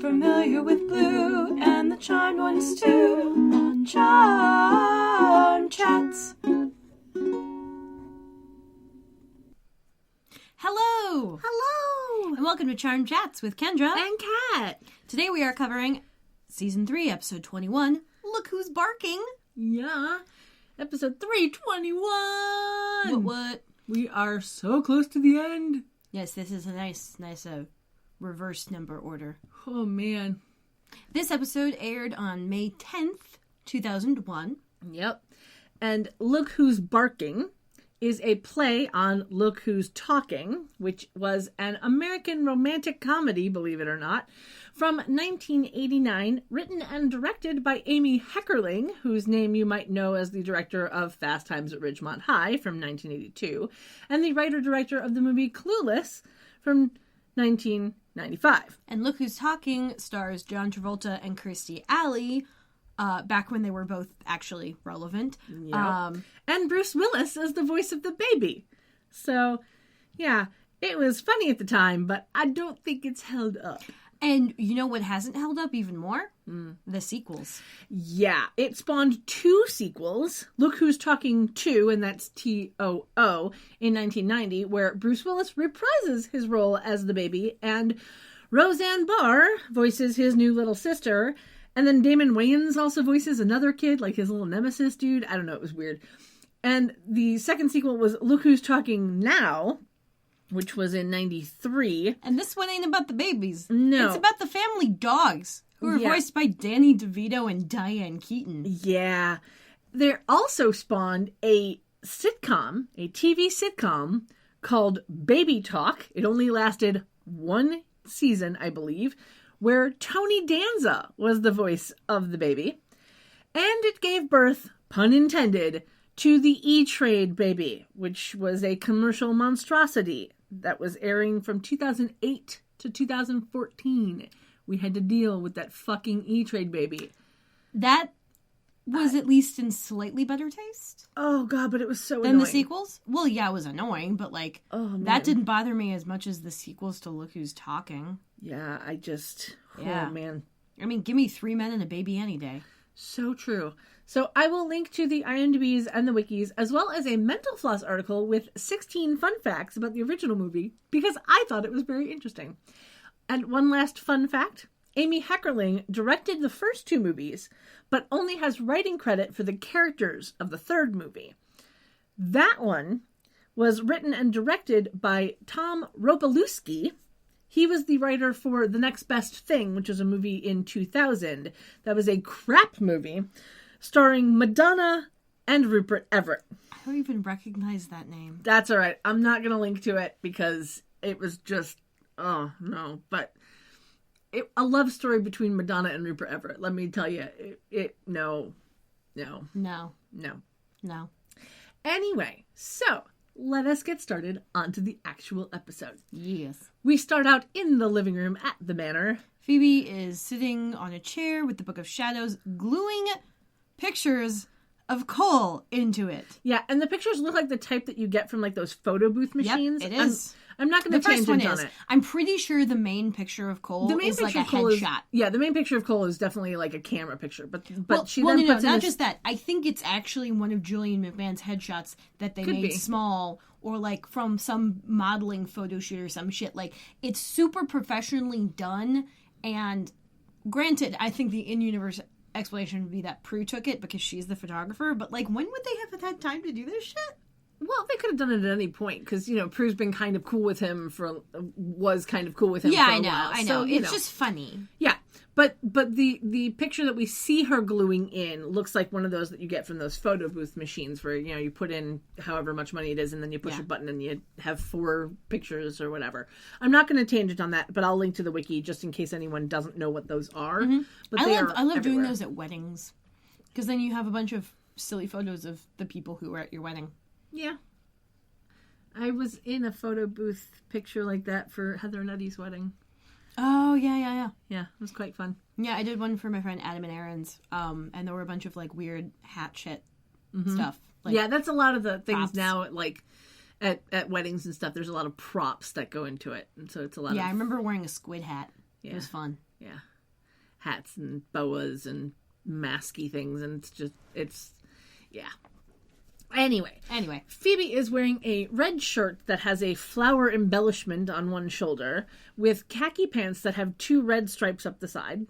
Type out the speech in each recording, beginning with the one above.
familiar with blue and the charmed ones too on Charm Chats. Hello! Hello! And welcome to Charm Chats with Kendra And Kat. Today we are covering Season 3, Episode 21, Look Who's Barking. Yeah. Episode 321. What? We are so close to the end. Yes, this is a nice reverse number order. Oh, man. This episode aired on May 10th, 2001. Yep. And Look Who's Barking is a play on Look Who's Talking, which was an American romantic comedy, believe it or not, from 1989, written and directed by Amy Heckerling, whose name you might know as the director of Fast Times at Ridgemont High from 1982, and the writer-director of the movie Clueless from 1995. And Look Who's Talking stars John Travolta and Kirstie Alley, back when they were both actually relevant. Yep. And Bruce Willis as the voice of the baby. So, yeah, it was funny at the time, but I don't think it's held up. And you know what hasn't held up even more? The sequels. Yeah, it spawned 2 sequels. Look Who's Talking 2, and that's TOO, in 1990, where Bruce Willis reprises his role as the baby, and Roseanne Barr voices his new little sister, and then Damon Wayans also voices another kid, like his little nemesis dude. I don't know, it was weird. And the second sequel was Look Who's Talking Now, which was in 93. And this one ain't about the babies. No. It's about the family dogs, who are voiced by Danny DeVito and Diane Keaton. Yeah. There also spawned a sitcom, a TV sitcom, called Baby Talk. It only lasted 1 season, I believe, where Tony Danza was the voice of the baby. And it gave birth, pun intended, to the E-Trade baby, which was a commercial monstrosity that was airing from 2008 to 2014. We had to deal with that fucking E-Trade baby. That was at least in slightly better taste. Oh, God, but it was so than annoying. The sequels? Well, yeah, it was annoying, but, like, that didn't bother me as much as the sequels to Look Who's Talking. Yeah, Yeah. Oh, man. I mean, give me 3 men and a baby any day. So true. So I will link to the IMDb's and the wikis, as well as a Mental Floss article with 16 fun facts about the original movie, because I thought it was very interesting. And one last fun fact. Amy Heckerling directed the first 2 movies, but only has writing credit for the characters of the third movie. That one was written and directed by Tom Ropalewski. He was the writer for The Next Best Thing, which was a movie in 2000. That was a crap movie starring Madonna and Rupert Everett. I don't even recognize that name. That's all right. I'm not going to link to it because it was just, oh, no. But a love story between Madonna and Rupert Everett, let me tell you, no. Anyway, so let us get started onto the actual episode. Yes. We start out in the living room at the manor. Phoebe is sitting on a chair with the Book of Shadows, gluing pictures of Cole into it. Yeah, and the pictures look like the type that you get from, like, those photo booth machines. Yep, it is. I'm not going to tangent on it. I'm pretty sure the main picture of Cole is like a headshot. Yeah, the main picture of Cole is definitely like a camera picture. But she then puts in not just that. I think it's actually one of Julian McMahon's headshots that they made small, or like from some modeling photo shoot or some shit. Like, it's super professionally done. And granted, I think the in-universe explanation would be that Prue took it because she's the photographer. But, like, when would they have had time to do this shit? Well, they could have done it at any point because, you know, Prue's been kind of cool with him was kind of cool with him for a while. I know. So, it's just funny. Yeah. But the picture that we see her gluing in looks like one of those that you get from those photo booth machines where, you know, you put in however much money it is and then you push a button and you have 4 pictures or whatever. I'm not going to tangent on that, but I'll link to the wiki just in case anyone doesn't know what those are. Mm-hmm. But I love doing those at weddings because then you have a bunch of silly photos of the people who were at your wedding. Yeah. I was in a photo booth picture like that for Heather and Eddie's wedding. Oh, yeah. Yeah, it was quite fun. Yeah, I did one for my friend Adam and Aaron's, and there were a bunch of, like, weird hat shit stuff. Like, yeah, that's a lot of the things props. now, like, at weddings and stuff. There's a lot of props that go into it, and so it's a lot of... Yeah, I remember wearing a squid hat. Yeah. It was fun. Yeah. hats and boas and masky things, and yeah. Anyway, Phoebe is wearing a red shirt that has a flower embellishment on one shoulder, with khaki pants that have 2 red stripes up the side.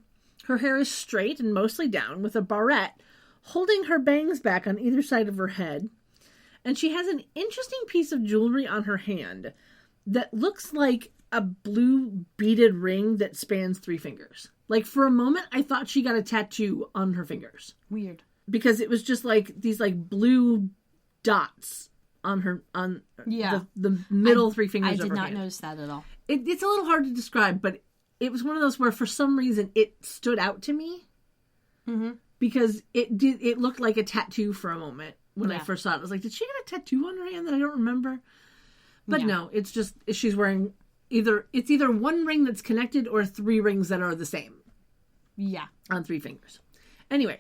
Her hair is straight and mostly down, with a barrette holding her bangs back on either side of her head. And she has an interesting piece of jewelry on her hand that looks like a blue beaded ring that spans 3 fingers. Like, for a moment, I thought she got a tattoo on her fingers. Weird. Because it was just like these like blue dots on the middle 3 fingers of her hand. I did not notice that at all. It's a little hard to describe, but it was one of those where for some reason it stood out to me. Mm-hmm. Because it looked like a tattoo for a moment when I first saw it. I was like, did she get a tattoo on her hand that I don't remember? But no, it's just she's wearing either 1 ring that's connected or 3 rings that are the same. Yeah. On 3 fingers. Anyway,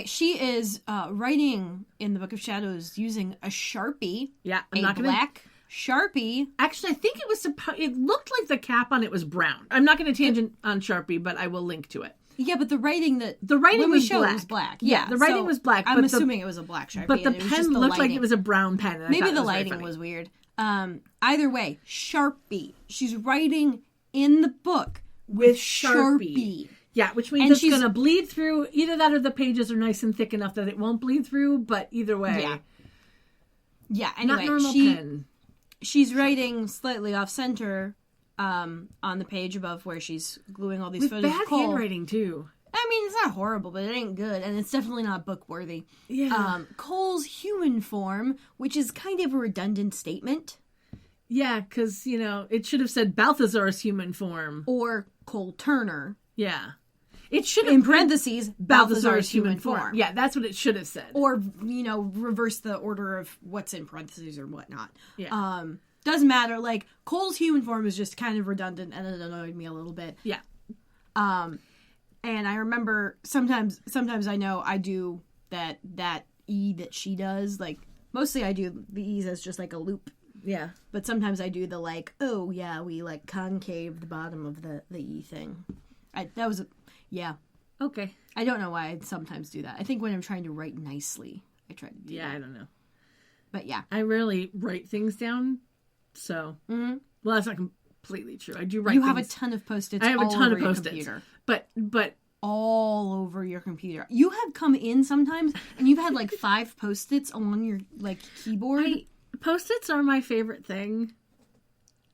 she is writing in the Book of Shadows using a Sharpie. Yeah, black Sharpie. Actually, I think it looked like the cap on it was brown. I'm not going to tangent on Sharpie, but I will link to it. Yeah, but the writing was black. Yeah, the writing was black. I'm assuming it was a black Sharpie. But the pen looked like it was a brown pen. Maybe the lighting was weird. Either way, Sharpie. She's writing in the book with Sharpie. Yeah, which means it's going to bleed through. Either that or the pages are nice and thick enough that it won't bleed through, but either way. Yeah, anyway. Not normal pen. She's writing slightly off-center on the page above where she's gluing all these with photos bad of Cole. Handwriting, too. I mean, it's not horrible, but it ain't good, and it's definitely not book-worthy. Yeah. Cole's human form, which is kind of a redundant statement. Yeah, because, it should have said Balthazar's human form. Or Cole Turner. Yeah. It should have... In parentheses, Balthazar's human form. Yeah, that's what it should have said. Or, reverse the order of what's in parentheses or whatnot. Yeah. Doesn't matter. Like, Cole's human form is just kind of redundant, and it annoyed me a little bit. Yeah. And I remember sometimes I know I do that E that she does. Like, mostly I do the E's as just like a loop. Yeah. But sometimes I do the like, oh yeah, we like concave the bottom of the E thing. Yeah. Okay. I don't know why I sometimes do that. I think when I'm trying to write nicely, I try to do that. Yeah, I don't know. But yeah. I rarely write things down, so... Mm-hmm. Well, that's not completely true. I do write You things. have a ton of Post-its I have all a ton over of your Post-its. computer. But... All over your computer. You have come in sometimes, and you've had like 5 Post-its along your like keyboard. Post-its are my favorite thing.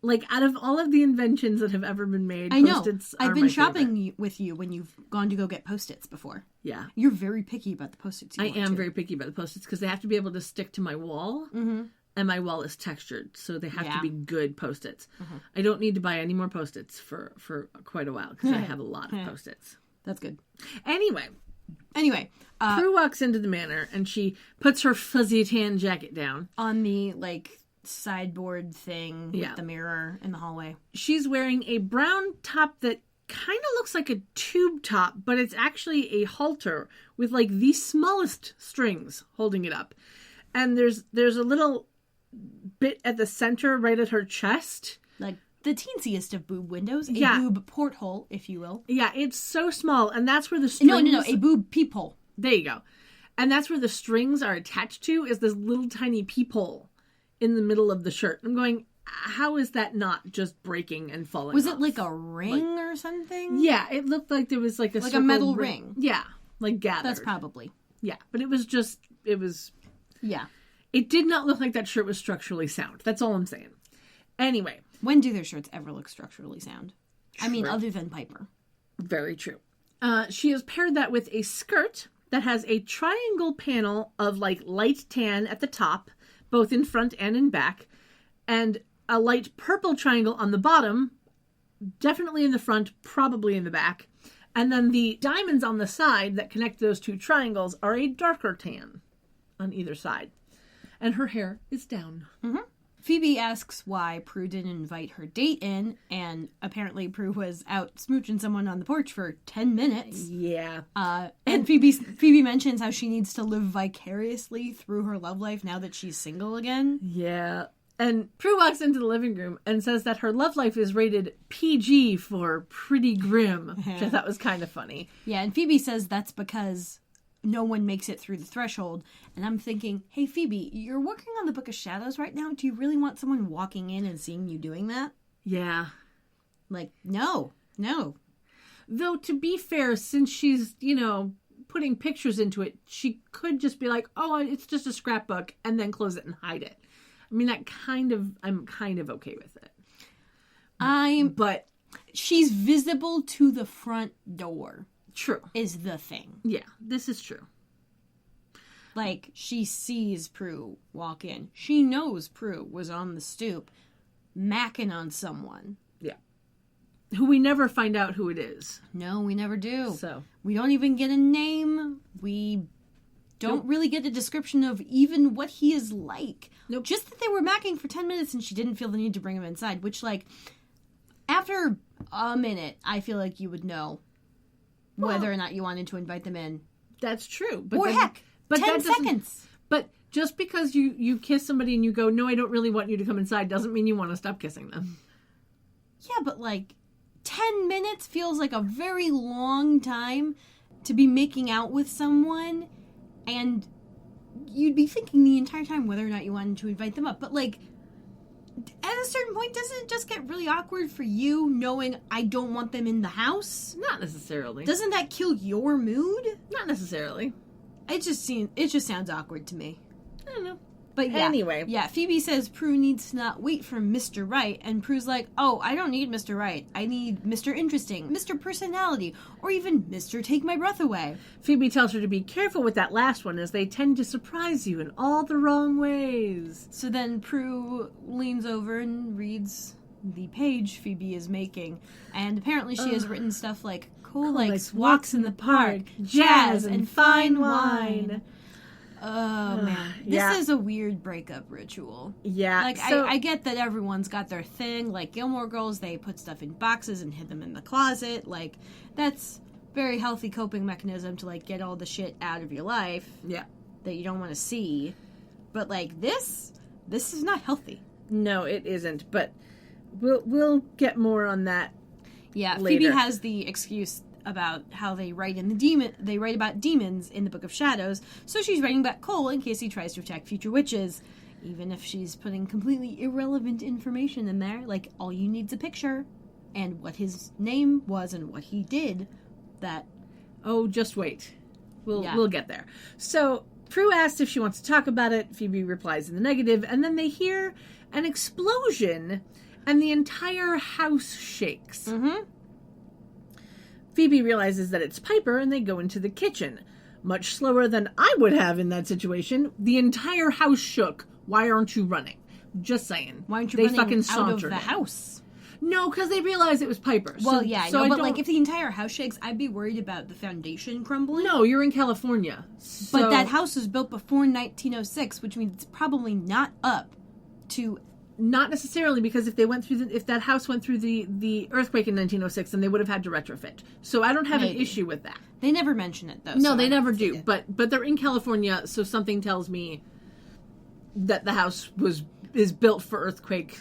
Like, out of all of the inventions that have ever been made, I know. Post-its are I've been my shopping favorite. with you when you've gone to go get Post-its before. Yeah. You're very picky about the Post-its I am very picky about the Post-its because they have to be able to stick to my wall. Mm-hmm. And my wall is textured, so they have to be good Post-its. Mm-hmm. I don't need to buy any more Post-its for quite a while because I have a lot of Post-its. That's good. Anyway, Prue walks into the manor and she puts her fuzzy tan jacket down on the like sideboard thing with the mirror in the hallway. She's wearing a brown top that kind of looks like a tube top, but it's actually a halter with like the smallest strings holding it up. And there's a little bit at the center right at her chest, like the teensiest of boob windows, a boob porthole, if you will. Yeah, it's so small, and that's where the strings... No, a boob peephole. There you go. And that's where the strings are attached to, is this little tiny peephole in the middle of the shirt. I'm going, how is that not just breaking and falling Was off? it like a ring or something? Yeah, it looked like there was like a metal ring. Yeah, like gathered. That's probably. Yeah, but it was... Yeah. It did not look like that shirt was structurally sound. That's all I'm saying. Anyway. When do their shirts ever look structurally sound? True. I mean, other than Piper. Very true. She has paired that with a skirt that has a triangle panel of like light tan at the top, both in front and in back, and a light purple triangle on the bottom, definitely in the front, probably in the back. And then the diamonds on the side that connect those 2 triangles are a darker tan on either side. And her hair is down. Mm-hmm. Phoebe asks why Prue didn't invite her date in, and apparently Prue was out smooching someone on the porch for 10 minutes. Yeah. And Phoebe mentions how she needs to live vicariously through her love life now that she's single again. Yeah. And Prue walks into the living room and says that her love life is rated PG for pretty grim, which I thought was kind of funny. Yeah, and Phoebe says that's because no one makes it through the threshold. And I'm thinking, hey, Phoebe, you're working on the Book of Shadows right now. Do you really want someone walking in and seeing you doing that? Yeah. Like, no. Though, to be fair, since she's, putting pictures into it, she could just be like, oh, it's just a scrapbook, and then close it and hide it. I mean, I'm kind of okay with it. But she's visible to the front door. True. Is the thing. Yeah, this is true. Like, she sees Prue walk in. She knows Prue was on the stoop macking on someone. Yeah. Who we never find out who it is. No, we never do. So. We don't even get a name. We don't really get a description of even what he is like. Nope. Just that they were macking for 10 minutes and she didn't feel the need to bring him inside, which, like, after a minute, I feel like you would know whether or not you wanted to invite them in. That's true. But or heck, 10 seconds. But just because you kiss somebody and you go, no, I don't really want you to come inside, doesn't mean you want to stop kissing them. Yeah, but, like, 10 minutes feels like a very long time to be making out with someone, and you'd be thinking the entire time whether or not you wanted to invite them up. But, like, at a certain point, doesn't it just get really awkward for you knowing I don't want them in the house? Not necessarily. Doesn't that kill your mood? Not necessarily. It just sounds awkward to me. I don't know. But yeah, anyway. Yeah, Phoebe says Prue needs to not wait for Mr. Right, and Prue's like, oh, I don't need Mr. Right. I need Mr. Interesting, Mr. Personality, or even Mr. Take My Breath Away. Phoebe tells her to be careful with that last one, as they tend to surprise you in all the wrong ways. So then Prue leans over and reads the page Phoebe is making, and apparently she has written stuff like Cool likes walks in the park, jazz, and fine wine. Oh, man. This is a weird breakup ritual. Yeah. Like, so, I get that everyone's got their thing. Like, Gilmore Girls, they put stuff in boxes and hid them in the closet. Like, that's very healthy coping mechanism to, like, get all the shit out of your life. Yeah. That you don't want to see. But, like, this is not healthy. No, it isn't. But we'll get more on that Yeah, later. Phoebe has the excuse about how they write about demons in the Book of Shadows, so she's writing about Cole in case he tries to attack future witches, even if she's putting completely irrelevant information in there, like all you need's a picture and what his name was and what he did. That just wait, we'll get there. So Prue asks if she wants to talk about it. Phoebe replies in the negative, and then they hear an explosion and the entire house shakes. Phoebe realizes that it's Piper, and they go into the kitchen. Much slower than I would have in that situation. The entire house shook. Why aren't you running? Just saying. Why aren't you running out of the house? No, because they realized it was Piper. Well, yeah, so but like if the entire house shakes, I'd be worried about the foundation crumbling. No, you're in California. So... But that house was built before 1906, which means it's probably not up to... Not necessarily, because if that house went through the earthquake in 1906, then they would have had to retrofit. So I don't have an issue with that. They never mention it, though. No, so they never do. But they're in California, so something tells me that the house is built for earthquake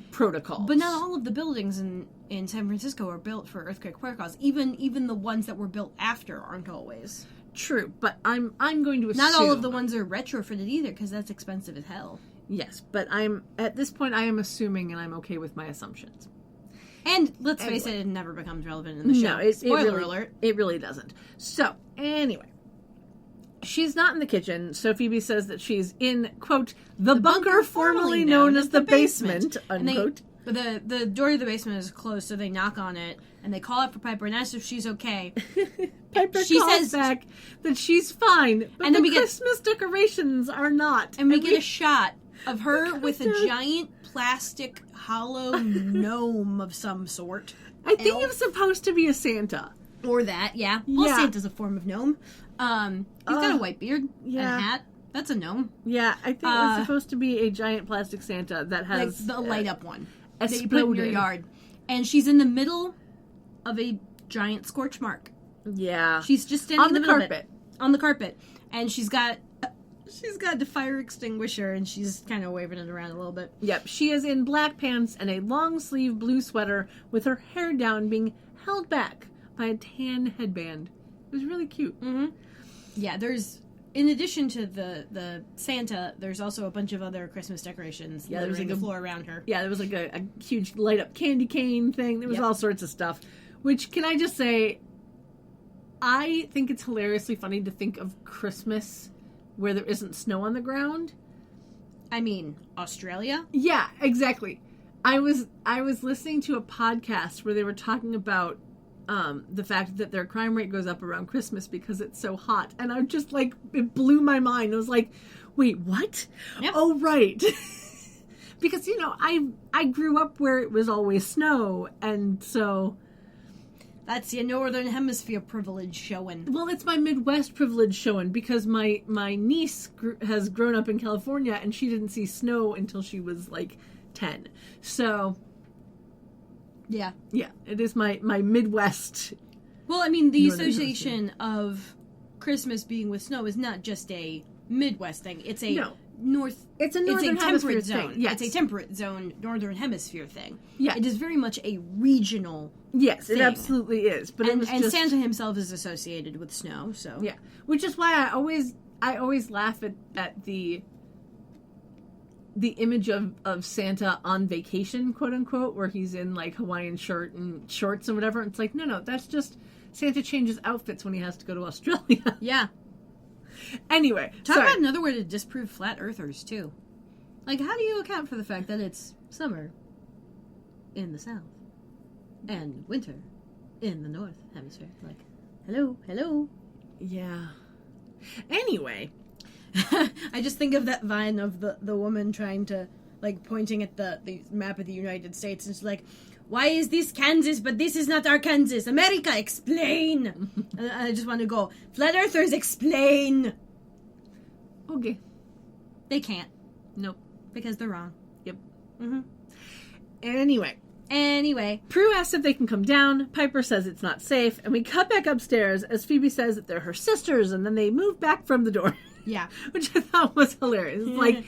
protocols. But not all of the buildings in San Francisco are built for earthquake protocols. Even the ones that were built after aren't always. True, but I'm going to assume... Not all of the ones are retrofitted either, because that's expensive as hell. Yes, but at this point I am assuming, and I'm okay with my assumptions. And let's face it never becomes relevant in the show. No, Spoiler alert. It really doesn't. So, anyway. She's not in the kitchen, so Phoebe says that she's in, quote, the bunker formerly known as the basement, unquote. The door to the basement is closed, so they knock on it, and they call out for Piper and ask if she's okay. Piper calls back that she's fine, but and then Christmas decorations are not. And we get a shot of her with a giant plastic hollow gnome of some sort. I think it was supposed to be a Santa. Or that, yeah. Well, Santa's a form of gnome. He's got a white beard and a hat. That's a gnome. Yeah, I think it was supposed to be a giant plastic Santa that has... Like the light-up one that you put in your yard. And she's in the middle of a giant scorch mark. Yeah. She's just standing in the middle carpet. On the carpet. And she's got She's got the fire extinguisher, and she's kind of waving it around a little bit. Yep, she is in black pants and a long-sleeve blue sweater with her hair down, being held back by a tan headband. It was really cute. Mm-hmm. Yeah, there's... In addition to the Santa, there's also a bunch of other Christmas decorations littering the floor around her. Yeah, there was like a huge light-up candy cane thing. There was all sorts of stuff. Which, can I just say, I think it's hilariously funny to think of Christmas where there isn't snow on the ground. I mean, Australia? Yeah, exactly. I was listening to a podcast where they were talking about the fact that their crime rate goes up around Christmas because it's so hot. And I just like, it blew my mind. I was like, wait, what? Yep. Oh, right. Because, you know, I grew up where it was always snow. And so... That's your Northern Hemisphere privilege showing. Well, it's my Midwest privilege showing because my niece has grown up in California and she didn't see snow until she was like 10. So... Yeah, it is my Midwest. Well, I mean, the association of Christmas being with snow is not just a Midwest thing. It's a It's a northern hemisphere zone. Thing. Yes. It's a temperate zone, northern hemisphere thing. Yeah, it is very much a regional. Yes, thing. It absolutely is. But and Santa himself is associated with snow. So yeah, which is why I always laugh at the image of Santa on vacation, quote unquote, where he's in like Hawaiian shirt and shorts and whatever. It's like, no, that's just Santa changes outfits when he has to go to Australia. Yeah. Anyway. Talk about another way to disprove flat earthers, too. Like, how do you account for the fact that it's summer in the south and winter in the north hemisphere? Like, hello. Yeah. Anyway. I just think of that vine of the woman trying to, like, pointing at the map of the United States, and she's like, why is this Kansas, but this is not Arkansas? America, explain! And I just want to go, flat earthers, explain! Okay. They can't. Nope. Because they're wrong. Yep. Mm-hmm. Anyway, Prue asks if they can come down. Piper says it's not safe, and we cut back upstairs as Phoebe says that they're her sisters, and then they move back from the door. Yeah. Which I thought was hilarious. Like,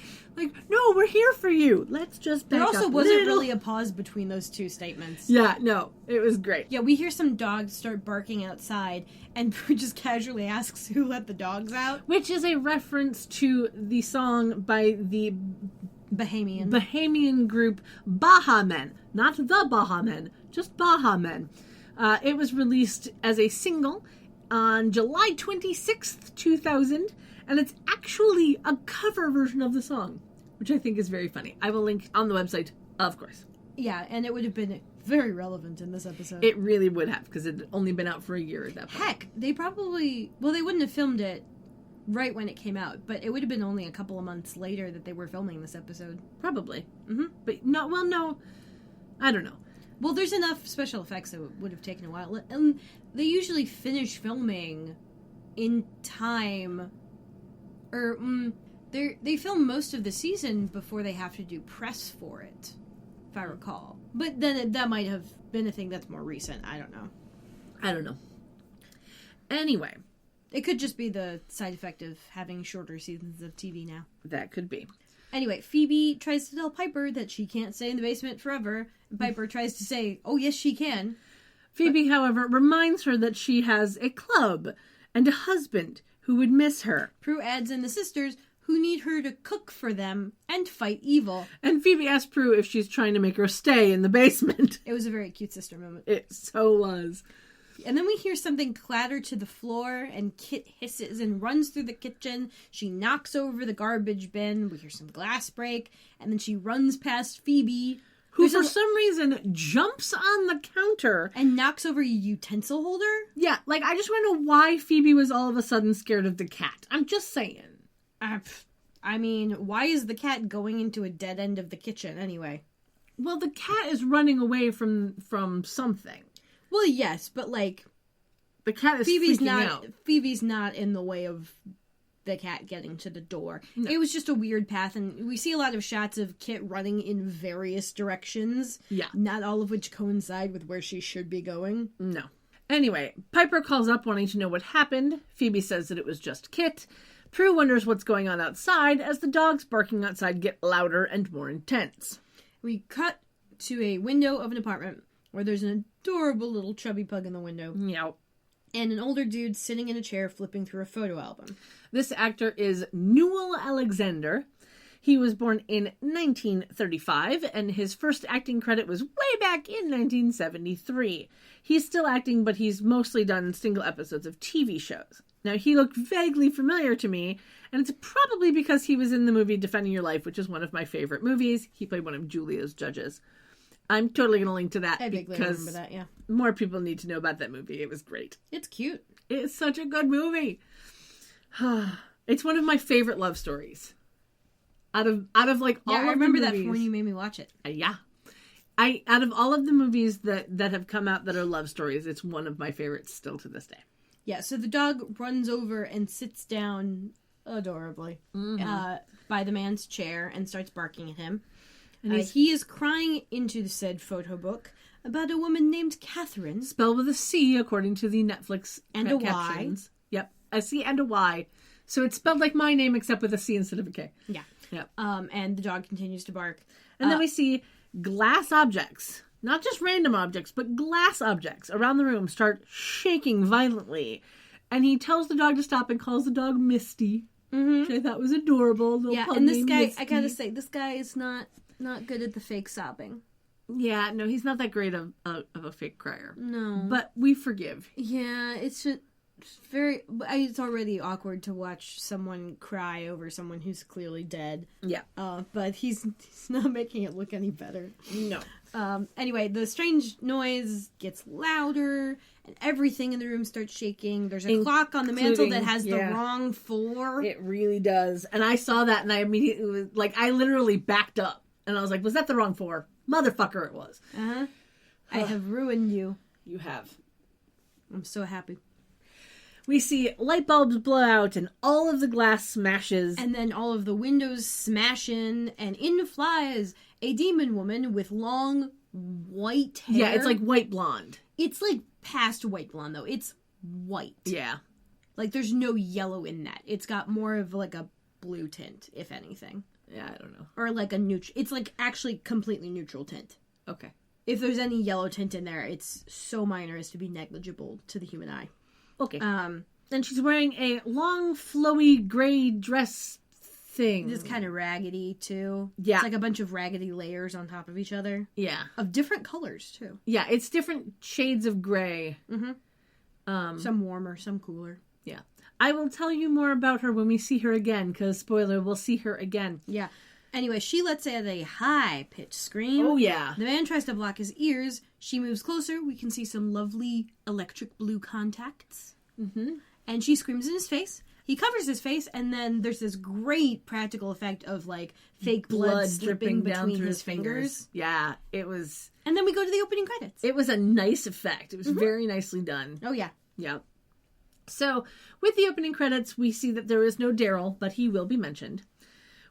no, we're here for you. Let's just back up. There also wasn't really a pause between those two statements. Yeah, no, it was great. Yeah, we hear some dogs start barking outside, and Prue just casually asks who let the dogs out. Which is a reference to the song by the Bahamian group Baha Men. Not the Baha Men, just Baha Men. It was released as a single on July 26th, 2000. And it's actually a cover version of the song, which I think is very funny. I will link on the website, of course. Yeah, and it would have been very relevant in this episode. It really would have, because it had only been out for a year at that point. Heck, they probably... Well, they wouldn't have filmed it right when it came out, but it would have been only a couple of months later that they were filming this episode. Probably. Mm-hmm. But, no, I don't know. Well, there's enough special effects that it would have taken a while. And they usually finish filming in time... Or, they film most of the season before they have to do press for it, if I recall. But then that might have been a thing that's more recent. I don't know. Anyway. It could just be the side effect of having shorter seasons of TV now. That could be. Anyway, Phoebe tries to tell Piper that she can't stay in the basement forever. And Piper tries to say, oh, yes, she can. Phoebe, however, reminds her that she has a club and a husband who would miss her. Prue adds in the sisters who need her to cook for them and fight evil. And Phoebe asks Prue if she's trying to make her stay in the basement. It was a very cute sister moment. It so was. And then we hear something clatter to the floor, and Kit hisses and runs through the kitchen. She knocks over the garbage bin. We hear some glass break, and then she runs past Phoebe, who for some reason jumps on the counter and knocks over a utensil holder. Yeah, like, I just want to know why Phoebe was all of a sudden scared of the cat. I'm just saying. I mean, why is the cat going into a dead end of the kitchen anyway? Well, the cat is running away from something. Well, yes, but like, the cat is freaking out. Phoebe's not in the way of the cat getting to the door. No. It was just a weird path, and we see a lot of shots of Kit running in various directions. Yeah. Not all of which coincide with where she should be going. No. Anyway, Piper calls up wanting to know what happened. Phoebe says that it was just Kit. Prue wonders what's going on outside as the dogs barking outside get louder and more intense. We cut to a window of an apartment where there's an adorable little chubby pug in the window. Meow. And an older dude sitting in a chair flipping through a photo album. This actor is Newell Alexander. He was born in 1935, and his first acting credit was way back in 1973. He's still acting, but he's mostly done single episodes of TV shows. Now, he looked vaguely familiar to me, and it's probably because he was in the movie Defending Your Life, which is one of my favorite movies. He played one of Julia's judges. I'm totally going to link to that I vaguely remember that, yeah. More people need to know about that movie. It was great. It's cute. It's such a good movie. It's one of my favorite love stories. Out of like all of the movies. I remember that from when you made me watch it. Yeah. Out of all of the movies that have come out that are love stories, it's one of my favorites still to this day. Yeah, so the dog runs over and sits down adorably by the man's chair and starts barking at him. And he is crying into the said photo book about a woman named Catherine. Spelled with a C, according to the Netflix and a captions. Y. Yep, a C and a Y. So it's spelled like my name, except with a C instead of a K. Yeah. Yep. And the dog continues to bark. And then we see glass objects, not just random objects, but glass objects around the room start shaking violently. And he tells the dog to stop and calls the dog Misty, which I thought was adorable. Yeah, and this guy, Misty. I gotta say, this guy is not good at the fake sobbing. Yeah, no, he's not that great of a fake crier. No. But we forgive. Yeah, it's already awkward to watch someone cry over someone who's clearly dead. Yeah. But he's not making it look any better. No. Anyway, the strange noise gets louder, and everything in the room starts shaking. There's a clock on the mantle that has the wrong 4. It really does. And I saw that, and I immediately was like, I literally backed up. And I was like, was that the wrong 4? Motherfucker, it was. Uh-huh. I have ruined you. You have. I'm so happy. We see light bulbs blow out and all of the glass smashes. And then all of the windows smash in, and in flies a demon woman with long white hair. Yeah, it's like white blonde. It's like past white blonde, though. It's white. Yeah. Like there's no yellow in that. It's got more of like a blue tint, if anything. Yeah, I don't know. Or like a neutral. It's like actually completely neutral tint. Okay. If there's any yellow tint in there, it's so minor as to be negligible to the human eye. Okay. And she's wearing a long, flowy gray dress thing. It's kind of raggedy, too. Yeah. It's like a bunch of raggedy layers on top of each other. Yeah. Of different colors, too. Yeah, it's different shades of gray. Mm-hmm. Some warmer, some cooler. Yeah. I will tell you more about her when we see her again, because, spoiler, we'll see her again. Yeah. Anyway, she lets out a high-pitched scream. Oh, yeah. The man tries to block his ears. She moves closer. We can see some lovely electric blue contacts. Mm-hmm. And she screams in his face. He covers his face, and then there's this great practical effect of, like, fake blood dripping between his fingers. Yeah, it was... And then we go to the opening credits. It was a nice effect. It was very nicely done. Oh, yeah. Yeah. So, with the opening credits, we see that there is no Daryl, but he will be mentioned.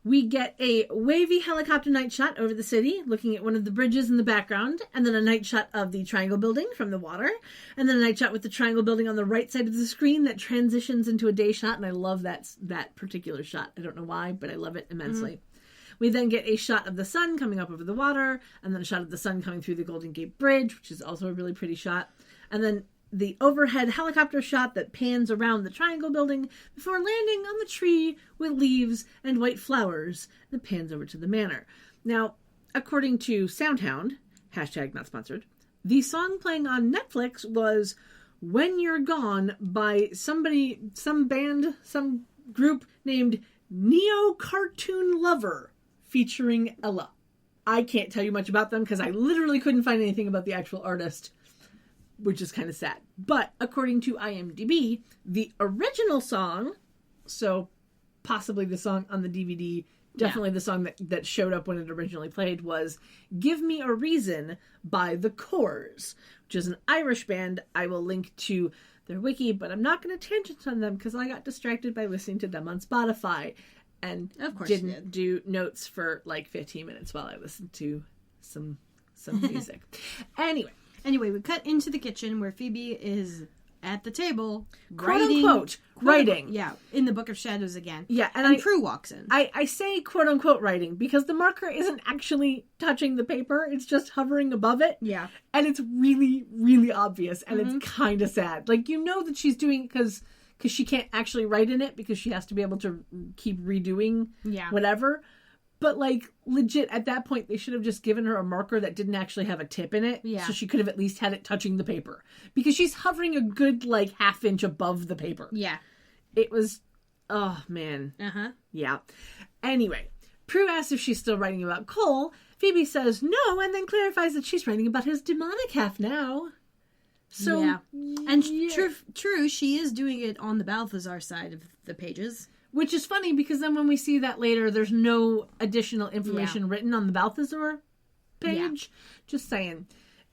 We get a wavy helicopter night shot over the city, looking at one of the bridges in the background, and then a night shot of the Triangle Building from the water, and then a night shot with the Triangle Building on the right side of the screen that transitions into a day shot, and I love that particular shot. I don't know why, but I love it immensely. Mm-hmm. We then get a shot of the sun coming up over the water, and then a shot of the sun coming through the Golden Gate Bridge, which is also a really pretty shot, and then the overhead helicopter shot that pans around the Triangle Building before landing on the tree with leaves and white flowers that pans over to the manor. Now, according to Soundhound, hashtag not sponsored, the song playing on Netflix was When You're Gone by some band, some group named Neo Cartoon Lover featuring Ella. I can't tell you much about them because I literally couldn't find anything about the actual artist, which is kind of sad. But according to IMDb, the original song, so possibly the song on the DVD, definitely the song that showed up when it originally played, was Give Me a Reason by The Corrs, which is an Irish band. I will link to their wiki, but I'm not going to tangent on them because I got distracted by listening to them on Spotify and of course didn't do notes for like 15 minutes while I listened to some music. Anyway, we cut into the kitchen where Phoebe is at the table, quote unquote, writing. Yeah, in the Book of Shadows again. Yeah, and Prue walks in. I say quote unquote writing because the marker isn't actually touching the paper, it's just hovering above it. Yeah. And it's really, really obvious, and it's kind of sad. Like, you know that she's doing it because she can't actually write in it because she has to be able to keep redoing whatever. But, like, legit, at that point, they should have just given her a marker that didn't actually have a tip in it. Yeah. So she could have at least had it touching the paper. Because she's hovering a good, like, half inch above the paper. Yeah. It was, oh, man. Uh-huh. Yeah. Anyway, Prue asks if she's still writing about Cole. Phoebe says no, and then clarifies that she's writing about his demonic half now. So, yeah. And true, she is doing it on the Balthazar side of the pages. Which is funny because then when we see that later, there's no additional information written on the Balthazar page. Yeah. Just saying.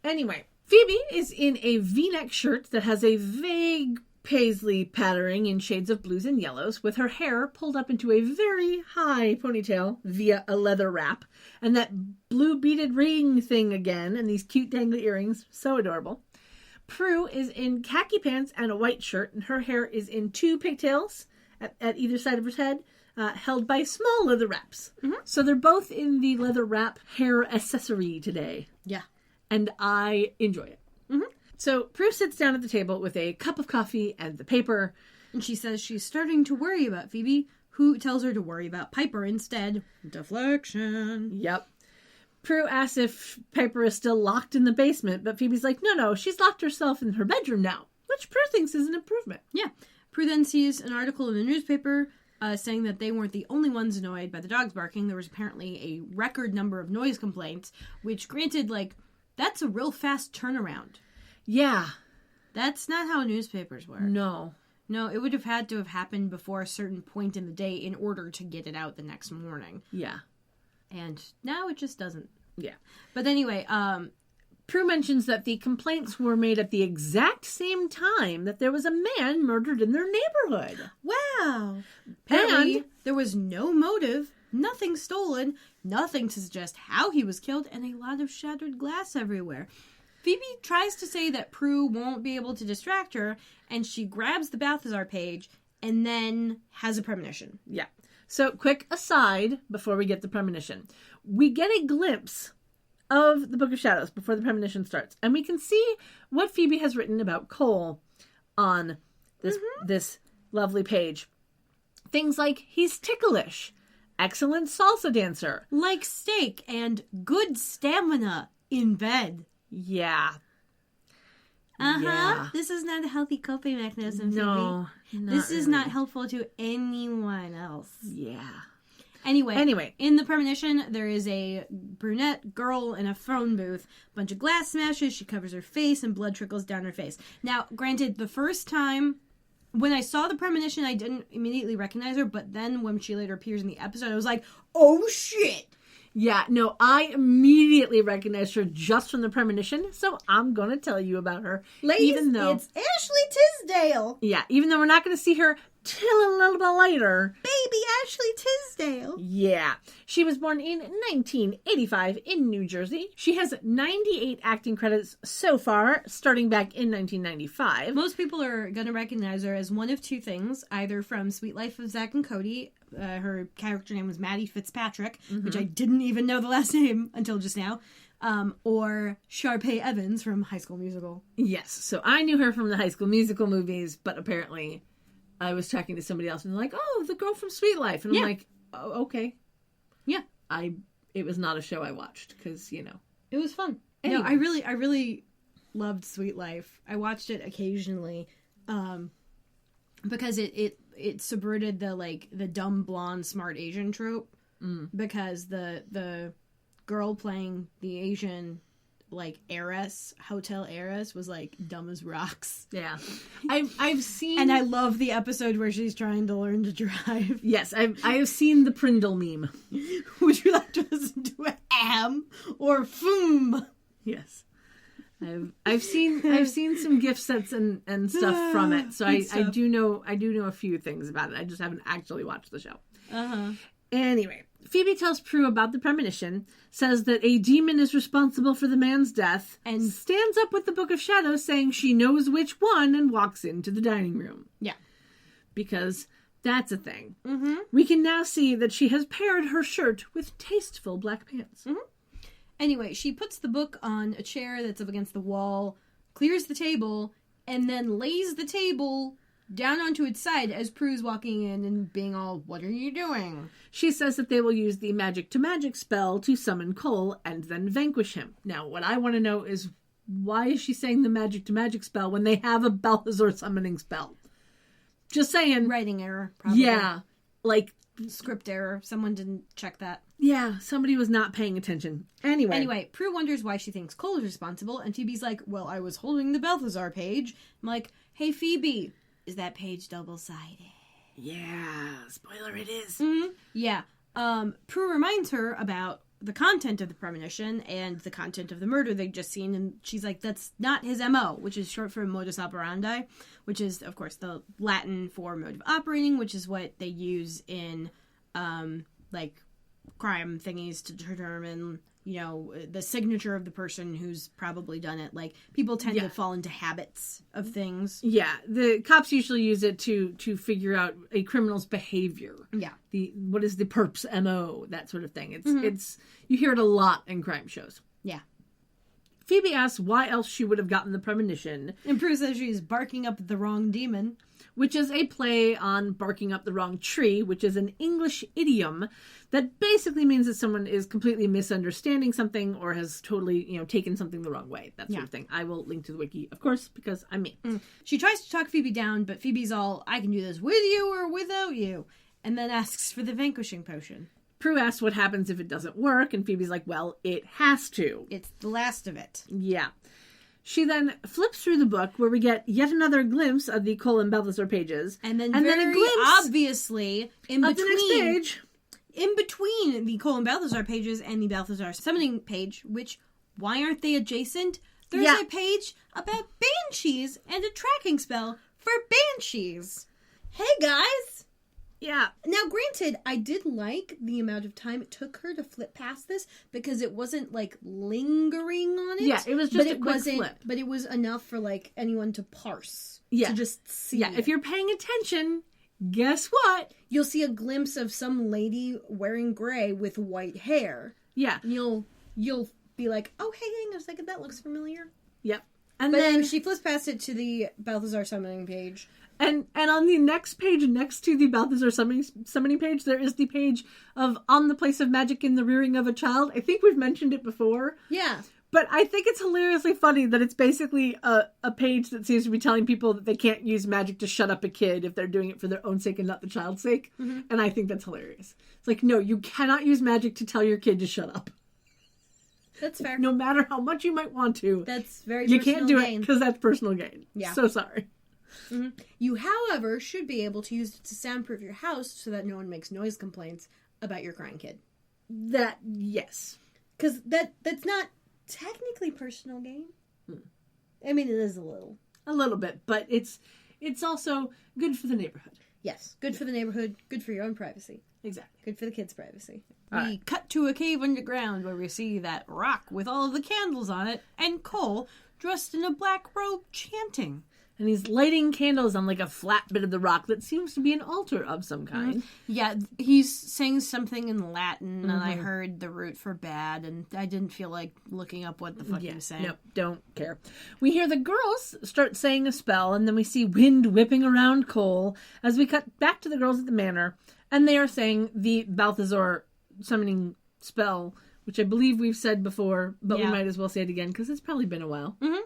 Anyway, Phoebe is in a V-neck shirt that has a vague paisley patterning in shades of blues and yellows, with her hair pulled up into a very high ponytail via a leather wrap, and that blue beaded ring thing again, and these cute dangly earrings. So adorable. Prue is in khaki pants and a white shirt, and her hair is in 2 pigtails at either side of her head, held by small leather wraps. Mm-hmm. So they're both in the leather wrap hair accessory today. Yeah. And I enjoy it. Mm-hmm. So Prue sits down at the table with a cup of coffee and the paper. And she says she's starting to worry about Phoebe, who tells her to worry about Piper instead. Deflection. Yep. Prue asks if Piper is still locked in the basement, but Phoebe's like, no, she's locked herself in her bedroom now, which Prue thinks is an improvement. Yeah. Prue then sees an article in the newspaper saying that they weren't the only ones annoyed by the dogs barking. There was apparently a record number of noise complaints, which, granted, like, that's a real fast turnaround. Yeah. That's not how newspapers work. No, it would have had to have happened before a certain point in the day in order to get it out the next morning. Yeah. And now it just doesn't. Yeah. But anyway, Prue mentions that the complaints were made at the exact same time that there was a man murdered in their neighborhood. Wow. Apparently, there was no motive, nothing stolen, nothing to suggest how he was killed, and a lot of shattered glass everywhere. Phoebe tries to say that Prue won't be able to distract her, and she grabs the Balthazar page and then has a premonition. Yeah. So, quick aside before we get the premonition. We get a glimpse of the Book of Shadows before the premonition starts, and we can see what Phoebe has written about Cole on this lovely page. Things like, he's ticklish, excellent salsa dancer, like steak, and good stamina in bed. Yeah. Yeah. This is not a healthy coping mechanism, no, Phoebe. This is not helpful to anyone else. Yeah. Anyway, in the premonition, there is a brunette girl in a phone booth. Bunch of glass smashes. She covers her face, and blood trickles down her face. Now, granted, the first time when I saw the premonition, I didn't immediately recognize her. But then when she later appears in the episode, I was like, "Oh shit!" Yeah, no, I immediately recognized her just from the premonition, so I'm going to tell you about her. Ladies, even though it's Ashley Tisdale. Yeah, even though we're not going to see her till a little bit later. Baby Ashley Tisdale. Yeah. She was born in 1985 in New Jersey. She has 98 acting credits so far, starting back in 1995. Most people are going to recognize her as one of 2 things, either from Sweet Life of Zack and Cody. Her character name was Maddie Fitzpatrick, which I didn't even know the last name until just now. Or Sharpay Evans from High School Musical. Yes, so I knew her from the High School Musical movies, but apparently I was talking to somebody else and they're like, "Oh, the girl from Sweet Life." And I'm like, "Oh, okay." Yeah. It was not a show I watched because, it was fun. Anyway. No, I really loved Sweet Life. I watched it occasionally because it subverted the dumb blonde smart Asian trope because the girl playing the Asian heiress, hotel heiress, was dumb as rocks. Yeah. I've seen, and I love the episode where she's trying to learn to drive. Yes, I have seen the Prindle meme. Would you like to listen to am or foom? Yes. I've seen some gift sets and stuff from it, so I do know a few things about it. I just haven't actually watched the show. Anyway, Phoebe tells Prue about the premonition, says that a demon is responsible for the man's death, and stands up with the Book of Shadows saying she knows which one and walks into the dining room. Yeah. Because that's a thing. Mm-hmm. We can now see that she has paired her shirt with tasteful black pants. Mm-hmm. Anyway, she puts the book on a chair that's up against the wall, clears the table, and then lays the table down onto its side as Prue's walking in and being all, "What are you doing?" She says that they will use the magic to magic spell to summon Cole and then vanquish him. Now, what I want to know is, why is she saying the magic to magic spell when they have a Balthazar summoning spell? Just saying. Writing error, probably. Yeah. Like, script error. Someone didn't check that. Yeah, somebody was not paying attention. Anyway, Prue wonders why she thinks Cole is responsible, and Phoebe's like, "Well, I was holding the Balthazar page." I'm like, "Hey, Phoebe, is that page double-sided?" Yeah, spoiler it is. Mm-hmm. Yeah. Prue reminds her about the content of the premonition and the content of the murder they'd just seen, and she's like, that's not his MO, which is short for modus operandi, which is, of course, the Latin for mode of operating, which is what they use in, like, crime thingies to determine, you know, the signature of the person who's probably done it. Like, people tend to fall into habits of things. Yeah, the cops usually use it to figure out a criminal's behavior. Yeah. What is the perp's MO, that sort of thing. It's you hear it a lot in crime shows. Yeah. Phoebe asks why else she would have gotten the premonition. And Prue says she's barking up the wrong demon. Which is a play on barking up the wrong tree, which is an English idiom that basically means that someone is completely misunderstanding something or has totally, taken something the wrong way. That sort of thing. I will link to the wiki, of course, because I'm me. She tries to talk Phoebe down, but Phoebe's all, "I can do this with you or without you," and then asks for the vanquishing potion. Prue asks what happens if it doesn't work, and Phoebe's like, well, it has to. It's the last of it. Yeah. She then flips through the book where we get yet another glimpse of the Cole and Balthazar pages. And then a glimpse obviously in between the next page. In between the Cole and Balthazar pages and the Balthazar summoning page, which, why aren't they adjacent? There's a page about banshees and a tracking spell for banshees. Hey guys! Yeah. Now, granted, I did like the amount of time it took her to flip past this because it wasn't, like, lingering on it. Yeah, it was just a quick flip. But it was enough for, like, anyone to parse. Yeah. To just see Yeah, it. if you're paying attention, guess what? You'll see a glimpse of some lady wearing gray with white hair. Yeah. And you'll be like, oh, hey, hang on a second, that looks familiar. Yep. And then she flips past it to the Balthazar summoning page. And on the next page, next to the Balthazar summoning page, there is the page of On the Place of Magic in the Rearing of a Child. I think we've mentioned it before. Yeah. But I think it's hilariously funny that it's basically a page that seems to be telling people that they can't use magic to shut up a kid if they're doing it for their own sake and not the child's sake. Mm-hmm. And I think that's hilarious. It's like, no, you cannot use magic to tell your kid to shut up. That's fair. No matter how much you might want to. That's very you personal can't do gain. it because that's personal gain. Yeah. So sorry. Mm-hmm. You, however, should be able to use it to soundproof your house so that no one makes noise complaints about your crying kid. That, yes. Because that's not technically personal gain. I mean, it is a little. A little bit, but it's also good for the neighborhood. Yes, good for the neighborhood, good for your own privacy. Exactly. Good for the kids' privacy. We cut to a cave underground where we see that rock with all of the candles on it, and Cole dressed in a black robe chanting. And he's lighting candles on like a flat bit of the rock that seems to be an altar of some kind. Mm-hmm. Yeah, he's saying something in Latin, and I heard the root for bad, and I didn't feel like looking up what the fuck he was saying. Nope, don't care. We hear the girls start saying a spell, and then we see wind whipping around Cole as we cut back to the girls at the manor, and they are saying the Balthazar summoning spell, which I believe we've said before, but we might as well say it again because it's probably been a while. Mm-hmm.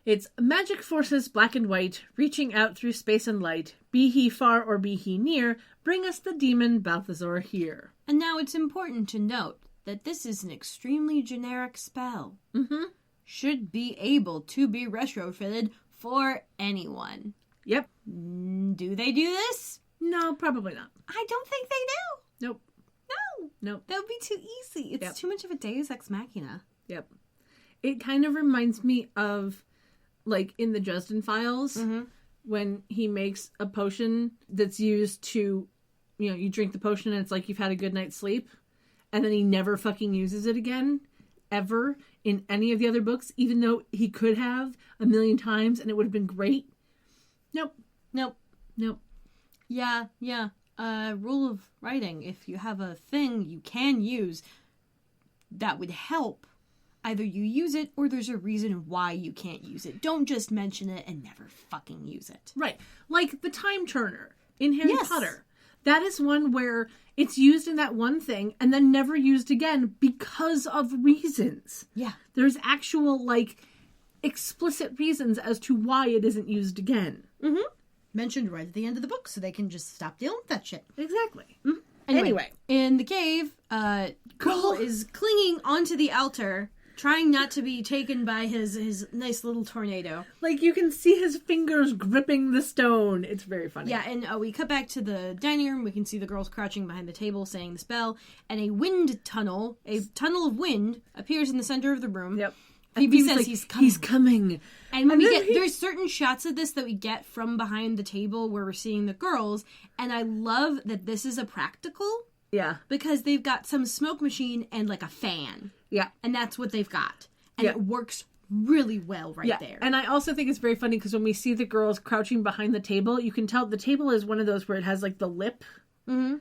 It's magic forces, black and white, reaching out through space and light. Be he far or be he near, bring us the demon Balthazar here. And now it's important to note that this is an extremely generic spell. Mm-hmm. Should be able to be retrofitted for anyone. Yep. Do they do this? No, probably not. I don't think they do. Nope. No. Nope. That would be too easy. It's too much of a Deus Ex Machina. Yep. It kind of reminds me of, like, in the Dresden Files, when he makes a potion that's used to you drink the potion and it's like you've had a good night's sleep, and then he never fucking uses it again, ever, in any of the other books, even though he could have a million times and it would have been great. Nope. Yeah. Rule of writing. If you have a thing you can use that would help, either you use it or there's a reason why you can't use it. Don't just mention it and never fucking use it. Right. Like the time turner in Harry Potter. That is one where it's used in that one thing and then never used again because of reasons. Yeah. There's actual, like, explicit reasons as to why it isn't used again. Mm-hmm. Mentioned right at the end of the book, so they can just stop dealing with that shit. Exactly. Mm-hmm. Anyway, in the cave, Cole is clinging onto the altar, trying not to be taken by his nice little tornado. Like, you can see his fingers gripping the stone. It's very funny. Yeah, and we cut back to the dining room. We can see the girls crouching behind the table saying the spell, and a tunnel of wind, appears in the center of the room. Yep. Phoebe says like, he's coming. He's coming. And there's certain shots of this that we get from behind the table where we're seeing the girls, and I love that this is a practical. Yeah. Because they've got some smoke machine and like a fan. Yeah. And that's what they've got. And it works really well there. And I also think it's very funny because when we see the girls crouching behind the table, you can tell the table is one of those where it has like the lip. Mm-hmm.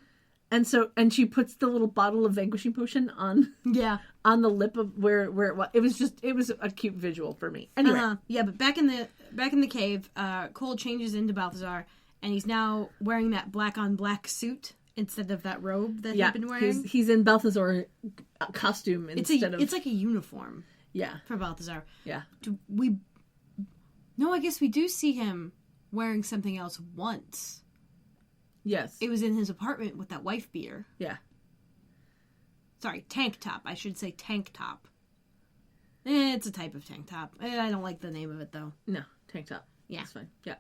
And she puts the little bottle of vanquishing potion on the lip of where it was. It was a cute visual for me. Anyway. Yeah, but back in the cave, Cole changes into Balthazar, and he's now wearing that black on black suit instead of that robe that he'd been wearing. He's in Balthazar costume instead of... It's like a uniform. Yeah. For Balthazar. Yeah. No, I guess we do see him wearing something else once. Yes. It was in his apartment with that wife beater. Yeah. Sorry, tank top. I should say tank top. It's a type of tank top. I don't like the name of it, though. No, tank top. Yeah. That's fine. Yeah.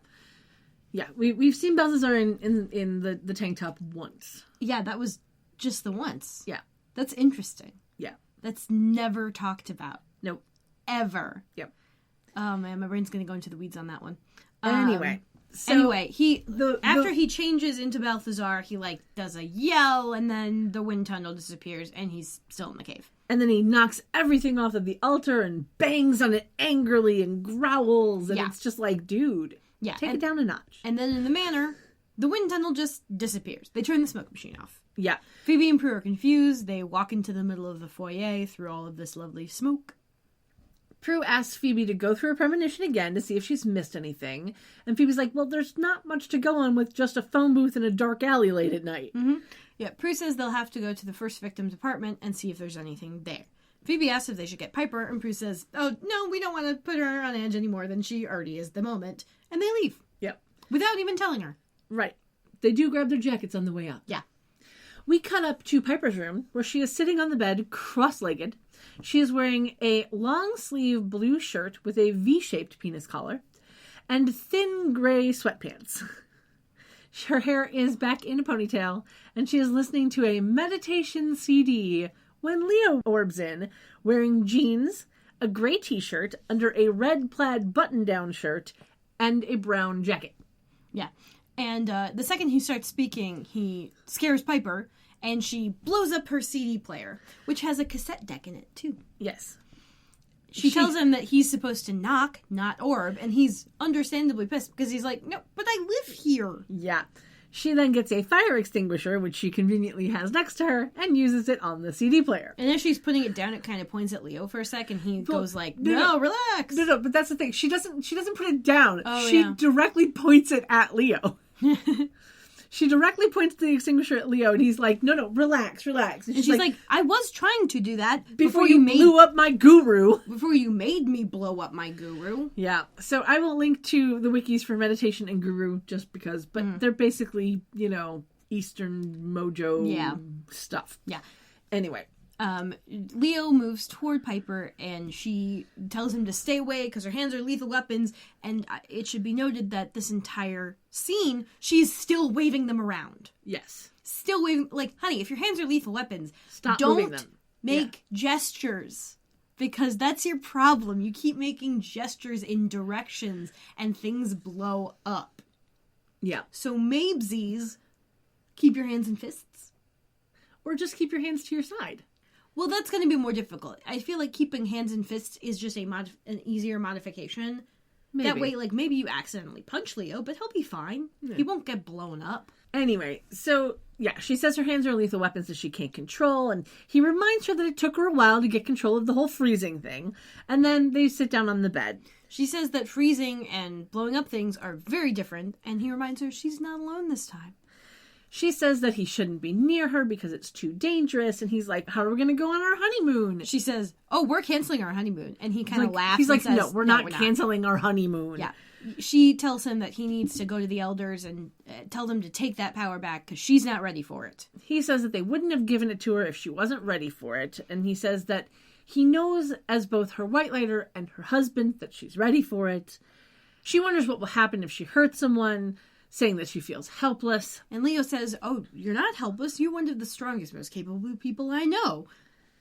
Yeah, we've seen Balthazar in the tank top once. Yeah, that was just the once. Yeah. That's interesting. Yeah. That's never talked about. Nope. Ever. Yep. Oh, man, my brain's going to go into the weeds on that one. Anyway. After he changes into Balthazar, he, does a yell, and then the wind tunnel disappears, and he's still in the cave. And then he knocks everything off of the altar and bangs on it angrily and growls, and it's just like, dude... Yeah, take it down a notch. And then in the manor, the wind tunnel just disappears. They turn the smoke machine off. Yeah. Phoebe and Prue are confused. They walk into the middle of the foyer through all of this lovely smoke. Prue asks Phoebe to go through her premonition again to see if she's missed anything. And Phoebe's like, well, there's not much to go on with just a phone booth in a dark alley late at night. Mm-hmm. Yeah, Prue says they'll have to go to the first victim's apartment and see if there's anything there. Phoebe asks if they should get Piper, and Prue says, oh, no, we don't want to put her on edge any more than she already is at the moment. And they leave. Yep. Without even telling her. Right. They do grab their jackets on the way up. Yeah. We cut up to Piper's room, where she is sitting on the bed, cross-legged. She is wearing a long-sleeve blue shirt with a V-shaped penis collar, and thin gray sweatpants. Her hair is back in a ponytail, and she is listening to a meditation CD when Leo orbs in, wearing jeans, a gray t-shirt under a red plaid button-down shirt, and a brown jacket. Yeah. And the second he starts speaking, he scares Piper, and she blows up her CD player, which has a cassette deck in it, too. Yes. She tells him that he's supposed to knock, not orb, and he's understandably pissed, because he's like, no, but I live here. Yeah. She then gets a fire extinguisher, which she conveniently has next to her, and uses it on the CD player. And as she's putting it down, it kind of points at Leo for a sec, and he goes like, no, relax. No, but that's the thing. She doesn't put it down. Oh, she directly points it at Leo. She directly points the extinguisher at Leo, and he's like, no, relax. And she's like, I was trying to do that before you blew up my guru. Before you made me blow up my guru. Yeah. So I will link to the wikis for meditation and guru just because, but they're basically, Eastern mojo stuff. Yeah. Anyway. Leo moves toward Piper, and she tells him to stay away because her hands are lethal weapons, and it should be noted that this entire scene, she's still waving them around. Yes. Still waving, honey, if your hands are lethal weapons, stop moving them. Make gestures, because that's your problem. You keep making gestures in directions, and things blow up. Yeah. So Mabesies, Keep your hands and fists. Or just keep your hands to your side. Well, that's going to be more difficult. I feel like keeping hands and fists is just an easier modification. Maybe. That way, like, maybe you accidentally punch Leo, but he'll be fine. Yeah. He won't get blown up. Anyway, so, yeah, she says her hands are lethal weapons that she can't control, and he reminds her that it took her a while to get control of the whole freezing thing, and then they sit down on the bed. She says that freezing and blowing up things are very different, and he reminds her she's not alone this time. She says that he shouldn't be near her because it's too dangerous, and he's like, how are we going to go on our honeymoon? She says, oh, we're canceling our honeymoon, and he kind of laughs. He's like, says, no, we're not canceling our honeymoon. Yeah. She tells him that he needs to go to the elders and tell them to take that power back because she's not ready for it. He says that they wouldn't have given it to her if she wasn't ready for it, and he says that he knows as both her White Lighter and her husband that she's ready for it. She wonders what will happen if she hurts someone, saying that she feels helpless. And Leo says, oh, you're not helpless. You're one of the strongest, most capable people I know.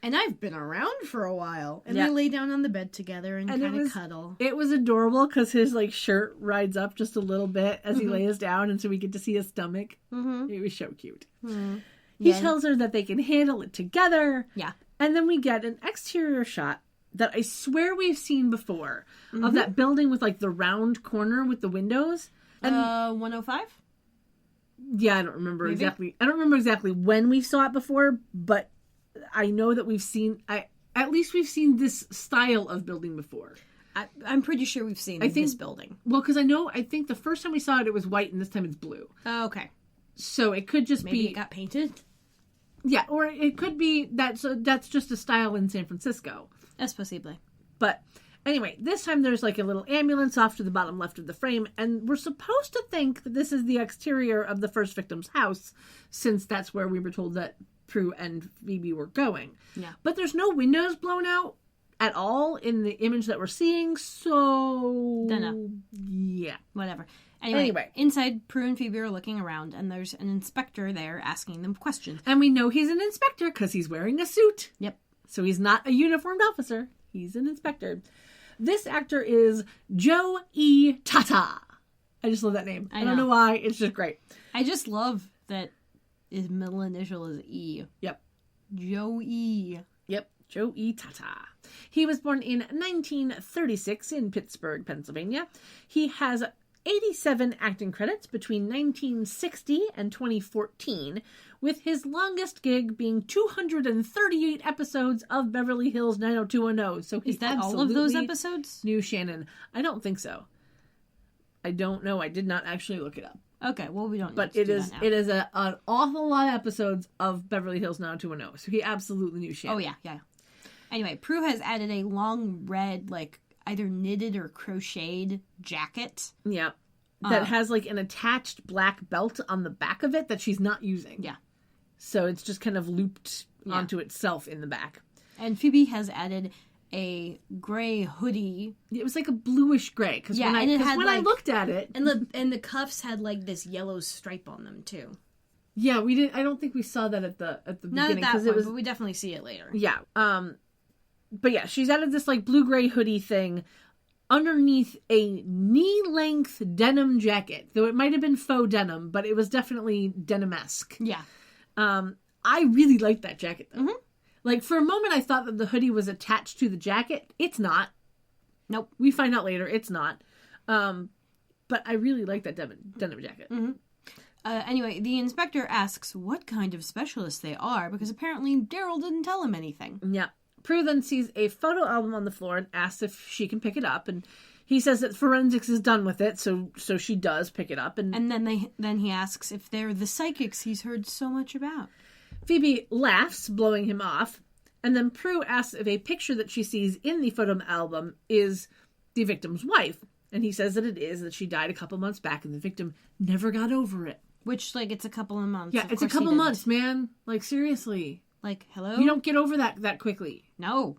And I've been around for a while. And they lay down on the bed together and kind of cuddle. It was adorable because his shirt rides up just a little bit as he lays down, and so we get to see his stomach. Mm-hmm. It was so cute. Mm-hmm. He tells her that they can handle it together. Yeah. And then we get an exterior shot that I swear we've seen before of that building with the round corner with the windows. And 105? Yeah, I don't remember exactly. I don't remember exactly when we saw it before, but I know that we've seen. At least we've seen this style of building before. I'm pretty sure we've seen this building. Well, because I think the first time we saw it, it was white, and this time it's blue. Oh, okay. So it could just maybe it got painted. Yeah, or it could be that. So that's just a style in San Francisco. Es posible. But anyway, this time there's a little ambulance off to the bottom left of the frame, and we're supposed to think that this is the exterior of the first victim's house, since that's where we were told that Prue and Phoebe were going. Yeah. But there's no windows blown out at all in the image that we're seeing, so... Dunno. Yeah. Whatever. Anyway, inside, Prue and Phoebe are looking around, and there's an inspector there asking them questions. And we know he's an inspector because he's wearing a suit. Yep. So he's not a uniformed officer. He's an inspector. This actor is Joe E. Tata. I just love that name. I don't know why. It's just great. I just love that his middle initial is E. Yep. Joe E. Yep. Joe E. Tata. He was born in 1936 in Pittsburgh, Pennsylvania. He has 87 acting credits between 1960 and 2014, with his longest gig being 238 episodes of Beverly Hills 90210. So is that all of those episodes? Knew Shannon. I don't think so. I don't know. I did not actually look it up. Okay, well, we don't. But it is an awful lot of episodes of Beverly Hills 90210. So he absolutely knew Shannon. Oh yeah. Anyway, Prue has added a long red, either knitted or crocheted jacket. Yeah. That has an attached black belt on the back of it that she's not using. Yeah. So it's just kind of looped onto itself in the back. And Phoebe has added a gray hoodie. It was a bluish gray. Because when I looked at it. And the cuffs had this yellow stripe on them too. Yeah, we didn't. I don't think we saw that at the beginning. Not at that point, but we definitely see it later. Yeah. But yeah, she's added this blue-gray hoodie thing underneath a knee-length denim jacket. Though it might have been faux denim, but it was definitely denim-esque. Yeah. I really liked that jacket, though. Mm-hmm. For a moment, I thought that the hoodie was attached to the jacket. It's not. Nope. We find out later it's not. But I really like that denim jacket. Mm-hmm. Anyway, the inspector asks what kind of specialists they are, because apparently Daryl didn't tell him anything. Yeah. Prue then sees a photo album on the floor and asks if she can pick it up, and he says that forensics is done with it, so she does pick it up. And then he asks if they're the psychics he's heard so much about. Phoebe laughs, blowing him off, and then Prue asks if a picture that she sees in the photo album is the victim's wife, and he says that it is, that she died a couple months back, and the victim never got over it. Which, it's a couple of months. Yeah, it's a couple months, man. Seriously. Hello? You don't get over that quickly. No.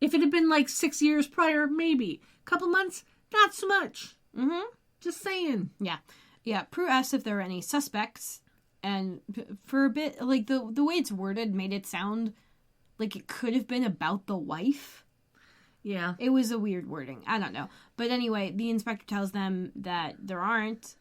If it had been 6 years prior, maybe. Couple months, not so much. Mm-hmm. Just saying. Yeah. Yeah, Prue asks if there are any suspects, and for a bit, the way it's worded made it sound like it could have been about the wife. Yeah. It was a weird wording. I don't know. But anyway, the inspector tells them that there aren't.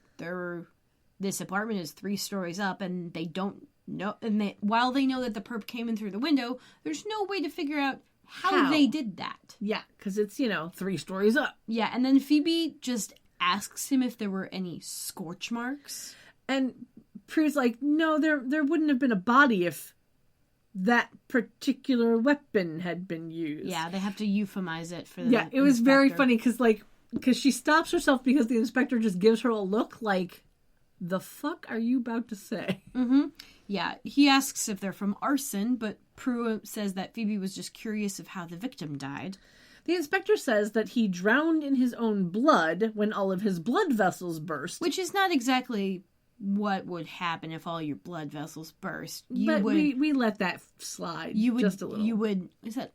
this apartment is 3 stories up, and they don't know. And while they know that the perp came in through the window, there's no way to figure out how they did that. Yeah, because it's, 3 stories up. Yeah, and then Phoebe just asks him if there were any scorch marks. And Prue's like, no, there wouldn't have been a body if that particular weapon had been used. Yeah, they have to euphemize it for the Yeah, it was very funny because she stops herself because the inspector just gives her a look like, the fuck are you about to say? Mm-hmm. Yeah, he asks if they're from arson, but Prue says that Phoebe was just curious of how the victim died. The inspector says that he drowned in his own blood when all of his blood vessels burst. Which is not exactly what would happen if all your blood vessels burst. We let that slide just a little. Is that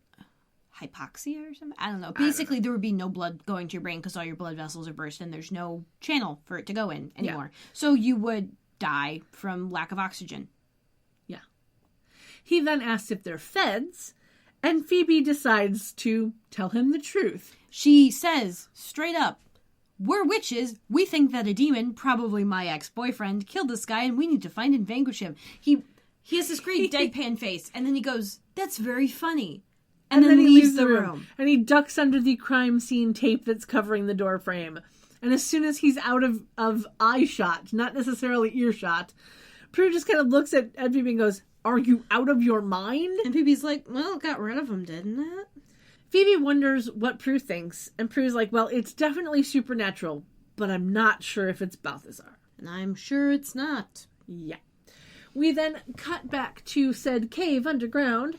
hypoxia or something? I don't know. Basically, there would be no blood going to your brain because all your blood vessels are burst and there's no channel for it to go in anymore. Yeah. So you would die from lack of oxygen. Yeah. He then asks if they're feds, and Phoebe decides to tell him the truth. She says, straight up, we're witches. We think that a demon, probably my ex-boyfriend, killed this guy, and we need to find and vanquish him. He has this great deadpan face, and then he goes, that's very funny. And then he leaves the room. And he ducks under the crime scene tape that's covering the door frame. And as soon as he's out of eye shot, not necessarily earshot, Prue just kind of looks at Phoebe and goes, are you out of your mind? And Phoebe's like, well, it got rid of him, didn't it? Phoebe wonders what Prue thinks, and Prue's like, well, it's definitely supernatural, but I'm not sure if it's Balthazar. And I'm sure it's not. Yeah. We then cut back to said cave underground,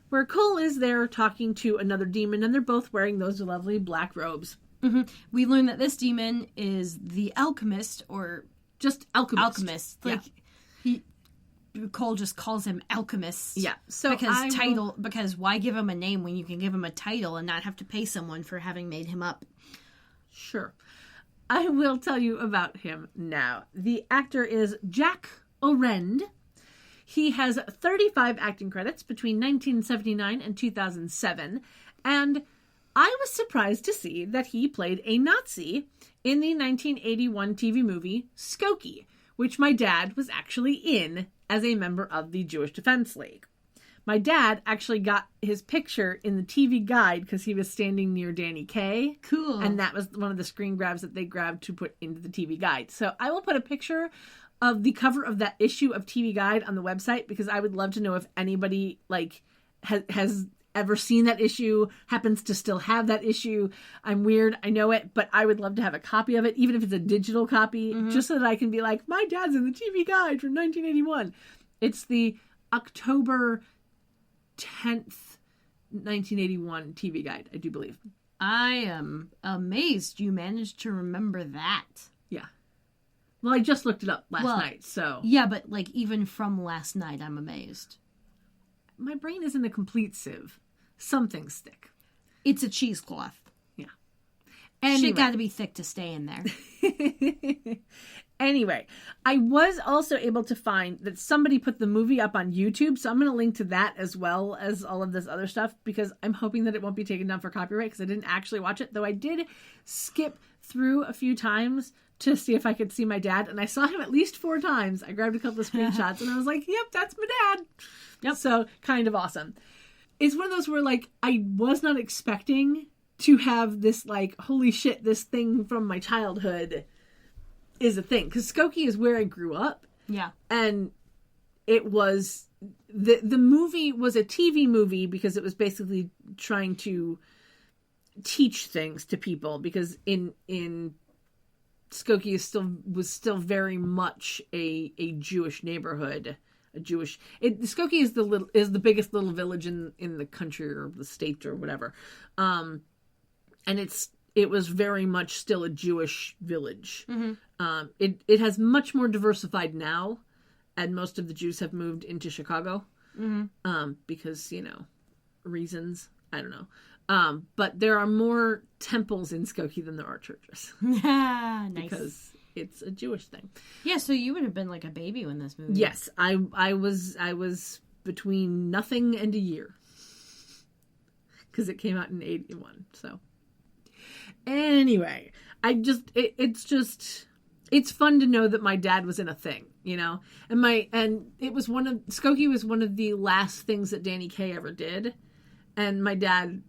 where Cole is there talking to another demon, and they're both wearing those lovely black robes. Mm-hmm. We learn that this demon is the alchemist, or just alchemist. Like, Cole just calls him alchemist. Yeah. So because why give him a name when you can give him a title and not have to pay someone for having made him up? Sure. I will tell you about him now. The actor is Jack Orend. He has 35 acting credits between 1979 and 2007, and I was surprised to see that he played a Nazi in the 1981 TV movie Skokie, which my dad was actually in as a member of the Jewish Defense League. My dad actually got his picture in the TV guide because he was standing near Danny Kaye. Cool. And that was one of the screen grabs that they grabbed to put into the TV guide. So I will put a picture of the cover of that issue of TV Guide on the website because I would love to know if anybody has ever seen that issue, happens to still have that issue. I'm weird, I know it, but I would love to have a copy of it, even if it's a digital copy, just so that I can be like, my dad's in the TV Guide from 1981. It's the October 10th, 1981 TV Guide, I do believe. I am amazed you managed to remember that. Yeah. Well, I just looked it up last night, so... Yeah, but, even from last night, I'm amazed. My brain isn't a complete sieve. Some things stick. It's a cheesecloth. Yeah. Anyway. Shit gotta be thick to stay in there. Anyway, I was also able to find that somebody put the movie up on YouTube, so I'm going to link to that as well as all of this other stuff, because I'm hoping that it won't be taken down for copyright, because I didn't actually watch it, though I did skip through a few times to see if I could see my dad, and I saw him at least 4 times. I grabbed a couple of screenshots, and I was like, yep, that's my dad. Yep. So, kind of awesome. It's one of those where, I was not expecting to have this, holy shit, this thing from my childhood is a thing. Because Skokie is where I grew up. Yeah. And it was... The movie was a TV movie because it was basically trying to teach things to people, because in Skokie was still very much a Jewish neighborhood, Skokie is the biggest little village in the country or the state or whatever, and it was very much still a Jewish village. Mm-hmm. It has much more diversified now, and most of the Jews have moved into Chicago, because reasons, I don't know. But there are more temples in Skokie than there are churches. Nice. Because it's a Jewish thing. Yeah, so you would have been like a baby when this movie... Yes, I was between nothing and a year. Because it came out in 81, so... Anyway, it's it's fun to know that my dad was in a thing, you know? And it was Skokie was one of the last things that Danny Kaye ever did. And my dad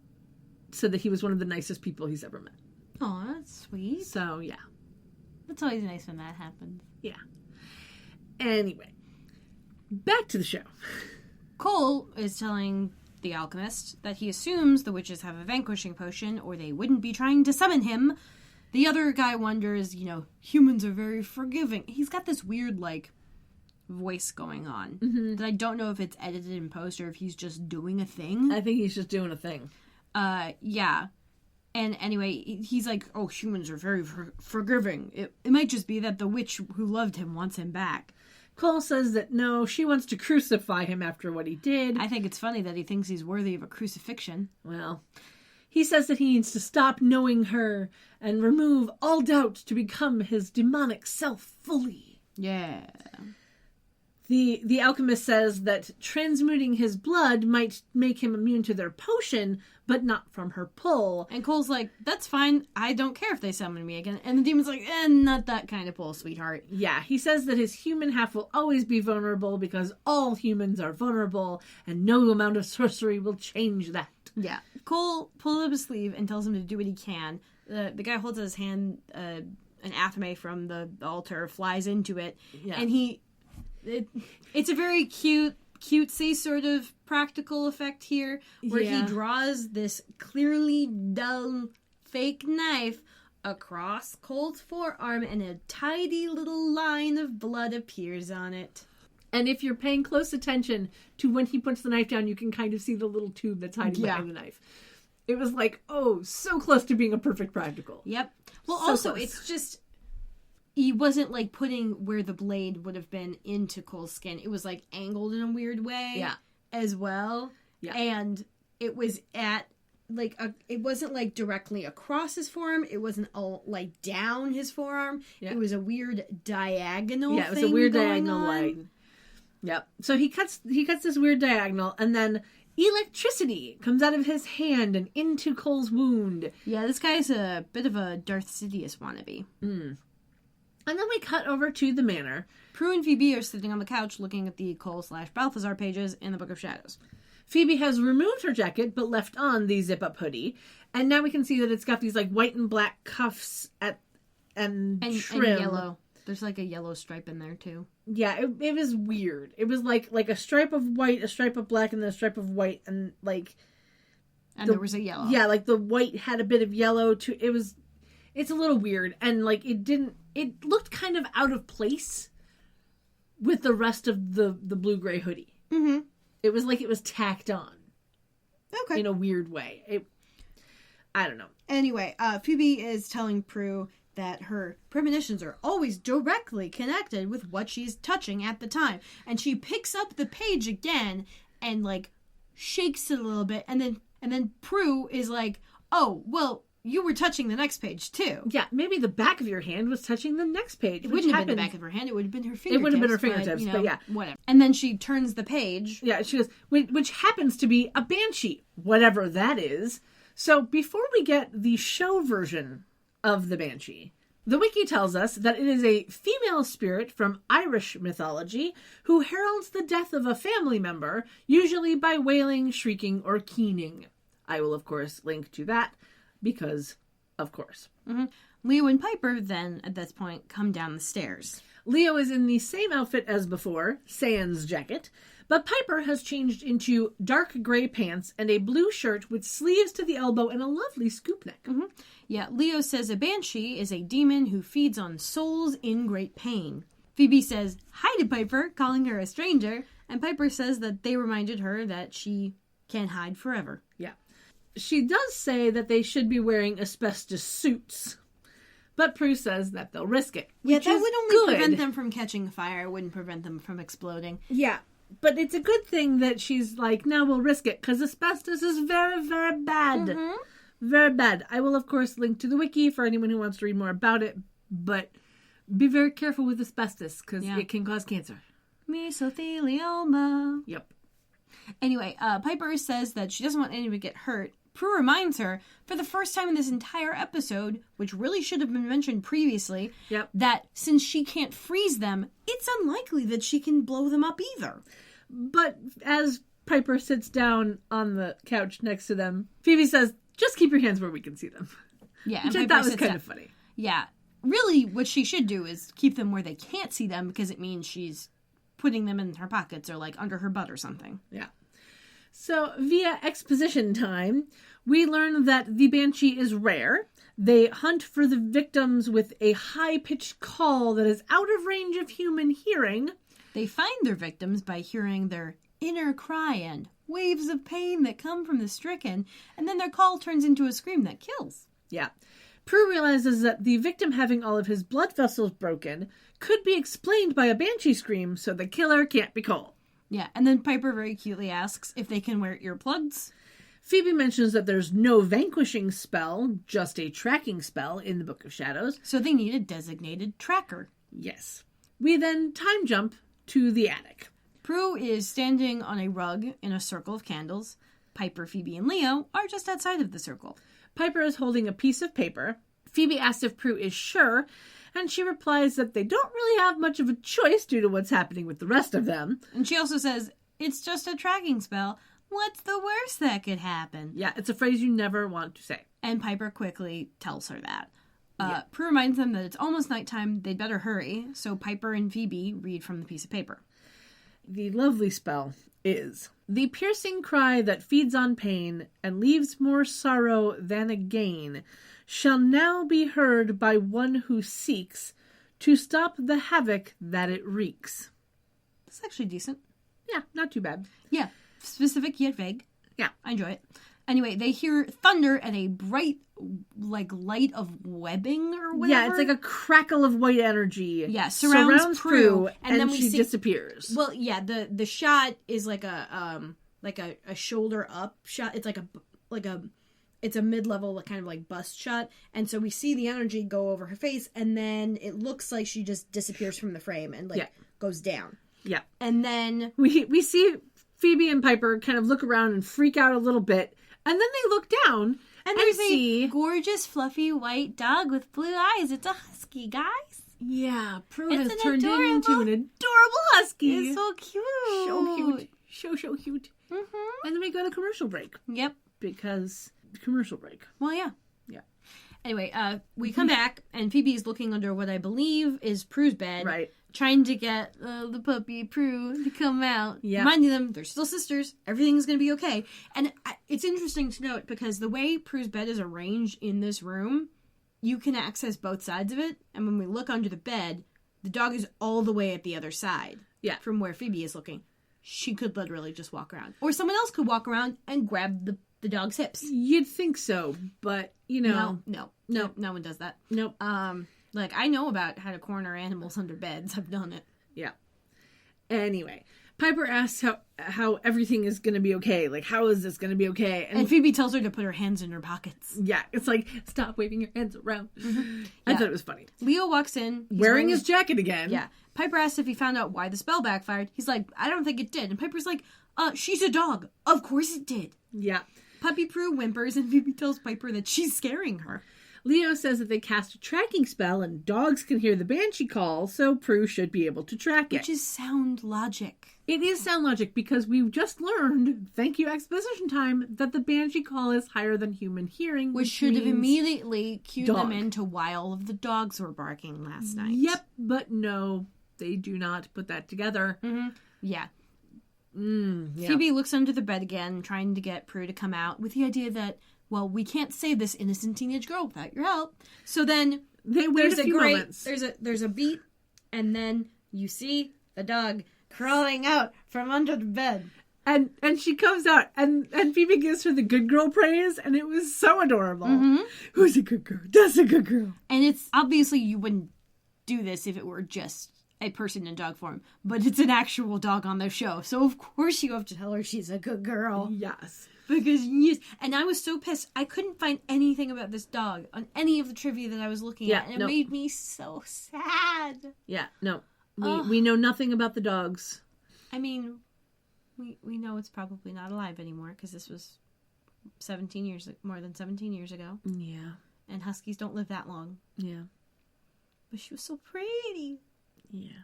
said that he was one of the nicest people he's ever met. Oh, that's sweet. So, yeah. That's always nice when that happens. Yeah. Anyway, back to the show. Cole is telling the alchemist that he assumes the witches have a vanquishing potion or they wouldn't be trying to summon him. The other guy wonders, humans are very forgiving. He's got this weird, voice going on that I don't know if it's edited in post or if he's just doing a thing. I think he's just doing a thing. Yeah. And anyway, he's like, oh, humans are very forgiving. It might just be that the witch who loved him wants him back. Cole says that no, she wants to crucify him after what he did. I think it's funny that he thinks he's worthy of a crucifixion. Well, he says that he needs to stop knowing her and remove all doubt to become his demonic self fully. Yeah. The alchemist says that transmuting his blood might make him immune to their potion, but not from her pull. And Cole's like, that's fine. I don't care if they summon me again. And the demon's like, not that kind of pull, sweetheart. Yeah, he says that his human half will always be vulnerable because all humans are vulnerable and no amount of sorcery will change that. Yeah. Cole pulls up his sleeve and tells him to do what he can. The guy holds out his hand, an athame from the altar flies into it. Yeah. And it's a very cutesy sort of practical effect here where he draws this clearly dull fake knife across Cole's forearm and a tidy little line of blood appears on it. And if you're paying close attention to when he puts the knife down, you can kind of see the little tube that's hiding behind the knife. It was like, oh, so close to being a perfect practical. Yep. Well, so also, close. It's just... He wasn't, putting where the blade would have been into Cole's skin. It was, angled in a weird way as well. Yeah. And it was at, it wasn't, directly across his forearm. It wasn't, down his forearm. Yeah. It was a weird diagonal thing. Yeah, it was a weird diagonal line. Yep. So he cuts this weird diagonal, and then electricity comes out of his hand and into Cole's wound. Yeah, this guy's a bit of a Darth Sidious wannabe. And then we cut over to the manor. Prue and Phoebe are sitting on the couch looking at the Cole/Balthazar pages in the Book of Shadows. Phoebe has removed her jacket but left on the zip-up hoodie. And now we can see that it's got these white and black cuffs and trim. And yellow. There's a yellow stripe in there too. Yeah, it was weird. It was like a stripe of white, a stripe of black, and then a stripe of white, and And there was a yellow. Yeah, the white had a bit of yellow too. It's a little weird, and it looked kind of out of place with the rest of the blue-gray hoodie. Mm-hmm. It was like it was tacked on. Okay. In a weird way. I don't know. Anyway, Phoebe is telling Prue that her premonitions are always directly connected with what she's touching at the time. And she picks up the page again and, shakes it a little bit, and then Prue is like, oh, well, you were touching the next page, too. Yeah, maybe the back of your hand was touching the next page. It wouldn't have been the back of her hand. It would have been her fingertips. It would have been her fingertips, but yeah. Whatever. And then she turns the page. Yeah, she goes, which happens to be a banshee, whatever that is. So before we get the show version of the banshee, the wiki tells us that it is a female spirit from Irish mythology who heralds the death of a family member, usually by wailing, shrieking, or keening. I will, of course, link to that. Because, of course. Mm-hmm. Leo and Piper then, at this point, come down the stairs. Leo is in the same outfit as before, sans jacket, but Piper has changed into dark gray pants and a blue shirt with sleeves to the elbow and a lovely scoop neck. Mm-hmm. Yeah, Leo says a banshee is a demon who feeds on souls in great pain. Phoebe says hi to Piper, calling her a stranger, and Piper says that they reminded her that she can't hide forever. Yeah. She does say that they should be wearing asbestos suits, but Prue says that they'll risk it. Yeah, that would only prevent them from catching fire. It wouldn't prevent them from exploding. Yeah, but it's a good thing that she's like, no, we'll risk it, because asbestos is very, very bad. Mm-hmm. Very bad. I will, of course, link to the wiki for anyone who wants to read more about it, but be very careful with asbestos, because it can cause cancer. Mesothelioma. Yep. Anyway, Piper says that she doesn't want anyone to get hurt. Prue reminds her, for the first time in this entire episode, which really should have been mentioned previously, that since she can't freeze them, it's unlikely that she can blow them up either. But as Piper sits down on the couch next to them, Phoebe says, just keep your hands where we can see them. Yeah, which I thought was kind of funny. Yeah. Really, what she should do is keep them where they can't see them, because it means she's putting them in her pockets or, like, under her butt or something. Yeah. So, via exposition time, we learn that the Banshee is rare. They hunt for the victims with a high-pitched call that is out of range of human hearing. They find their victims by hearing their inner cry and waves of pain that come from the stricken, and then their call turns into a scream that kills. Yeah. Prue realizes that the victim having all of his blood vessels broken could be explained by a Banshee scream, so the killer can't be Cole. Yeah, and then Piper very cutely asks if they can wear earplugs. Phoebe mentions that there's no vanquishing spell, just a tracking spell in the Book of Shadows. So they need a designated tracker. Yes. We then time jump to the attic. Prue is standing on a rug in a circle of candles. Piper, Phoebe, and Leo are just outside of the circle. Piper is holding a piece of paper. Phoebe asks if Prue is sure, and she replies that they don't really have much of a choice due to what's happening with the rest of them. And she also says, it's just a tracking spell. What's the worst that could happen? Yeah, it's a phrase you never want to say. And Piper quickly tells her that. Prue reminds them that it's almost nighttime, they'd better hurry, so Piper and Phoebe read from the piece of paper. The lovely spell is, the piercing cry that feeds on pain and leaves more sorrow than a gain shall now be heard by one who seeks to stop the havoc that it wreaks. That's actually decent. Yeah, not too bad. Yeah, specific yet vague. Yeah. I enjoy it. Anyway, they hear thunder and a bright, like, light of webbing or whatever. Yeah, it's like a crackle of white energy. Yeah, surrounds Prue, and then she disappears. Well, yeah, the shot is like a shoulder up shot. It's it's a mid-level kind of like bust shot, and so we see the energy go over her face, and then it looks like she just disappears from the frame and goes down. Yeah, and then we see Phoebe and Piper kind of look around and freak out a little bit. And then they look down and there's a gorgeous, fluffy, white dog with blue eyes. It's a husky, guys. Yeah, Prue has turned into an adorable husky. It's so cute. So cute. So cute. Mm-hmm. And then we go to commercial break. Yep. Because commercial break. Well, yeah. Yeah. Anyway, we come back, and Phoebe's looking under what I believe is Prue's bed. Right. Trying to get the puppy Prue to come out. Yeah. Reminding them they're still sisters. Everything's going to be okay. And it's interesting to note because the way Prue's bed is arranged in this room, you can access both sides of it. And when we look under the bed, the dog is all the way at the other side. Yeah. From where Phoebe is looking. She could literally just walk around. Or someone else could walk around and grab the dog's hips. You'd think so, but, you know. No one does that. Nope. Like, I know about how to corner animals under beds. I've done it. Yeah. Anyway, Piper asks how everything is going to be okay. Like, how is this going to be okay? And Phoebe tells her to put her hands in her pockets. Yeah, it's like, stop waving your hands around. Mm-hmm. I thought it was funny. Leo walks in. Wearing his jacket again. Yeah. Piper asks if he found out why the spell backfired. He's like, I don't think it did. And Piper's like, she's a dog. Of course it did. Yeah. Puppy Prue whimpers and Phoebe tells Piper that she's scaring her. Leo says that they cast a tracking spell and dogs can hear the Banshee call, so Prue should be able to track it. Which is sound logic. It is sound logic because we've just learned, thank you exposition time, that the Banshee call is higher than human hearing. Which should have immediately cued them into why all of the dogs were barking last night. Yep, but no, they do not put that together. Mm-hmm. Yeah. Yeah. Phoebe looks under the bed again, trying to get Prue to come out with the idea that, well, we can't save this innocent teenage girl without your help. So then there's a few moments. There's a beat, and then you see the dog crawling out from under the bed. And she comes out, and Phoebe gives her the good girl praise, and it was so adorable. Mm-hmm. Who's a good girl? That's a good girl. And it's obviously you wouldn't do this if it were just a person in dog form, but it's an actual dog on the show, so of course you have to tell her she's a good girl. Yes. Because, yes, and I was so pissed. I couldn't find anything about this dog on any of the trivia that I was looking at, and it made me so sad. Yeah, no. We know nothing about the dogs. I mean, we know it's probably not alive anymore, because this was more than 17 years ago. Yeah. And huskies don't live that long. Yeah. But she was so pretty. Yeah.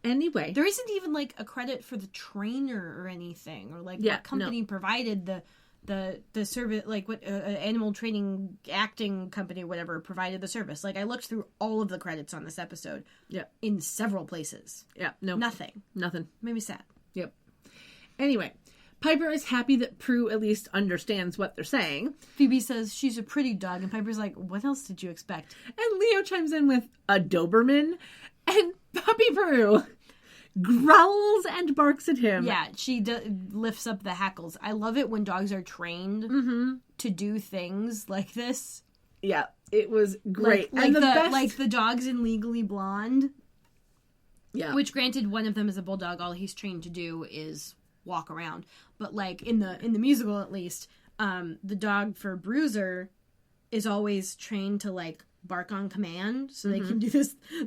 Anyway. There isn't even, like, a credit for the trainer or anything. Or, like, what company provided the service, like, what animal training acting company or whatever provided the service. Like, I looked through all of the credits on this episode. Yeah. In several places. Yeah. No. Nothing. Made me sad. Yep. Anyway. Piper is happy that Prue at least understands what they're saying. Phoebe says she's a pretty dog, and Piper's like, what else did you expect? And Leo chimes in with a Doberman, and Puppy Prue growls and barks at him. Yeah, she lifts up the hackles. I love it when dogs are trained to do things like this. Yeah, it was great. Like the dogs in Legally Blonde. Yeah. Which, granted, one of them is a bulldog. All he's trained to do is walk around, but like in the musical, at least, the dog for Bruiser is always trained to like bark on command, so they can do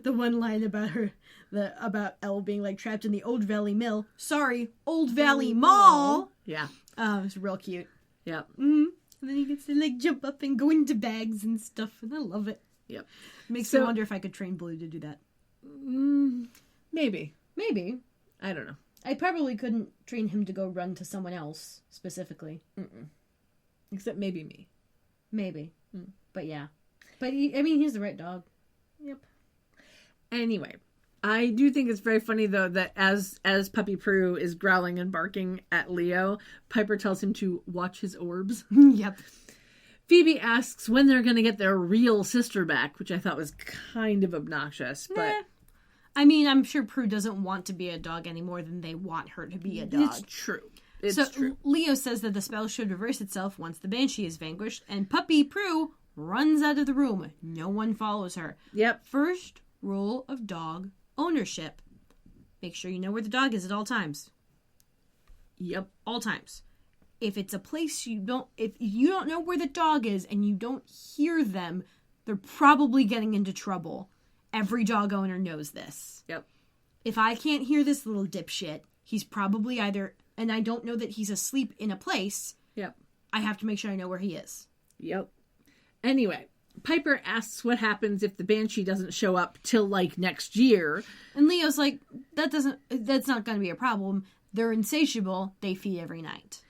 the one line about Elle being like trapped in the Old Valley Mill. Sorry, Old Valley Mall. Yeah. It's real cute. Yeah. And then he gets to like jump up and go into bags and stuff, and I love it. Yep. Makes me wonder if I could train Blue to do that. Maybe. I don't know. I probably couldn't train him to go run to someone else, specifically. Except maybe me. Maybe. But yeah. But, he's the right dog. Yep. Anyway, I do think it's very funny, though, that as Puppy Prue is growling and barking at Leo, Piper tells him to watch his orbs. Yep. Phoebe asks when they're going to get their real sister back, which I thought was kind of obnoxious, but... I'm sure Prue doesn't want to be a dog any more than they want her to be a dog. It's true. It's true. Leo says that the spell should reverse itself once the Banshee is vanquished, and Puppy Prue runs out of the room. No one follows her. Yep. First rule of dog ownership. Make sure you know where the dog is at all times. Yep. All times. If it's a place if you don't know where the dog is and you don't hear them, they're probably getting into trouble. Every dog owner knows this. Yep. If I can't hear this little dipshit, he's probably either, and I don't know that he's asleep in a place. Yep. I have to make sure I know where he is. Yep. Anyway, Piper asks what happens if the Banshee doesn't show up till like next year. And Leo's like, that's not going to be a problem. They're insatiable. They feed every night.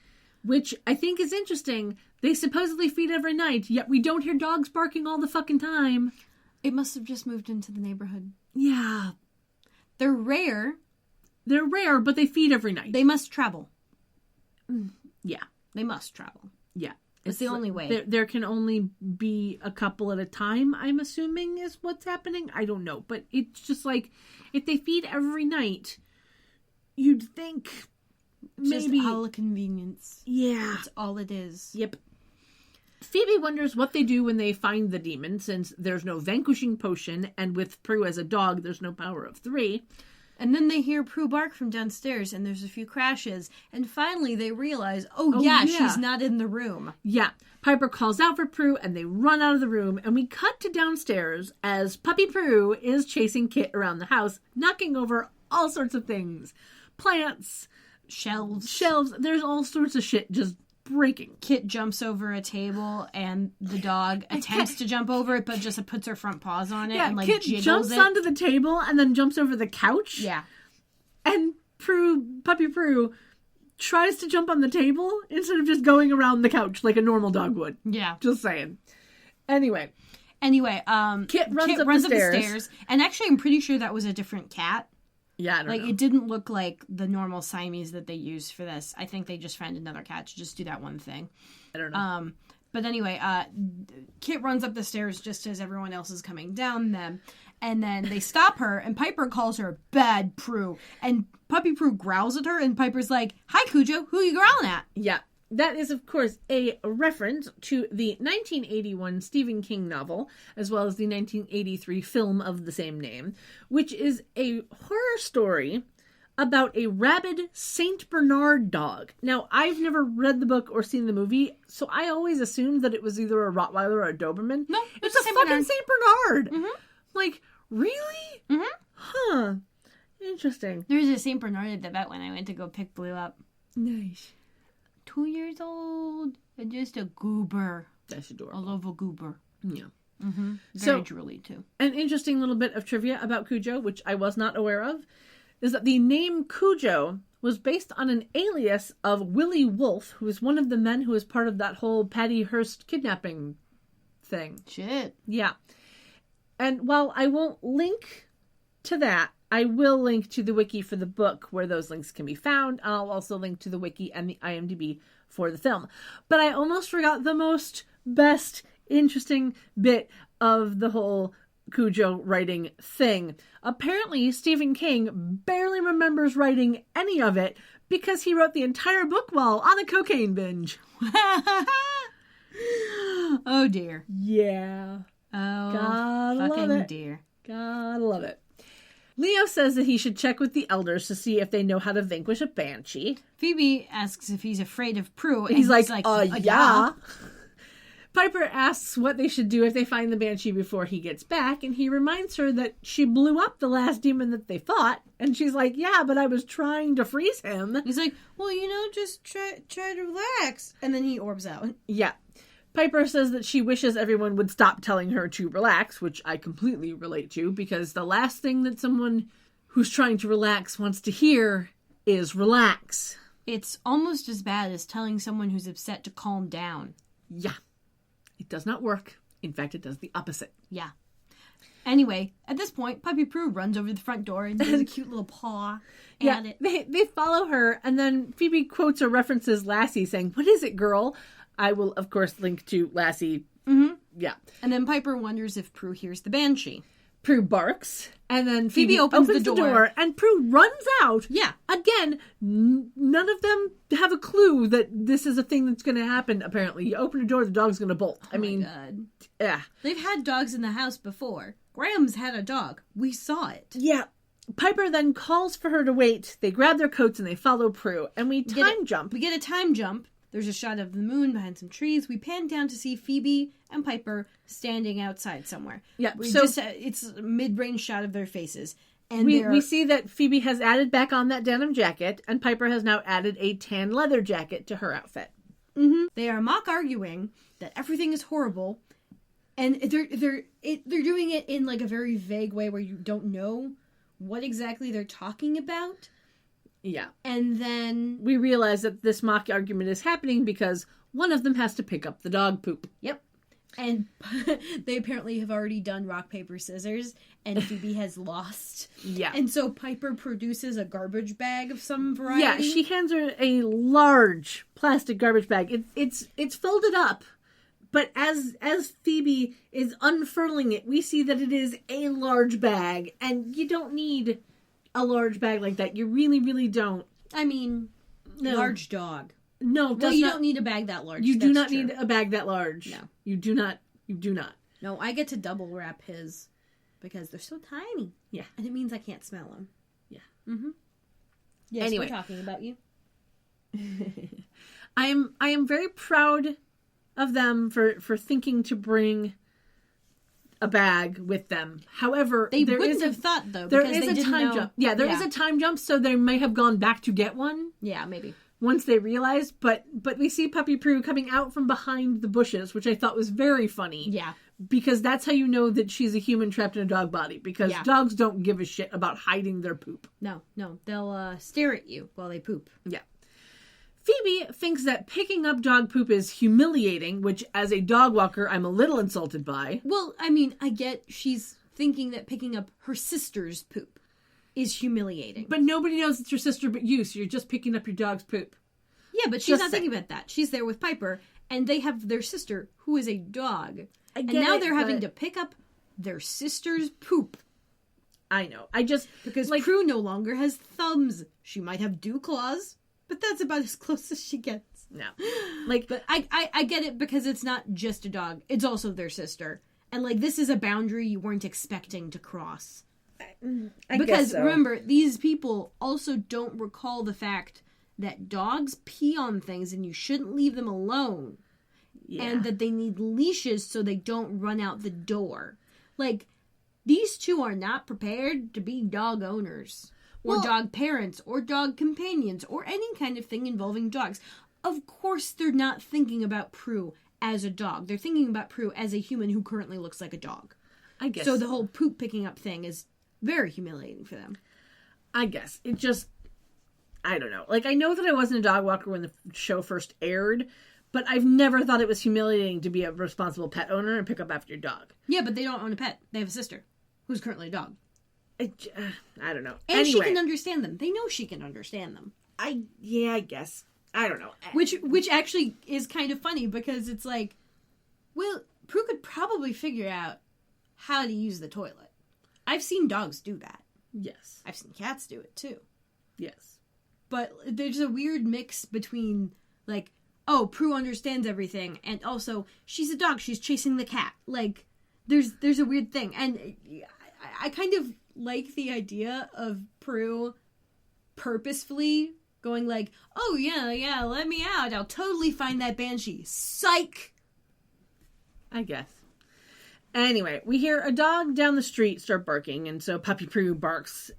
Which I think is interesting. They supposedly feed every night, yet we don't hear dogs barking all the fucking time. It must have just moved into the neighborhood. Yeah. They're rare, but they feed every night. They must travel. Yeah. They must travel. Yeah. It's the only way. There can only be a couple at a time, I'm assuming, is what's happening. I don't know. But it's just like, if they feed every night, you'd think maybe... Just all a convenience. Yeah. That's all it is. Yep. Phoebe wonders what they do when they find the demon, since there's no vanquishing potion, and with Prue as a dog, there's no power of 3. And then they hear Prue bark from downstairs, and there's a few crashes, and finally they realize, she's not in the room. Yeah. Piper calls out for Prue, and they run out of the room, and we cut to downstairs as Puppy Prue is chasing Kit around the house, knocking over all sorts of things. Plants. Shelves. There's all sorts of shit just breaking. Kit jumps over a table, and the dog attempts to jump over it, but just puts her front paws on it and like Kit jiggles jumps onto the table and then jumps over the couch. Yeah. And Puppy Prue tries to jump on the table instead of just going around the couch like a normal dog would. Yeah. Just saying. Anyway, Kit runs up the stairs. And actually, I'm pretty sure that was a different cat. Yeah, I don't know. It didn't look like the normal Siamese that they use for this. I think they just found another cat to just do that one thing. I don't know. But anyway, Kit runs up the stairs just as everyone else is coming down them. And then they stop her, and Piper calls her Bad Prue. And Puppy Prue growls at her, and Piper's like, hi, Cujo, who are you growling at? Yeah. That is, of course, a reference to the 1981 Stephen King novel, as well as the 1983 film of the same name, which is a horror story about a rabid Saint Bernard dog. Now, I've never read the book or seen the movie, so I always assumed that it was either a Rottweiler or a Doberman. No, it's a fucking Saint Bernard. Mm-hmm. Like, really? Mm-hmm. Huh. Interesting. There was a Saint Bernard at the vet when I went to go pick Blue up. Nice. 2 years old. And just a goober. That's A adorable. love a goober. Yeah. Mm-hmm. So- Very drooly, too. An interesting little bit of trivia about Cujo, which I was not aware of, is that the name Cujo was based on an alias of Willie Wolfe, who was one of the men who was part of that whole Patty Hearst kidnapping thing. Shit. Yeah. And while I won't link to that, I will link to the wiki for the book where those links can be found. I'll also link to the wiki and the IMDb for the film. But I almost forgot the best, interesting bit of the whole Cujo writing thing. Apparently, Stephen King barely remembers writing any of it because he wrote the entire book while on a cocaine binge. Oh, dear. Yeah. Oh, Gotta love fucking it. dear. Gotta love it. Leo says that he should check with the elders to see if they know how to vanquish a banshee. Phoebe asks if he's afraid of Prue. And He's like, yeah. yeah. Piper asks what they should do if they find the banshee before he gets back, and he reminds her that she blew up the last demon that they fought, and she's like, yeah, but I was trying to freeze him. He's like, well, just try to relax. And then he orbs out. Yeah. Piper says that she wishes everyone would stop telling her to relax, which I completely relate to, because the last thing that someone who's trying to relax wants to hear is relax. It's almost as bad as telling someone who's upset to calm down. Yeah. It does not work. In fact, it does the opposite. Yeah. Anyway, at this point, Puppy Prue runs over to the front door and does a cute little paw at it. They follow her, and then Phoebe quotes or references Lassie saying, "What is it, girl?" I will, of course, link to Lassie. Mm-hmm. Yeah. And then Piper wonders if Prue hears the banshee. Prue barks, and then Phoebe opens opens the the door. door, and Prue runs out. Yeah. Again, none of them have a clue that this is a thing that's going to happen, apparently. You open a door, the dog's going to bolt. Oh my God. Yeah. They've had dogs in the house before. Graham's had a dog. We saw it. Yeah. Piper then calls for her to wait. They grab their coats and they follow Prue. And we time jump. We get a time jump. There's a shot of the moon behind some trees. We pan down to see Phoebe and Piper standing outside somewhere. Yeah, it's a mid-range shot of their faces. And we see that Phoebe has added back on that denim jacket, and Piper has now added a tan leather jacket to her outfit. Mm-hmm. They are mock arguing that everything is horrible, and they're doing it in like a very vague way where you don't know what exactly they're talking about. Yeah. And then we realize that this mock argument is happening because one of them has to pick up the dog poop. Yep. And they apparently have already done rock, paper, scissors, and Phoebe has lost. Yeah. And so Piper produces a garbage bag of some variety. Yeah, she hands her a large plastic garbage bag. It's folded up, but as Phoebe is unfurling it, we see that it is a large bag, and you don't need a large bag like that. You really, really don't. I mean, large dog. No, well, you don't need a bag that large. You do not need a bag that large. No. You do not. You do not. No, I get to double wrap his because they're so tiny. Yeah. And it means I can't smell them. Yeah. Mm-hmm. Yes, anyway. we're talking about you. I am very proud of them for thinking to bring a bag with them. However, they wouldn't have thought though. There because is they a time jump. Yeah, there is a time jump, so they may have gone back to get one. Yeah, maybe. Once they realize, but we see Puppy Prue coming out from behind the bushes, which I thought was very funny. Yeah. Because that's how you know that she's a human trapped in a dog body. Because dogs don't give a shit about hiding their poop. No. They'll stare at you while they poop. Yeah. Phoebe thinks that picking up dog poop is humiliating, which as a dog walker, I'm a little insulted by. Well, I mean, I get she's thinking that picking up her sister's poop is humiliating. But nobody knows it's your sister but you, so you're just picking up your dog's poop. Yeah, but she's not thinking about that. She's there with Piper, and they have their sister, who is a dog. And now they're having to pick up their sister's poop. I know. Because Prue no longer has thumbs. She might have dew claws, but that's about as close as she gets. No. But I get it because it's not just a dog. It's also their sister. And, this is a boundary you weren't expecting to cross. I guess so. Remember, these people also don't recall the fact that dogs pee on things and you shouldn't leave them alone. Yeah. And that they need leashes so they don't run out the door. These two are not prepared to be dog owners. Or dog parents. Or dog companions. Or any kind of thing involving dogs. of course they're not thinking about Prue as a dog. They're thinking about Prue as a human who currently looks like a dog. I guess. So the whole poop picking up thing is very humiliating for them. I guess. It just, I don't know. Like, I know that I wasn't a dog walker when the show first aired, but I've never thought it was humiliating to be a responsible pet owner and pick up after your dog. Yeah, but they don't own a pet. They have a sister who's currently a dog. I don't know. And anyway, she can understand them. They know she can understand them. I guess. I don't know. Which actually is kind of funny because it's like, well, Prue could probably figure out how to use the toilet. I've seen dogs do that. Yes. I've seen cats do it too. Yes. But there's a weird mix between, like, oh, Prue understands everything, and also, she's a dog, she's chasing the cat. Like, there's a weird thing. And I kind of like the idea of Prue purposefully going like, oh, yeah, let me out. I'll totally find that banshee. Psych! I guess. Anyway, we hear a dog down the street start barking, and so Puppy Prue barks.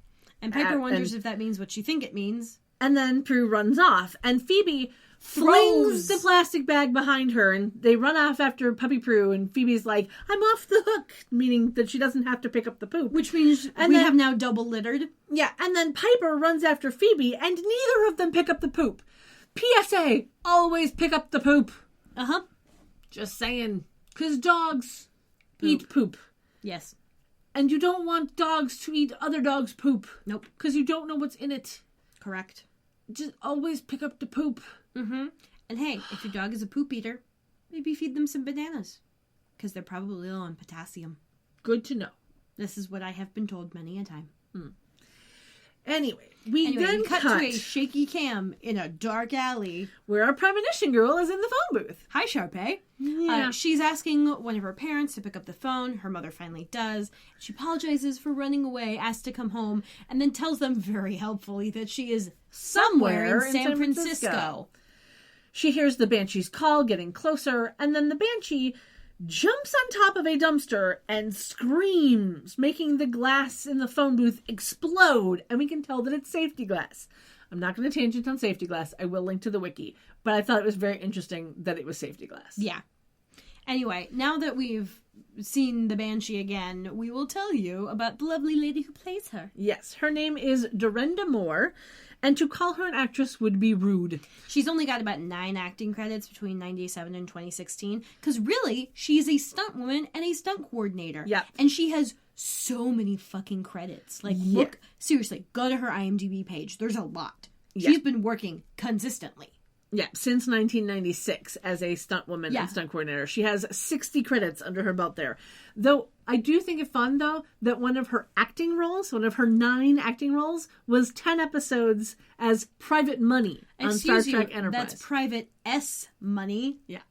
And Piper wonders if that means what you think it means. And then Prue runs off, and Phoebe flings the plastic bag behind her, and they run off after Puppy Prue, and Phoebe's like, I'm off the hook, meaning that she doesn't have to pick up the poop. Which means we have now double littered. Yeah, and then Piper runs after Phoebe, and neither of them pick up the poop. PSA, always pick up the poop. Uh-huh. Just saying. Because dogs eat poop. Yes. And you don't want dogs to eat other dogs' poop. Nope. Because you don't know what's in it. Correct. Just always pick up the poop. Mm-hmm. And hey, if your dog is a poop eater, maybe feed them some bananas. Because they're probably low on potassium. Good to know. This is what I have been told many a time. Anyway, we then cut to a shaky cam in a dark alley where our premonition girl is in the phone booth. Hi, Sharpay. Yeah. She's asking one of her parents to pick up the phone. Her mother finally does. She apologizes for running away, asks to come home, and then tells them very helpfully that she is somewhere in San Francisco. She hears the Banshee's call getting closer, and then the Banshee jumps on top of a dumpster and screams, making the glass in the phone booth explode, and we can tell that it's safety glass. I'm not going to tangent on safety glass. I will link to the wiki, but I thought it was very interesting that it was safety glass. Yeah. Anyway, now that we've seen the Banshee again, we will tell you about the lovely lady who plays her. Yes, her name is Dorinda Moore, and to call her an actress would be rude. She's only got about 9 acting credits between 1997 and 2016, because really, she's a stunt woman and a stunt coordinator. Yep. And she has so many fucking credits. Like, look, seriously, go to her IMDb page. There's a lot. Yeah. She's been working consistently. Yeah, since 1996 as a stunt woman and stunt coordinator. She has 60 credits under her belt there. Though, I do think it fun, though, that one of her acting roles, one of her 9 acting roles, was 10 episodes as Private Money on Star Trek Enterprise. That's Private S Money. Yeah.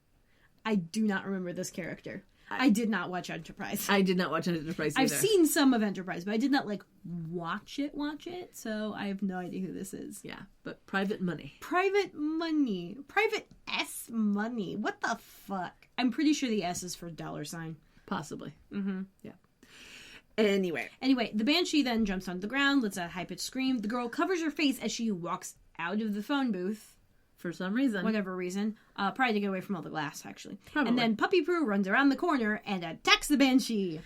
I do not remember this character. I did not watch Enterprise. I did not watch Enterprise either. I've seen some of Enterprise, but I did not, watch it, so I have no idea who this is. Yeah, but Private Money. Private Money. Private S Money. What the fuck? I'm pretty sure the S is for $. Possibly. Mm-hmm. Yeah. Anyway, the Banshee then jumps onto the ground, lets out a high-pitched scream. The girl covers her face as she walks out of the phone booth. For some reason. Whatever reason. Probably to get away from all the glass, actually. Probably. And then Puppy Prue runs around the corner and attacks the Banshee.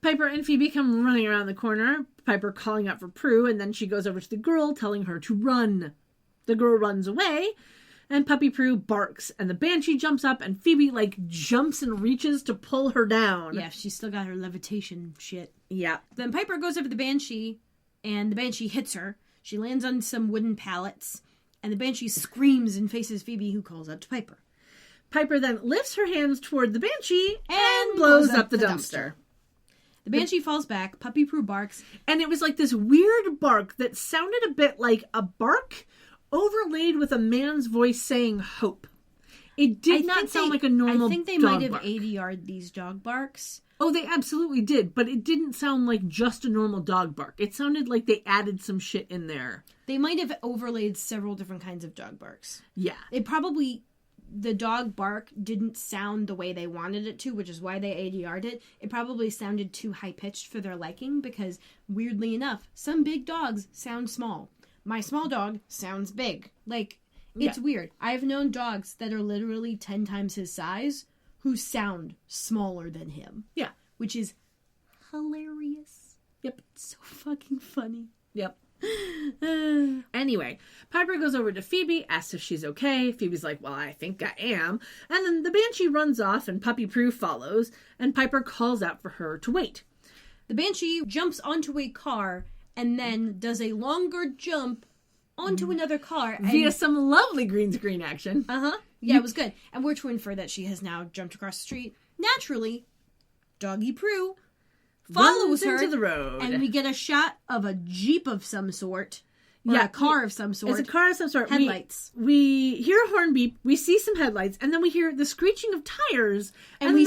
Piper and Phoebe come running around the corner, Piper calling out for Prue, and then she goes over to the girl, telling her to run. The girl runs away, and Puppy Prue barks, and the Banshee jumps up, and Phoebe, jumps and reaches to pull her down. Yeah, she's still got her levitation shit. Yeah. Then Piper goes over to the Banshee, and the Banshee hits her. She lands on some wooden pallets, and the Banshee screams and faces Phoebe, who calls out to Piper. Piper then lifts her hands toward the Banshee and blows up the dumpster. The Banshee falls back, Puppy Prue barks. And it was like this weird bark that sounded a bit like a bark overlaid with a man's voice saying hope. It did not sound like a normal dog bark. I think they might have ADR'd these dog barks. Oh, they absolutely did, but it didn't sound like just a normal dog bark. It sounded like they added some shit in there. They might have overlaid several different kinds of dog barks. Yeah. The dog bark didn't sound the way they wanted it to, which is why they ADR'd it. It probably sounded too high-pitched for their liking because, weirdly enough, some big dogs sound small. My small dog sounds big. It's weird. I've known dogs that are literally 10 times his size who sound smaller than him. Yeah. Which is hilarious. Yep. It's so fucking funny. Yep. Anyway, Piper goes over to Phoebe, asks if she's okay. Phoebe's like, well, I think I am. And then the Banshee runs off and Puppy Prue follows, and Piper calls out for her to wait. The Banshee jumps onto a car and then does a longer jump onto another car. Via some lovely green screen action. Uh-huh. Yeah, it was good. And we're to infer that she has now jumped across the street. Naturally, Doggy Prue follows her into the road. and we get a shot of a Jeep of some sort. Or a car of some sort. It's a car of some sort. Headlights. We hear a horn beep. We see some headlights, and then we hear the screeching of tires. And we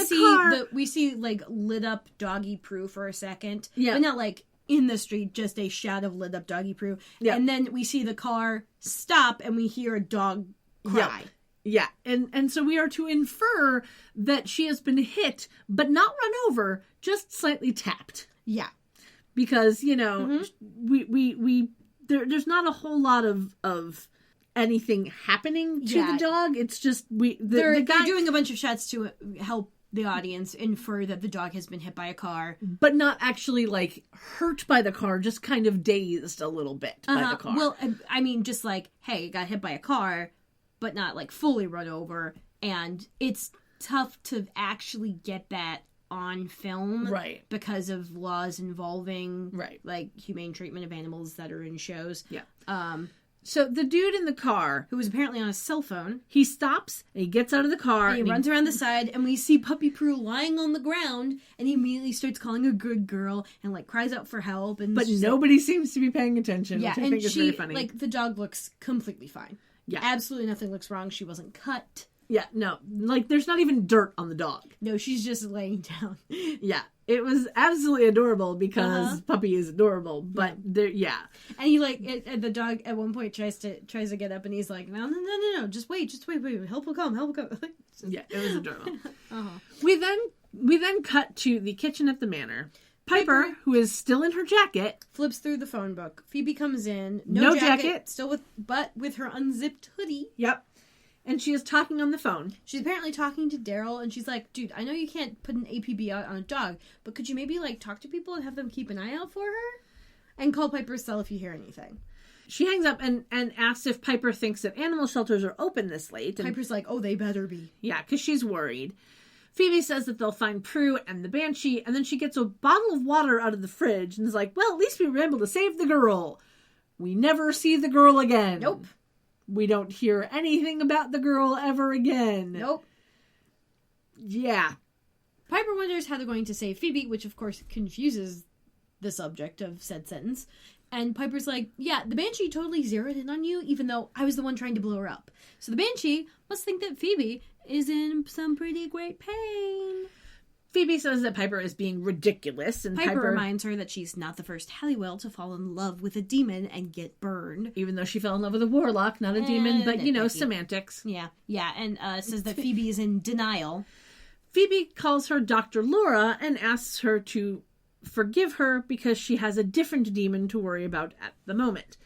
see like lit up Doggy Prue for a second. Yeah. But not like in the street, just a shot of lit up Doggy Prue. Yeah. And then we see the car stop and we hear a dog cry. Yeah. And so we are to infer that she has been hit, but not run over, just slightly tapped. Yeah. Because, you know, there's not a whole lot of anything happening to the dog. It's just they're doing a bunch of shots to help the audience infer that the dog has been hit by a car, but not actually like hurt by the car, just kind of dazed a little bit by the car. Well, I mean, just like, hey, got hit by a car, but not like fully run over, and it's tough to actually get that on film, right? Because of laws involving like humane treatment of animals that are in shows. Yeah. So the dude in the car, who was apparently on a cell phone, he stops and he gets out of the car and he runs around the side, and we see Puppy Prue lying on the ground, and he immediately starts calling a good girl and like cries out for help, and but nobody seems to be paying attention. Yeah, which I and think is very funny. Like the dog looks completely fine. Yeah, absolutely nothing looks wrong. She wasn't cut. Yeah, no, like there's not even dirt on the dog. No, she's just laying down. Yeah, it was absolutely adorable because Puppy is adorable, but there, And he the dog at one point tries to get up, and he's like, no, just wait, help will come. Yeah, it was adorable. We then cut to the kitchen at the manor. Piper, who is still in her jacket, flips through the phone book. Phoebe comes in, no jacket, still with her unzipped hoodie. Yep. And she is talking on the phone. She's apparently talking to Daryl, and she's like, dude, I know you can't put an APB out on a dog, but could you maybe, like, talk to people and have them keep an eye out for her? And call Piper's cell if you hear anything. She hangs up and asks if Piper thinks that animal shelters are open this late. And Piper's like, oh, they better be. Yeah, because she's worried. Phoebe says that they'll find Prue and the Banshee, and then she gets a bottle of water out of the fridge and is like, well, at least we were able to save the girl. We never see the girl again. Nope. We don't hear anything about the girl ever again. Nope. Yeah. Piper wonders how they're going to save Phoebe, which of course confuses the subject of said sentence. And Piper's like, yeah, the Banshee totally zeroed in on you, even though I was the one trying to blow her up. So the Banshee must think that Phoebe is in some pretty great pain. Phoebe says that Piper is being ridiculous, and Piper reminds her that she's not the first Halliwell to fall in love with a demon and get burned. Even though she fell in love with a warlock, not a demon, but, you know, semantics. Yeah, and says that Phoebe is in denial. Phoebe calls her Dr. Laura and asks her to forgive her because she has a different demon to worry about at the moment.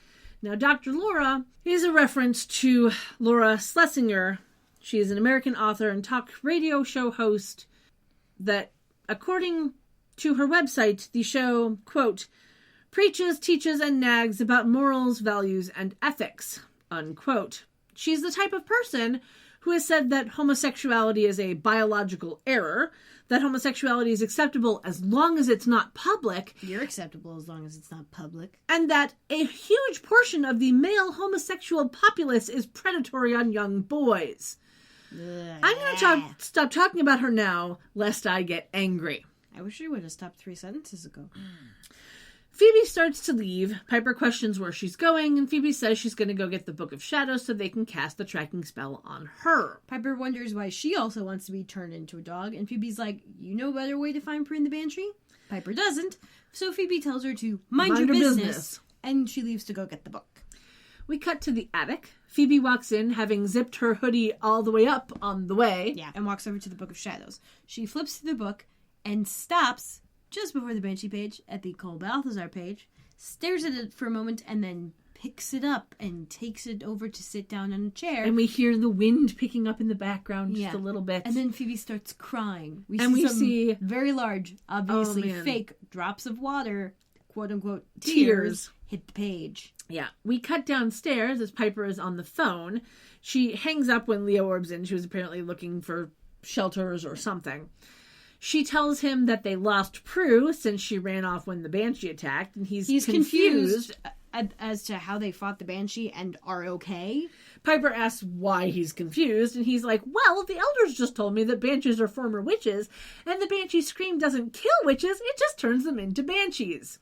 Now, Dr. Laura is a reference to Laura Schlesinger. She is an American author and talk radio show host that, according to her website, the show, quote, preaches, teaches, and nags about morals, values, and ethics, unquote. She's the type of person who has said that homosexuality is a biological error, that homosexuality is acceptable as long as it's not public. You're acceptable as long as it's not public. And that a huge portion of the male homosexual populace is predatory on young boys. I'm going to stop talking about her now, lest I get angry. I wish she would have stopped 3 sentences ago. Phoebe starts to leave. Piper questions where she's going, and Phoebe says she's going to go get the Book of Shadows so they can cast the tracking spell on her. Piper wonders why she also wants to be turned into a dog, and Phoebe's like, you know a better way to find Prue and the Banshee? Piper doesn't, so Phoebe tells her to mind your business, and she leaves to go get the book. We cut to the attic. Phoebe walks in, having zipped her hoodie all the way up on the way. Yeah, and walks over to the Book of Shadows. She flips through the book and stops just before the Banshee page at the Cole Balthazar page, stares at it for a moment, and then picks it up and takes it over to sit down on a chair. And we hear the wind picking up in the background just a little bit. And then Phoebe starts crying. We see very large, obviously fake drops of water, quote unquote, tears hit the page. Yeah. We cut downstairs as Piper is on the phone. She hangs up when Leo orbs in. She was apparently looking for shelters or something. She tells him that they lost Prue since she ran off when the Banshee attacked, and he's confused as to how they fought the Banshee and are okay. Piper asks why he's confused, and he's like, well, the elders just told me that banshees are former witches, and the banshee scream doesn't kill witches, it just turns them into banshees.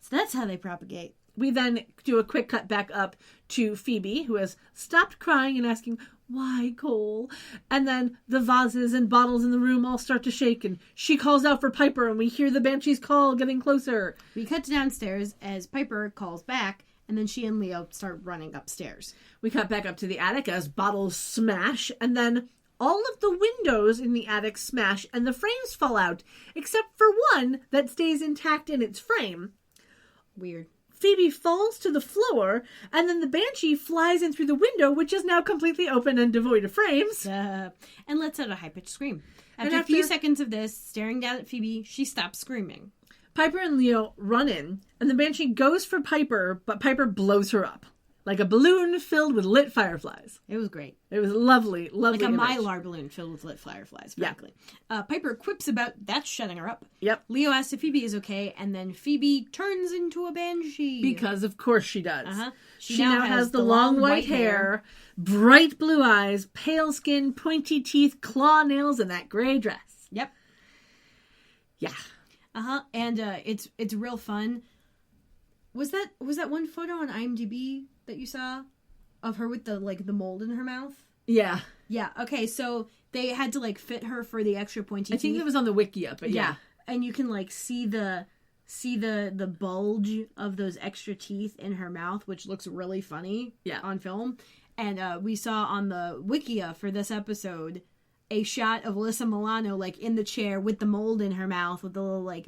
So that's how they propagate. We then do a quick cut back up to Phoebe, who has stopped crying and asking, why, Cole? And then the vases and bottles in the room all start to shake, and she calls out for Piper, and we hear the banshee's call getting closer. We cut downstairs as Piper calls back, and then she and Leo start running upstairs. We cut back up to the attic as bottles smash, and then all of the windows in the attic smash, and the frames fall out, except for one that stays intact in its frame. Weird. Phoebe falls to the floor, and then the Banshee flies in through the window, which is now completely open and devoid of frames. And lets out a high-pitched scream. After a few seconds of this, staring down at Phoebe, she stops screaming. Piper and Leo run in, and the Banshee goes for Piper, but Piper blows her up. Like a balloon filled with lit fireflies. It was great. It was lovely, lovely. Like a Mylar balloon filled with lit fireflies, frankly. Yeah. Piper quips about that's shutting her up. Yep. Leo asks if Phoebe is okay, and then Phoebe turns into a banshee. Because of course she does. Uh-huh. She now has the long white hair, bright blue eyes, pale skin, pointy teeth, claw nails, and that gray dress. Yep. Yeah. Uh-huh. And it's real fun. Was that one photo on IMDb that you saw of her with the mold in her mouth? Yeah. Yeah. Okay. So they had to fit her for the extra pointy teeth. I think it was on the Wikia, but yeah. And you can see the bulge of those extra teeth in her mouth, which looks really funny on film. And we saw on the Wikia for this episode a shot of Alyssa Milano in the chair with the mold in her mouth with the little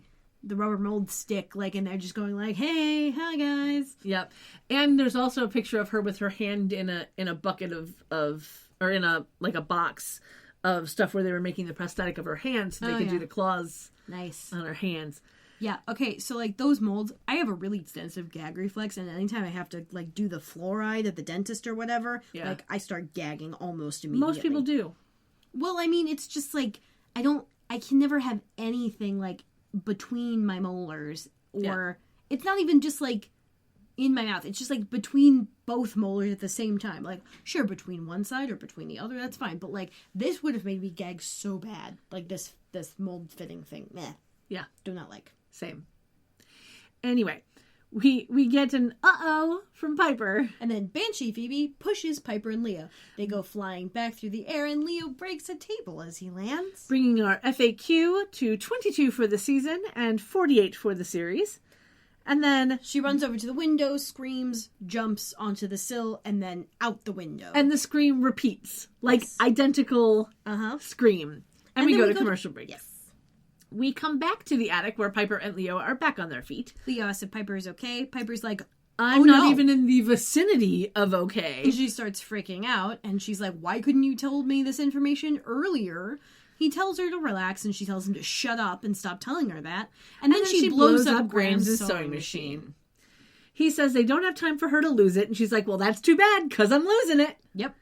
the rubber mold stick, and they're just going hey, hi guys. Yep. And there's also a picture of her with her hand in a bucket of or in a box of stuff where they were making the prosthetic of her hands so they could do the claws on her hands. Yeah, okay, so those molds, I have a really extensive gag reflex, and anytime I have to do the fluoride at the dentist or whatever, I start gagging almost immediately. Most people do. Well, I mean, it's just I can never have anything between my molars, or it's not even just in my mouth, it's just between both molars at the same time. Sure, between one side or between the other, that's fine, but this would have made me gag so bad. This mold fitting thing, meh. Yeah. Do not like. Same. Anyway, we get an uh-oh from Piper. And then Banshee Phoebe pushes Piper and Leo. They go flying back through the air, and Leo breaks a table as he lands. Bringing our FAQ to 22 for the season and 48 for the series. And then she runs over to the window, screams, jumps onto the sill, and then out the window. And the scream repeats. Identical scream. And we go to commercial break. Yes. We come back to the attic where Piper and Leo are back on their feet. Leo asks if Piper is okay. Piper's like, I'm not even in the vicinity of okay. And she starts freaking out, and she's like, why couldn't you tell me this information earlier? He tells her to relax, and she tells him to shut up and stop telling her that. And then she blows up Graham's sewing machine. He says they don't have time for her to lose it, and she's like, well, that's too bad, because I'm losing it. Yep.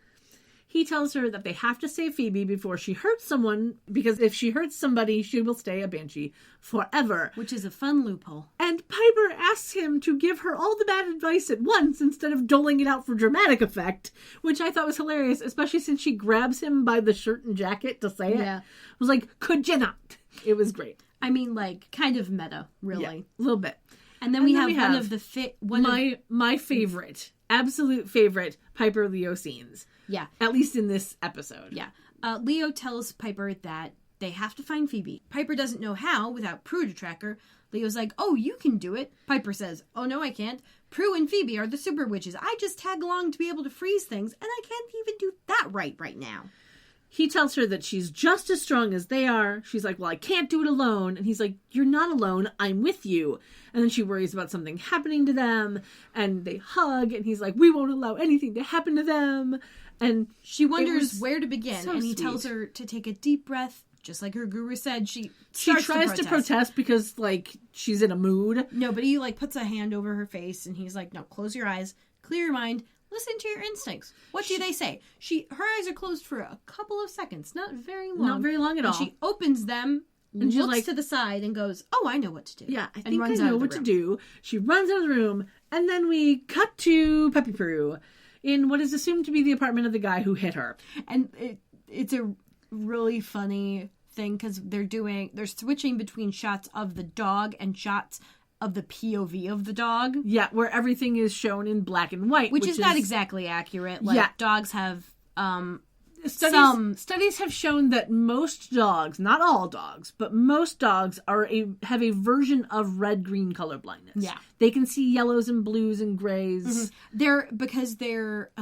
He tells her that they have to save Phoebe before she hurts someone, because if she hurts somebody, she will stay a banshee forever. Which is a fun loophole. And Piper asks him to give her all the bad advice at once instead of doling it out for dramatic effect, which I thought was hilarious, especially since she grabs him by the shirt and jacket to say it. Yeah. I was like, could you not? It was great. I mean, kind of meta, really. Yeah, a little bit. And then we have my favorite, absolute favorite Piper Leo scenes. Yeah. At least in this episode. Yeah. Leo tells Piper that they have to find Phoebe. Piper doesn't know how without Prue to track her. Leo's like, oh, you can do it. Piper says, oh, no, I can't. Prue and Phoebe are the super witches. I just tag along to be able to freeze things, and I can't even do that right now. He tells her that she's just as strong as they are. She's like, well, I can't do it alone. And he's like, you're not alone. I'm with you. And then she worries about something happening to them. And they hug. And he's like, we won't allow anything to happen to them. And she wonders where to begin. So and he sweet. tells her to take a deep breath. Just like her guru said, she tries to protest because, like, she's in a mood. No, but he, like, puts a hand over her face. And he's like, no, close your eyes. Clear your mind. Listen to your instincts. What do they say? Her eyes are closed for a couple of seconds. Not very long. Not very long at all. She opens them and looks like, to the side and goes, oh, I know what to do. Yeah, I think I know what to do. She runs out of the room. And then we cut to Puppy Prue in what is assumed to be the apartment of the guy who hit her. And it's a really funny thing because they're switching between shots of the dog and shots of the POV of the dog. Yeah, where everything is shown in black and white. Which is not exactly accurate. Like, dogs have... Studies have shown that most dogs, not all dogs, but most dogs have a version of red-green color blindness. Yeah. They can see yellows and blues and grays. Mm-hmm. Because their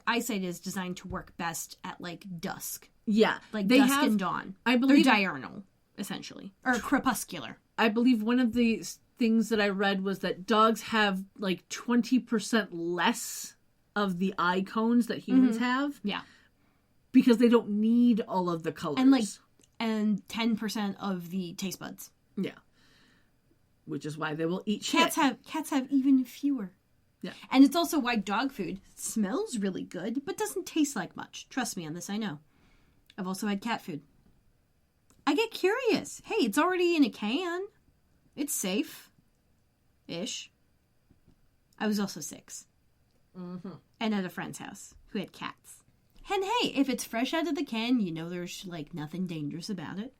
eyesight is designed to work best at, like, dusk. Yeah. Like, dusk and dawn. I believe... They're diurnal, essentially. Or crepuscular. I believe one of the things that I read was that dogs have like 20% less of the eye cones that humans have. Yeah. Because they don't need all of the colors. And 10% of the taste buds. Yeah. Which is why they will eat shit. Cats have even fewer. Yeah. And it's also why dog food smells really good, but doesn't taste like much. Trust me on this, I know. I've also had cat food. I get curious. Hey, it's already in a can. It's safe-ish. I was also 6. Mm-hmm. And at a friend's house who had cats. And hey, if it's fresh out of the can, you know there's, like, nothing dangerous about it.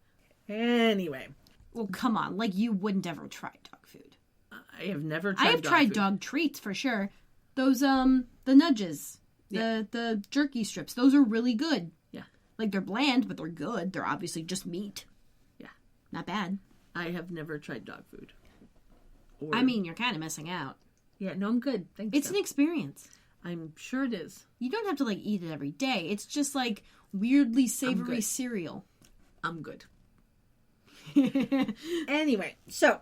Anyway. Well, come on. Like, you wouldn't ever try dog food. I have never tried I have tried dog treats, for sure. Those, the nudges. Yeah. The jerky strips. Those are really good. Yeah. Like, they're bland, but they're good. They're obviously just meat. Yeah. Not bad. I have never tried dog food. I mean, you're kind of missing out. Yeah, no, I'm good. Thanks. It's an experience. I'm sure it is. You don't have to, like, eat it every day. It's just, like, weirdly savory cereal. I'm good. Anyway, so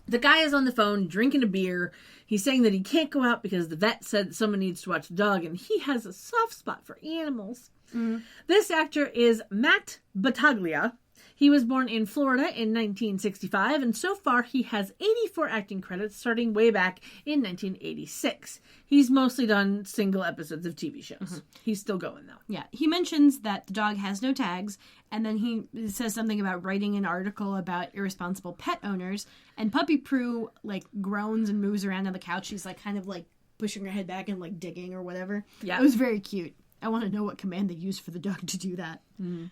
the guy is on the phone drinking a beer. He's saying that he can't go out because the vet said that someone needs to watch the dog, and he has a soft spot for animals. Mm. This actor is Matt Battaglia. He was born in Florida in 1965, and so far he has 84 acting credits starting way back in 1986. He's mostly done single episodes of TV shows. Mm-hmm. He's still going, though. Yeah, he mentions that the dog has no tags, and then he says something about writing an article about irresponsible pet owners, and Puppy Prue, like, groans and moves around on the couch. She's, like, kind of, like, pushing her head back and, like, digging or whatever. Yeah. It was very cute. I want to know what command they used for the dog to do that.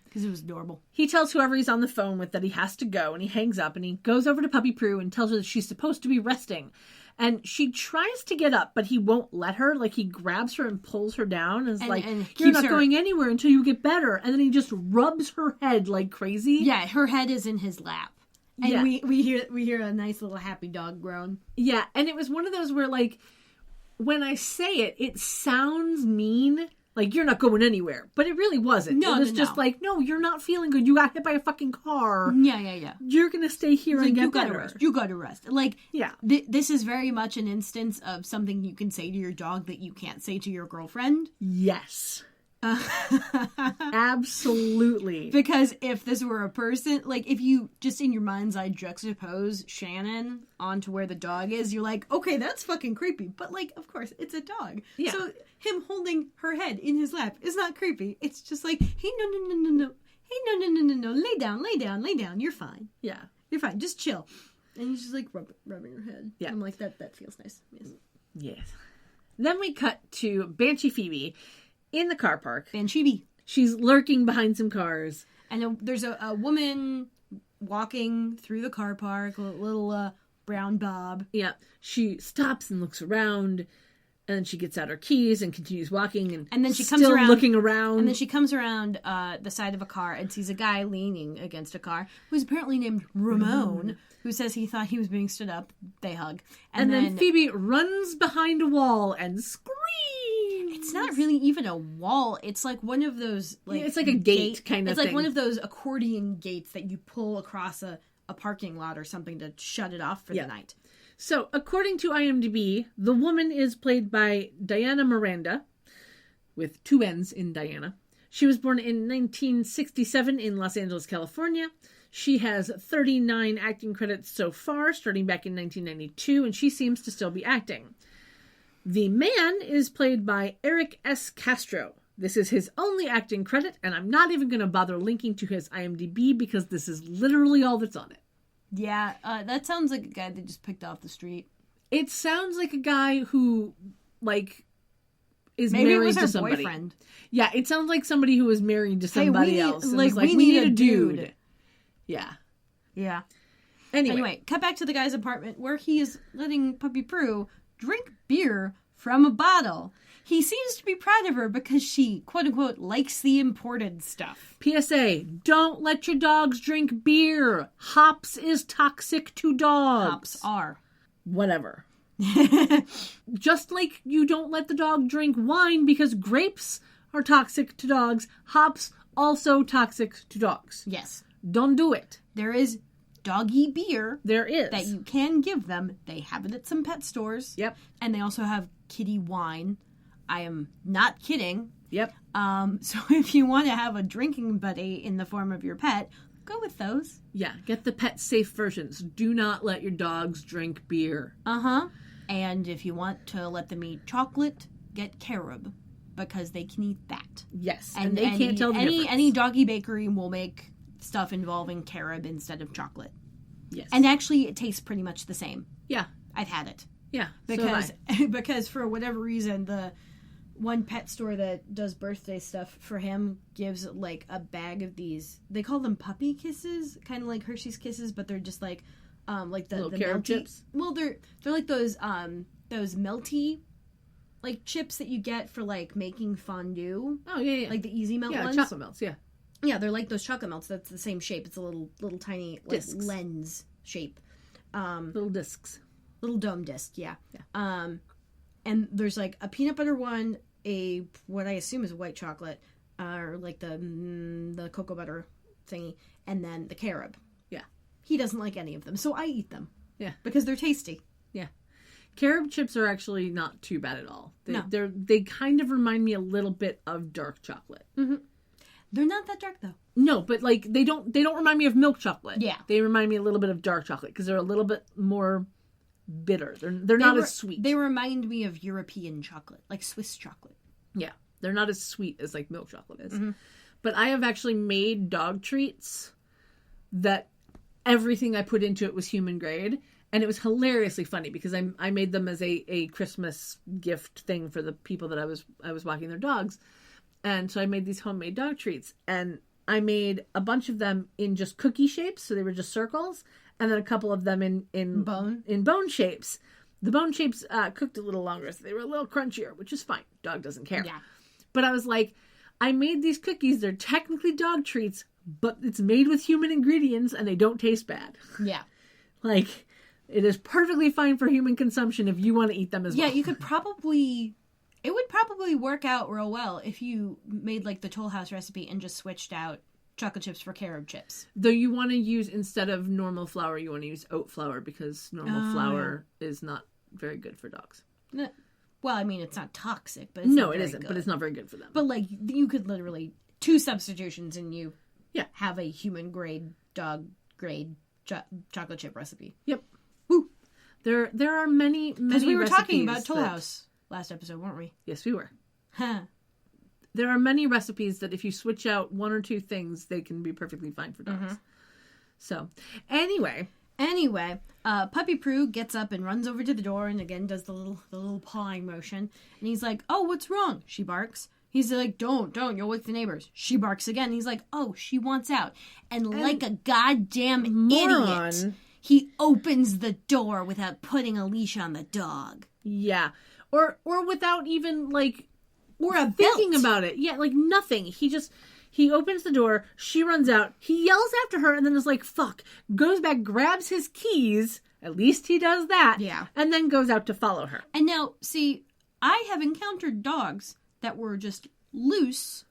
Because it was adorable. He tells whoever he's on the phone with that he has to go, and he hangs up, and he goes over to Puppy Prue and tells her that she's supposed to be resting. And she tries to get up, but he won't let her. Like, he grabs her and pulls her down and is like, you're not going anywhere until you get better. And then he just rubs her head like crazy. Yeah, her head is in his lap. And we hear a nice little happy dog groan. Yeah, and it was one of those where, like, when I say it, it sounds mean. Like, you're not going anywhere. But it really wasn't. No, it was just like, no, you're not feeling good. You got hit by a fucking car. Yeah. You're going to stay here and get better. You gotta rest. Like, yeah. This is very much an instance of something you can say to your dog that you can't say to your girlfriend. Yes. Absolutely. Because if this were a person, like, if you just in your mind's eye juxtapose Shannon onto where the dog is, you're like, okay, that's fucking creepy. But, like, of course, it's a dog. Yeah. So him holding her head in his lap is not creepy. It's just like, hey, no. Hey, no. Lay down. You're fine. Yeah. You're fine. Just chill. And he's just, like, rubbing her head. Yeah. I'm like, that feels nice. Yes. Then we cut to Banshee Phoebe in the car park. Banshee. She's lurking behind some cars. And there's a woman walking through the car park, a little brown bob. Yeah. She stops and looks around, and then she gets out her keys and continues walking, and then she comes around, looking around. And then she comes around the side of a car and sees a guy leaning against a car who's apparently named Ramon, who says he thought he was being stood up. They hug. And then Phoebe runs behind a wall and screams. It's not really even a wall. It's like one of those, like... Yeah, it's like a gate kind of thing. It's like thing. one of those accordion gates that you pull across a parking lot or something to shut it off for the night. So, according to IMDb, the woman is played by Diana Miranda, with 2 N's in Diana. She was born in 1967 in Los Angeles, California. She has 39 acting credits so far, starting back in 1992, and she seems to still be acting. The man is played by Eric S. Castro. This is his only acting credit, and I'm not even going to bother linking to his IMDb because this is literally all that's on it. Yeah, that sounds like a guy they just picked off the street. It sounds like a guy who, like, is Maybe married it was to her somebody. boyfriend. Yeah, it sounds like somebody who was married to somebody else. And was we need a dude. Yeah. Yeah. Anyway, cut back to the guy's apartment where he is letting Puppy Prue drink beer from a bottle. He seems to be proud of her because she, quote-unquote, likes the imported stuff. PSA, don't let your dogs drink beer. Hops is toxic to dogs. Hops are. Whatever. Just like you don't let the dog drink wine because grapes are toxic to dogs, hops also toxic to dogs. Yes. Don't do it. There is doggy beer. There is. That you can give them. They have it at some pet stores. Yep. And they also have kitty wine. I am not kidding. Yep. So if you want to have a drinking buddy in the form of your pet, go with those. Yeah, get the pet safe versions. Do not let your dogs drink beer. Uh-huh. And if you want to let them eat chocolate, get carob, because they can eat that. Yes, and they can't tell the difference. Any doggy bakery will make stuff involving carob instead of chocolate. Yes. And actually, it tastes pretty much the same. Yeah. I've had it. Yeah, because for whatever reason, the one pet store that does birthday stuff for him gives like a bag of these. They call them puppy kisses, kind of like Hershey's Kisses, but they're just like the little the carob melty chips. Well, they're like those melty like chips that you get for like making fondue. Oh yeah, yeah. Like the easy melt ones. Chocolate melts. Yeah. Yeah, they're like those chocolate melts. That's the same shape. It's a little tiny like discs. lens shape. Little discs. Little dome disc, yeah. And there's like a peanut butter one, what I assume is a white chocolate, or like the cocoa butter thingy, and then the carob. Yeah. He doesn't like any of them, so I eat them. Yeah. Because they're tasty. Yeah. Carob chips are actually not too bad at all. No. They kind of remind me a little bit of dark chocolate. Mm-hmm. They're not that dark though. No, but like they don't remind me of milk chocolate. Yeah. They remind me a little bit of dark chocolate because they're a little bit more bitter. They're not as sweet. They remind me of European chocolate, like Swiss chocolate. Yeah. They're not as sweet as like milk chocolate is. Mm-hmm. But I have actually made dog treats that everything I put into it was human grade. And it was hilariously funny because I made them as a Christmas gift thing for the people that I was walking their dogs. And so I made these homemade dog treats. And I made a bunch of them in just cookie shapes, so they were just circles. And then a couple of them in bone shapes. The bone shapes cooked a little longer, so they were a little crunchier, which is fine. Dog doesn't care. Yeah. But I was like, I made these cookies. They're technically dog treats, but it's made with human ingredients, and they don't taste bad. Yeah. Like, it is perfectly fine for human consumption if you want to eat them as well. Yeah, you could probably... It would probably work out real well if you made like the Toll House recipe and just switched out chocolate chips for carob chips. Though you want to use, instead of normal flour, you want to use oat flour because normal flour is not very good for dogs. Well, I mean, it's not toxic, but it's no, it isn't. Good. But it's not very good for them. But like, you could literally 2 substitutions and you have a human grade, dog grade chocolate chip recipe. Yep. Woo. There are many because we were recipes talking about Toll House last episode, weren't we? Yes, we were. Huh. There are many recipes that if you switch out 1 or 2 things, they can be perfectly fine for dogs. Mm-hmm. So, anyway, Puppy Prue gets up and runs over to the door and again does the little pawing motion. And he's like, "Oh, what's wrong?" She barks. He's like, don't, you'll wake the neighbors. She barks again. He's like, "Oh, she wants out." And like a goddamn idiot, he opens the door without putting a leash on the dog. Yeah. Or without even, like, or a thinking belt. about it. Yeah, like, nothing. He opens the door, she runs out, he yells after her, and then is like, fuck, goes back, grabs his keys, at least he does that, yeah, and then goes out to follow her. And now, see, I have encountered dogs that were just loose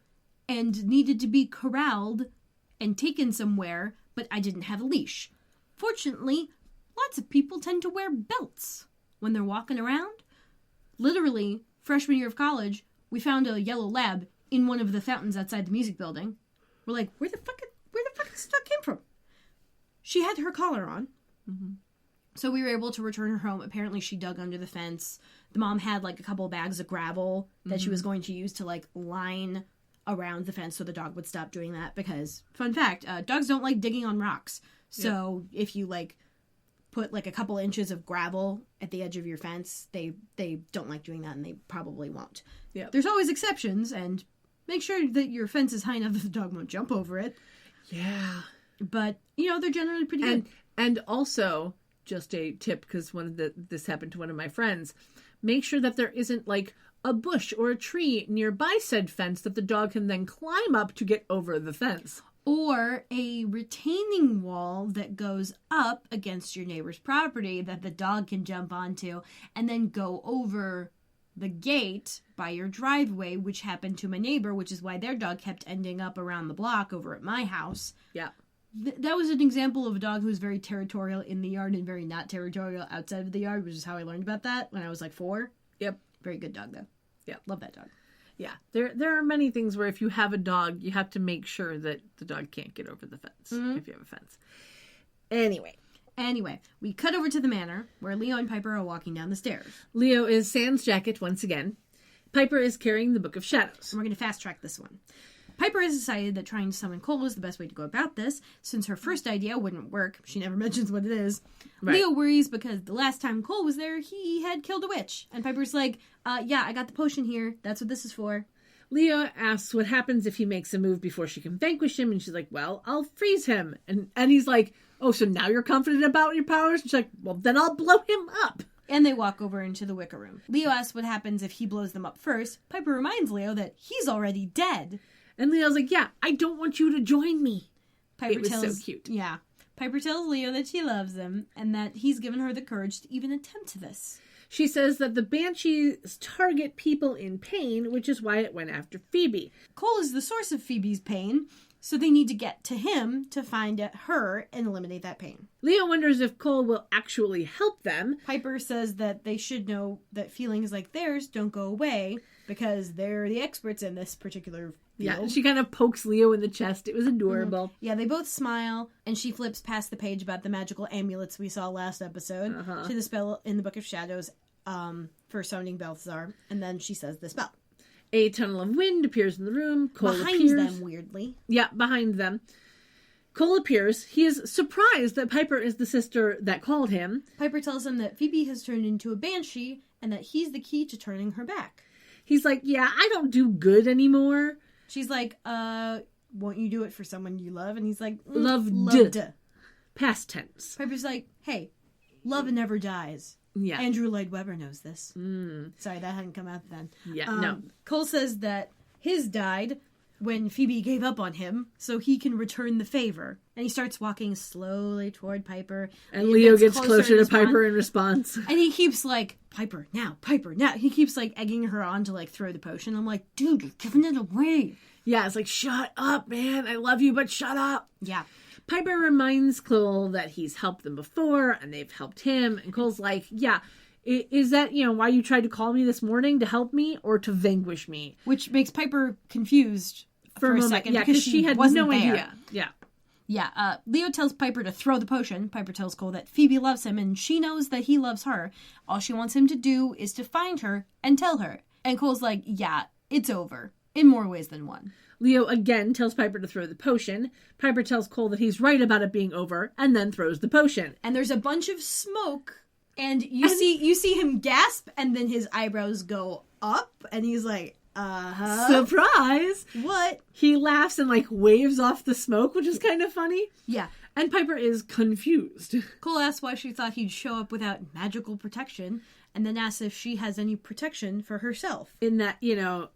and needed to be corralled and taken somewhere, but I didn't have a leash. Fortunately, lots of people tend to wear belts when they're walking around. Literally, freshman year of college, we found a yellow lab in one of the fountains outside the music building. We're like, where the fuck this dog came from? She had her collar on. Mm-hmm. So we were able to return her home. Apparently she dug under the fence. The mom had like a couple of bags of gravel that she was going to use to like line around the fence so the dog would stop doing that. Because, fun fact, dogs don't like digging on rocks. So if you like put like a couple inches of gravel at the edge of your fence, they don't like doing that, and they probably won't. Yeah. There's always exceptions, and make sure that your fence is high enough that the dog won't jump over it. Yeah. But, they're generally pretty good. And also, just a tip, because this happened to one of my friends, make sure that there isn't like a bush or a tree nearby said fence that the dog can then climb up to get over the fence. Or a retaining wall that goes up against your neighbor's property that the dog can jump onto and then go over the gate by your driveway, which happened to my neighbor, which is why their dog kept ending up around the block over at my house. Yeah. That was an example of a dog who's very territorial in the yard and very not territorial outside of the yard, which is how I learned about that when I was like 4. Yep. Very good dog, though. Yeah. Love that dog. Yeah, there are many things where if you have a dog, you have to make sure that the dog can't get over the fence, if you have a fence. Anyway, we cut over to the manor, where Leo and Piper are walking down the stairs. Leo is sans jacket once again. Piper is carrying the Book of Shadows. And we're going to fast track this one. Piper has decided that trying to summon Cole is the best way to go about this, since her first idea wouldn't work. She never mentions what it is. Right. Leo worries because the last time Cole was there, he had killed a witch. And Piper's like, yeah, I got the potion here. That's what this is for. Leo asks what happens if he makes a move before she can vanquish him, and she's like, well, I'll freeze him. And he's like, oh, so now you're confident about your powers? And she's like, well, then I'll blow him up. And they walk over into the Wicca room. Leo asks what happens if he blows them up first. Piper reminds Leo that he's already dead. And Leo's like, yeah, I don't want you to join me. Piper was so cute. Yeah. Piper tells Leo that she loves him and that he's given her the courage to even attempt this. She says that the Banshees target people in pain, which is why it went after Phoebe. Cole is the source of Phoebe's pain, so they need to get to him to find her and eliminate that pain. Leo wonders if Cole will actually help them. Piper says that they should know that feelings like theirs don't go away because they're the experts in this particular field. Yeah, she kind of pokes Leo in the chest. It was adorable. Mm-hmm. Yeah, they both smile, and she flips past the page about the magical amulets we saw last episode to the spell in the Book of Shadows for summoning Balthazar, and then she says the spell. A tunnel of wind appears in the room. Cole behind appears. them, weirdly. Yeah, behind them. Cole appears. He is surprised that Piper is the sister that called him. Piper tells him that Phoebe has turned into a banshee, and that he's the key to turning her back. He's like, yeah, I don't do good anymore. She's like, won't you do it for someone you love? And he's like, loved. Past tense. Piper's like, hey, love never dies. Yeah. Andrew Lloyd Webber knows this. Sorry, that hadn't come out then. Yeah, no. Cole says that his died when Phoebe gave up on him, so he can return the favor. And he starts walking slowly toward Piper. And Leo gets closer to Piper in response. And he keeps like, Piper, now, Piper, now. He keeps like egging her on to like throw the potion. I'm like, dude, you're giving it away. Yeah, it's like, shut up, man. I love you, but shut up. Yeah. Piper reminds Cole that he's helped them before, and they've helped him. And Cole's like, yeah, is that, why you tried to call me this morning, to help me or to vanquish me? Which makes Piper confused for a second. Yeah, because she had no idea. Yeah. Yeah, Leo tells Piper to throw the potion. Piper tells Cole that Phoebe loves him, and she knows that he loves her. All she wants him to do is to find her and tell her. And Cole's like, yeah, it's over. In more ways than one. Leo again tells Piper to throw the potion. Piper tells Cole that he's right about it being over, and then throws the potion. And there's a bunch of smoke, and you see him gasp, and then his eyebrows go up, and he's like, surprise! What? He laughs and, waves off the smoke, which is kind of funny. Yeah. And Piper is confused. Cole asks why she thought he'd show up without magical protection, and then asks if she has any protection for herself. In that,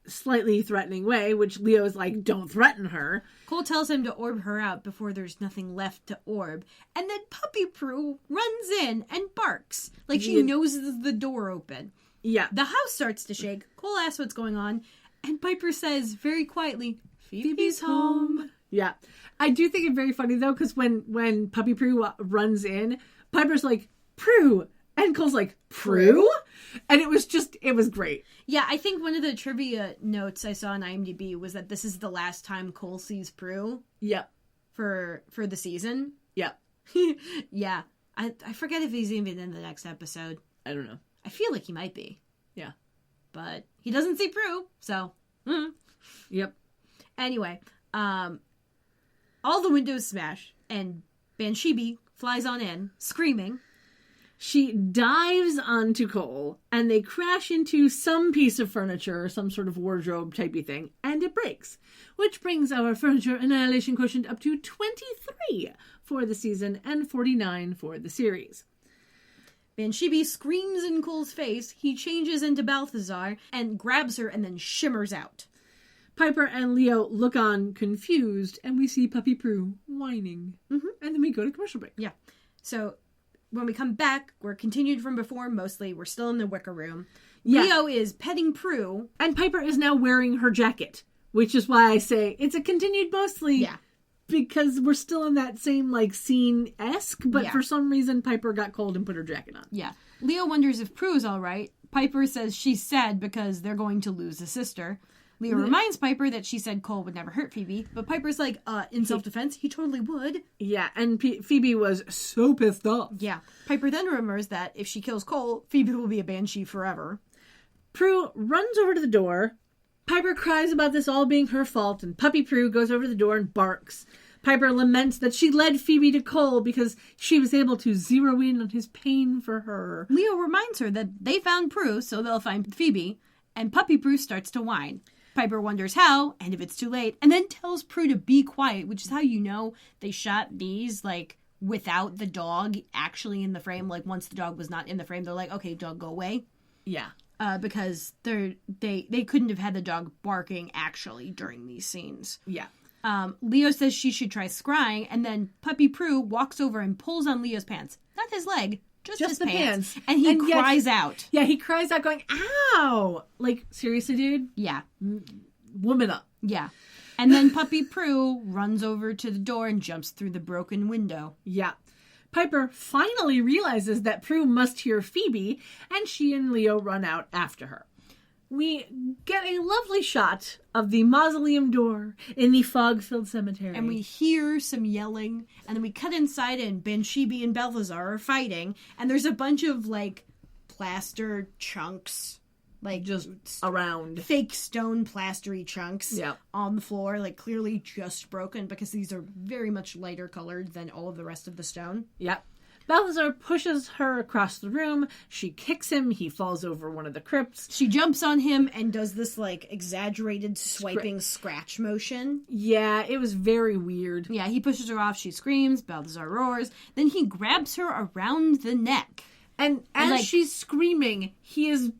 slightly threatening way, which Leo's like, don't threaten her. Cole tells him to orb her out before there's nothing left to orb. And then Puppy Prue runs in and barks. Like she noses the door open. Yeah. The house starts to shake. Cole asks what's going on. And Piper says very quietly, Phoebe's home. Yeah. I do think it's very funny, though, because when Puppy Prue runs in, Piper's like, Prue! And Cole's like, Prue? And it was great. Yeah, I think one of the trivia notes I saw on IMDb was that this is the last time Cole sees Prue. Yep. For the season. Yep. Yeah. I forget if he's even in the next episode. I don't know. I feel like he might be. Yeah. But he doesn't see Prue, so. Yep. Anyway, all the windows smash, and Bansheebe flies on in, screaming. She dives onto Cole, and they crash into some piece of furniture, some sort of wardrobe typey thing, and it breaks, which brings our furniture annihilation quotient up to 23 for the season and 49 for the series. Bansheebe screams in Cole's face. He changes into Balthazar and grabs her and then shimmers out. Piper and Leo look on confused, and we see Puppy Prue whining. Mm-hmm. And then we go to commercial break. Yeah. So when we come back, we're continued from before mostly. We're still in the Wicker Room. Yeah. Leo is petting Prue. And Piper is now wearing her jacket, which is why I say it's a continued mostly. Yeah. Because we're still in that same, like, scene-esque, but for some reason Piper got cold and put her jacket on. Yeah. Leo wonders if Prue's all right. Piper says she's sad because they're going to lose a sister. Leo reminds Piper that she said Cole would never hurt Phoebe, but Piper's like, in self-defense, he totally would. Yeah, and Phoebe was so pissed off. Yeah. Piper then remembers that if she kills Cole, Phoebe will be a banshee forever. Prue runs over to the door. Piper cries about this all being her fault, and Puppy Prue goes over to the door and barks. Piper laments that she led Phoebe to Cole because she was able to zero in on his pain for her. Leo reminds her that they found Prue, so they'll find Phoebe, and Puppy Prue starts to whine. Piper wonders how, and if it's too late, and then tells Prue to be quiet, which is how you know they shot these, like, without the dog actually in the frame. Like, once the dog was not in the frame, they're like, okay, dog, go away. Yeah. Because they couldn't have had the dog barking actually during these scenes. Yeah. Leo says she should try scrying, and then Puppy Prue walks over and pulls on Leo's pants. Not his leg, just his the pants. And he cries out. Yeah, he cries out going, ow! Like, seriously, dude? Yeah. Woman up. Yeah. And then Puppy Prue runs over to the door and jumps through the broken window. Yeah. Piper finally realizes that Prue must hear Phoebe, and she and Leo run out after her. We get a lovely shot of the mausoleum door in the fog-filled cemetery. And we hear some yelling, and then we cut inside, and Bansheebe and Balthazar are fighting, and there's a bunch of, like, plaster chunks, like, just around. Fake stone plastery chunks yep. on the floor, like, clearly just broken, because these are very much lighter colored than all of the rest of the stone. Yep. Balthazar pushes her across the room. She kicks him. He falls over one of the crypts. She jumps on him and does this, like, exaggerated swiping scratch motion. Yeah, it was very weird. Yeah, he pushes her off. She screams. Balthazar roars. Then he grabs her around the neck. And as like, she's screaming, he is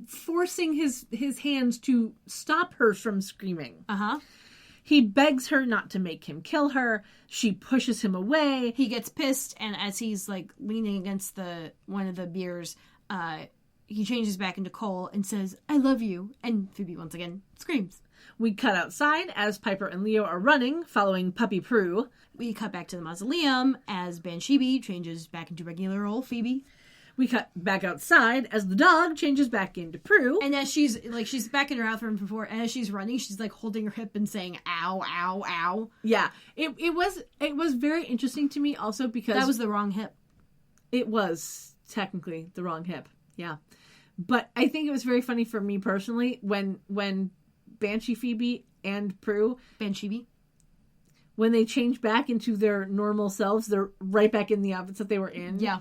forcing his hands to stop her from screaming. Uh-huh. He begs her not to make him kill her. She pushes him away. He gets pissed, and as he's, like, leaning against one of the beers, he changes back into Cole and says, I love you. And Phoebe, once again, screams. We cut outside as Piper and Leo are running, following Puppy Prue. We cut back to the mausoleum as Bansheebe changes back into regular old Phoebe. We cut back outside as the dog changes back into Prue. And as she's back in her outfit from before, and as she's running, she's, like, holding her hip and saying, ow, ow, ow. Yeah. It was very interesting to me also because... That was the wrong hip. It was technically the wrong hip. Yeah. But I think it was very funny for me personally when Banshee Phoebe and Prue... Bansheebe? When they change back into their normal selves, they're right back in the outfits that they were in. Yeah.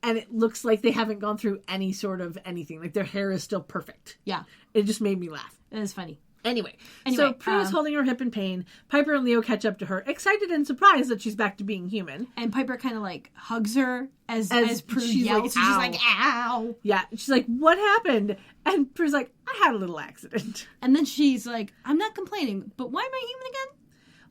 And it looks like they haven't gone through any sort of anything. Like, their hair is still perfect. Yeah. It just made me laugh. It was funny. Anyway, so Prue is holding her hip in pain. Piper and Leo catch up to her, excited and surprised that she's back to being human. And Piper kind of, like, hugs her as Prue she's yells. Like, so she's like, ow. Yeah. She's like, what happened? And Prue's like, I had a little accident. And then she's like, I'm not complaining, but why am I human again?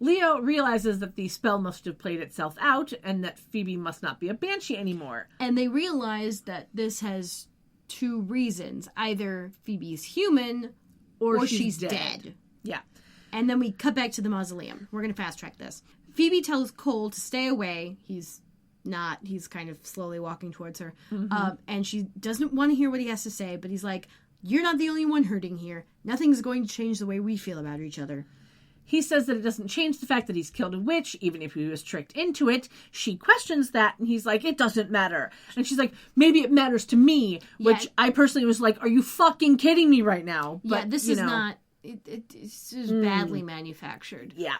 Leo realizes that the spell must have played itself out and that Phoebe must not be a banshee anymore. And they realize that this has two reasons. Either Phoebe's human or she's dead. Yeah. And then we cut back to the mausoleum. We're going to fast track this. Phoebe tells Cole to stay away. He's not. He's kind of slowly walking towards her. And she doesn't want to hear what he has to say, but he's like, you're not the only one hurting here. Nothing's going to change the way we feel about each other. He says that it doesn't change the fact that he's killed a witch, even if he was tricked into it. She questions that, and he's like, it doesn't matter. And she's like, maybe it matters to me, which I personally was like, are you fucking kidding me right now? But, this is not... It's just badly manufactured. Yeah.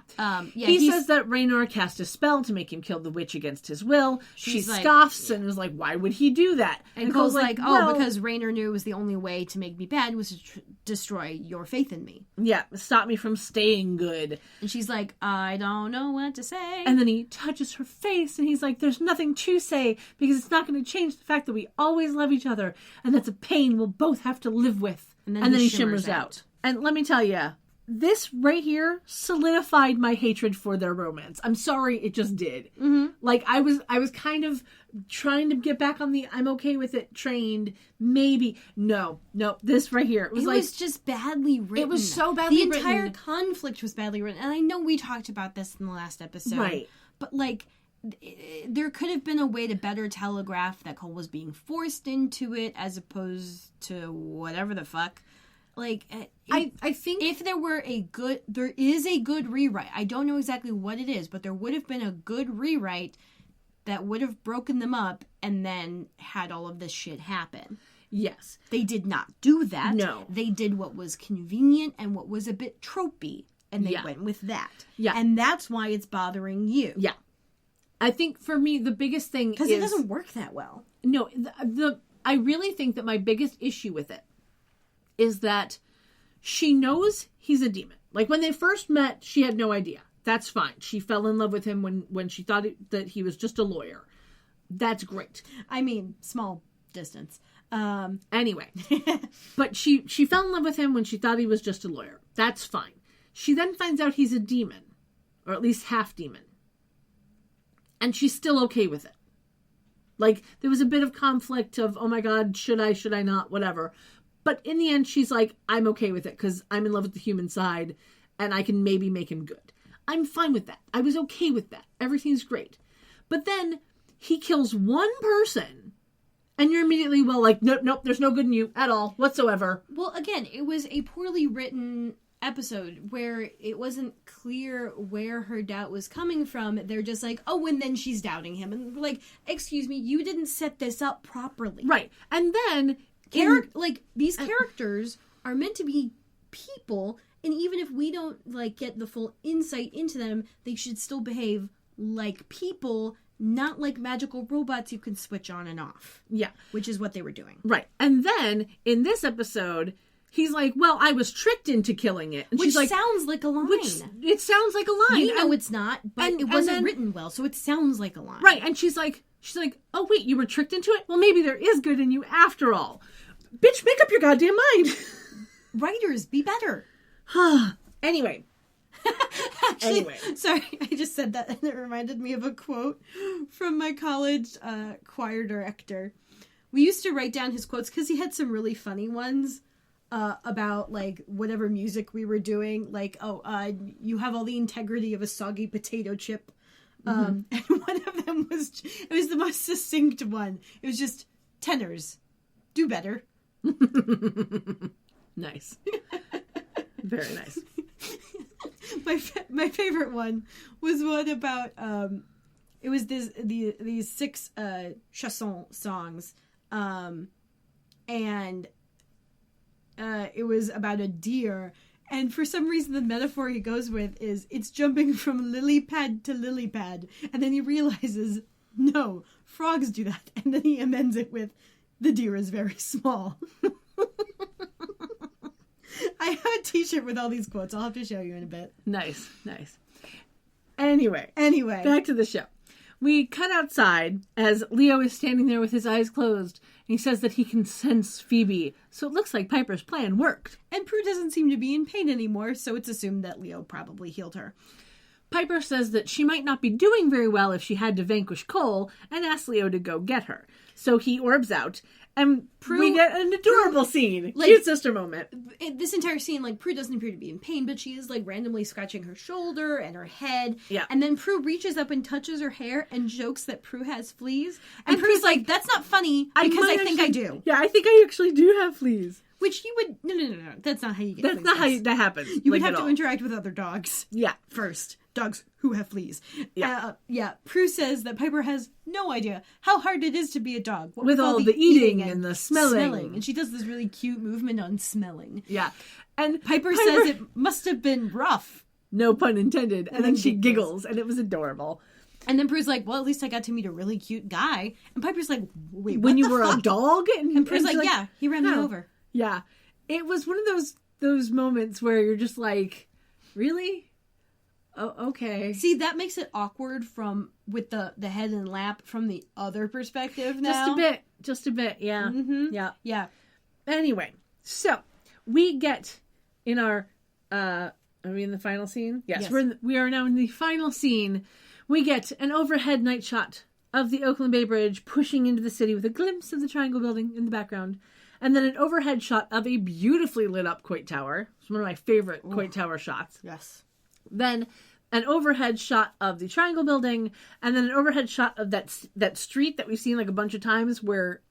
He says that Raynor cast a spell to make him kill the witch against his will. She scoffs and was like, why would he do that? And Cole's like, because Raynor knew it was the only way to make me bad was to destroy your faith in me. Yeah, stop me from staying good. And she's like, I don't know what to say. And then he touches her face and he's like, there's nothing to say because it's not going to change the fact that we always love each other and that's a pain we'll both have to live with. And then he shimmers out. And let me tell you, this right here solidified my hatred for their romance. I'm sorry, it just did. Mm-hmm. Like, I was kind of trying to get back on the I'm okay with it trained. Maybe. No, this right here. It was just badly written. It was so badly written. written. The entire conflict was badly written. And I know we talked about this in the last episode. Right. But, like, there could have been a way to better telegraph that Cole was being forced into it as opposed to whatever the fuck. Like, I think if there is a good rewrite. I don't know exactly what it is, but there would have been a good rewrite that would have broken them up and then had all of this shit happen. Yes. They did not do that. No. They did what was convenient and what was a bit tropey, and they went with that. Yeah. And that's why it's bothering you. Yeah. I think for me, the biggest thing is... Because it doesn't work that well. No, I really think that my biggest issue with it is that she knows he's a demon. Like, when they first met, she had no idea. That's fine. She fell in love with him when she thought that he was just a lawyer. That's great. I mean, small distance. Anyway. But she fell in love with him when she thought he was just a lawyer. That's fine. She then finds out he's a demon. Or at least half demon. And she's still okay with it. Like, there was a bit of conflict of, oh my God, should I not, whatever. But in the end, she's like, I'm okay with it because I'm in love with the human side and I can maybe make him good. I'm fine with that. I was okay with that. Everything's great. But then he kills one person and you're immediately, well, like, nope, there's no good in you at all whatsoever. Well, again, it was a poorly written episode where it wasn't clear where her doubt was coming from. They're just like, oh, and then she's doubting him. And we're like, excuse me, you didn't set this up properly. Right. And then... these characters are meant to be people, and even if we don't get the full insight into them, they should still behave like people, not like magical robots you can switch on and off. Yeah. Which is what they were doing. Right. And then in this episode, he's like, well, I was tricked into killing it. And which she's like, sounds like a line. It sounds like a line. We know it's not, but it wasn't written well, so it sounds like a line. Right. And she's like, oh wait, you were tricked into it? Well, maybe there is good in you after all. Bitch, make up your goddamn mind. Writers, be better. Anyway. Sorry, I just said that and it reminded me of a quote from my college choir director. We used to write down his quotes because he had some really funny ones about whatever music we were doing. You have all the integrity of a soggy potato chip. And one of them was the most succinct one. It was just tenors. Do better. Nice. Very nice. My favorite one was one about it was these 6 chanson songs and it was about a deer, and for some reason the metaphor he goes with is it's jumping from lily pad to lily pad, and then he realizes no, frogs do that, and then he amends it with the deer is very small. I have a t-shirt with all these quotes. I'll have to show you in a bit. Nice. Anyway. Back to the show. We cut outside as Leo is standing there with his eyes closed. And he says that he can sense Phoebe. So it looks like Piper's plan worked. And Prue doesn't seem to be in pain anymore, so it's assumed that Leo probably healed her. Piper says that she might not be doing very well if she had to vanquish Cole and asks Leo to go get her. So he orbs out, And Prue, we get an adorable scene. like, Cute sister moment. This entire scene, like, Prue doesn't appear to be in pain, but she is, like, randomly scratching her shoulder and her head. Yeah. And then Prue reaches up and touches her hair and jokes that Prue has fleas. And Prue's like, that's not funny because I think I do. Yeah, I think I actually do have fleas. Which you would... No. That's not how you get That's fleas. not how that happens. You would have to interact with other dogs. Yeah. First. Dogs who have fleas. Yeah. Prue says that Piper has no idea how hard it is to be a dog. With all the eating and the smelling. And she does this really cute movement on smelling. Yeah. And Piper says it must have been rough. No pun intended. And then she giggles, and it was adorable. And then Prue's like, well, at least I got to meet a really cute guy. And Piper's like, wait, when you the were fuck? a dog? And Prue's like, yeah, he ran me over. Yeah. It was one of those moments where you're just like, really? Oh, okay. See, that makes it awkward with the head and lap from the other perspective now. Just a bit. Yeah. Mm-hmm. Yeah. Yeah. Anyway, so we get in our, are we in the final scene? Yes. We are now in the final scene. We get an overhead night shot of the Oakland Bay Bridge pushing into the city with a glimpse of the Triangle Building in the background. And then an overhead shot of a beautifully lit up Coit Tower. It's one of my favorite Coit Tower shots. Yes. Then an overhead shot of the Triangle Building, and then an overhead shot of that street that we've seen like a bunch of times where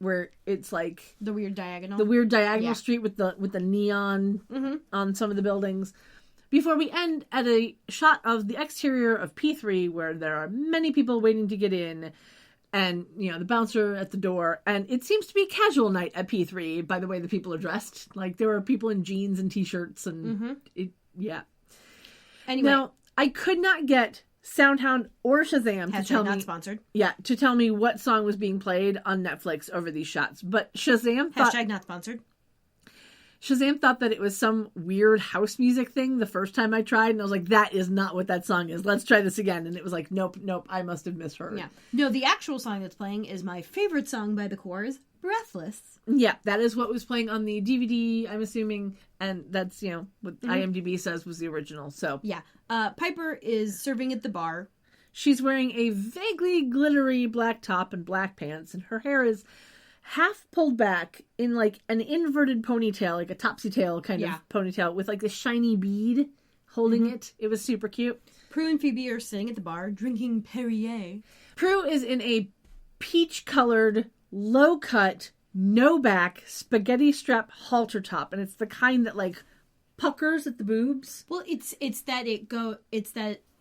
it's like the weird diagonal street with the neon on some of the buildings. Before we end at a shot of the exterior of P3 where there are many people waiting to get in. And, the bouncer at the door. And it seems to be casual night at P3 by the way the people are dressed. Like, there are people in jeans and T-shirts and... yeah. Anyway. Now, I could not get SoundHound or Shazam to tell me... not sponsored. Yeah, to tell me what song was being played on Netflix over these shots. But Shazam thought... # not sponsored. Shazam thought that it was some weird house music thing the first time I tried, and I was like, that is not what that song is. Let's try this again. And it was like, nope, I must have misheard. Yeah. No, the actual song that's playing is my favorite song by the Corrs, Breathless. Yeah, that is what was playing on the DVD, I'm assuming, and that's, what IMDb says was the original, so. Yeah. Piper is serving at the bar. She's wearing a vaguely glittery black top and black pants, and her hair is half pulled back in like an inverted ponytail, like a topsy tail kind of ponytail with like a shiny bead holding it. It was super cute. Prue and Phoebe are sitting at the bar drinking Perrier. Prue is in a peach colored, low cut, no back, spaghetti strap halter top, and it's the kind that like puckers at the boobs. Well, it's that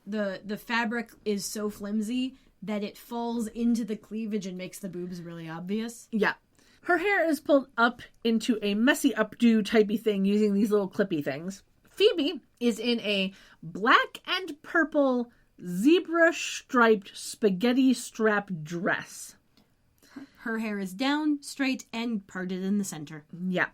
the fabric is so flimsy that it falls into the cleavage and makes the boobs really obvious. Yeah. Her hair is pulled up into a messy updo typey thing using these little clippy things. Phoebe is in a black and purple zebra striped spaghetti strap dress. Her hair is down, straight, and parted in the center. Yeah.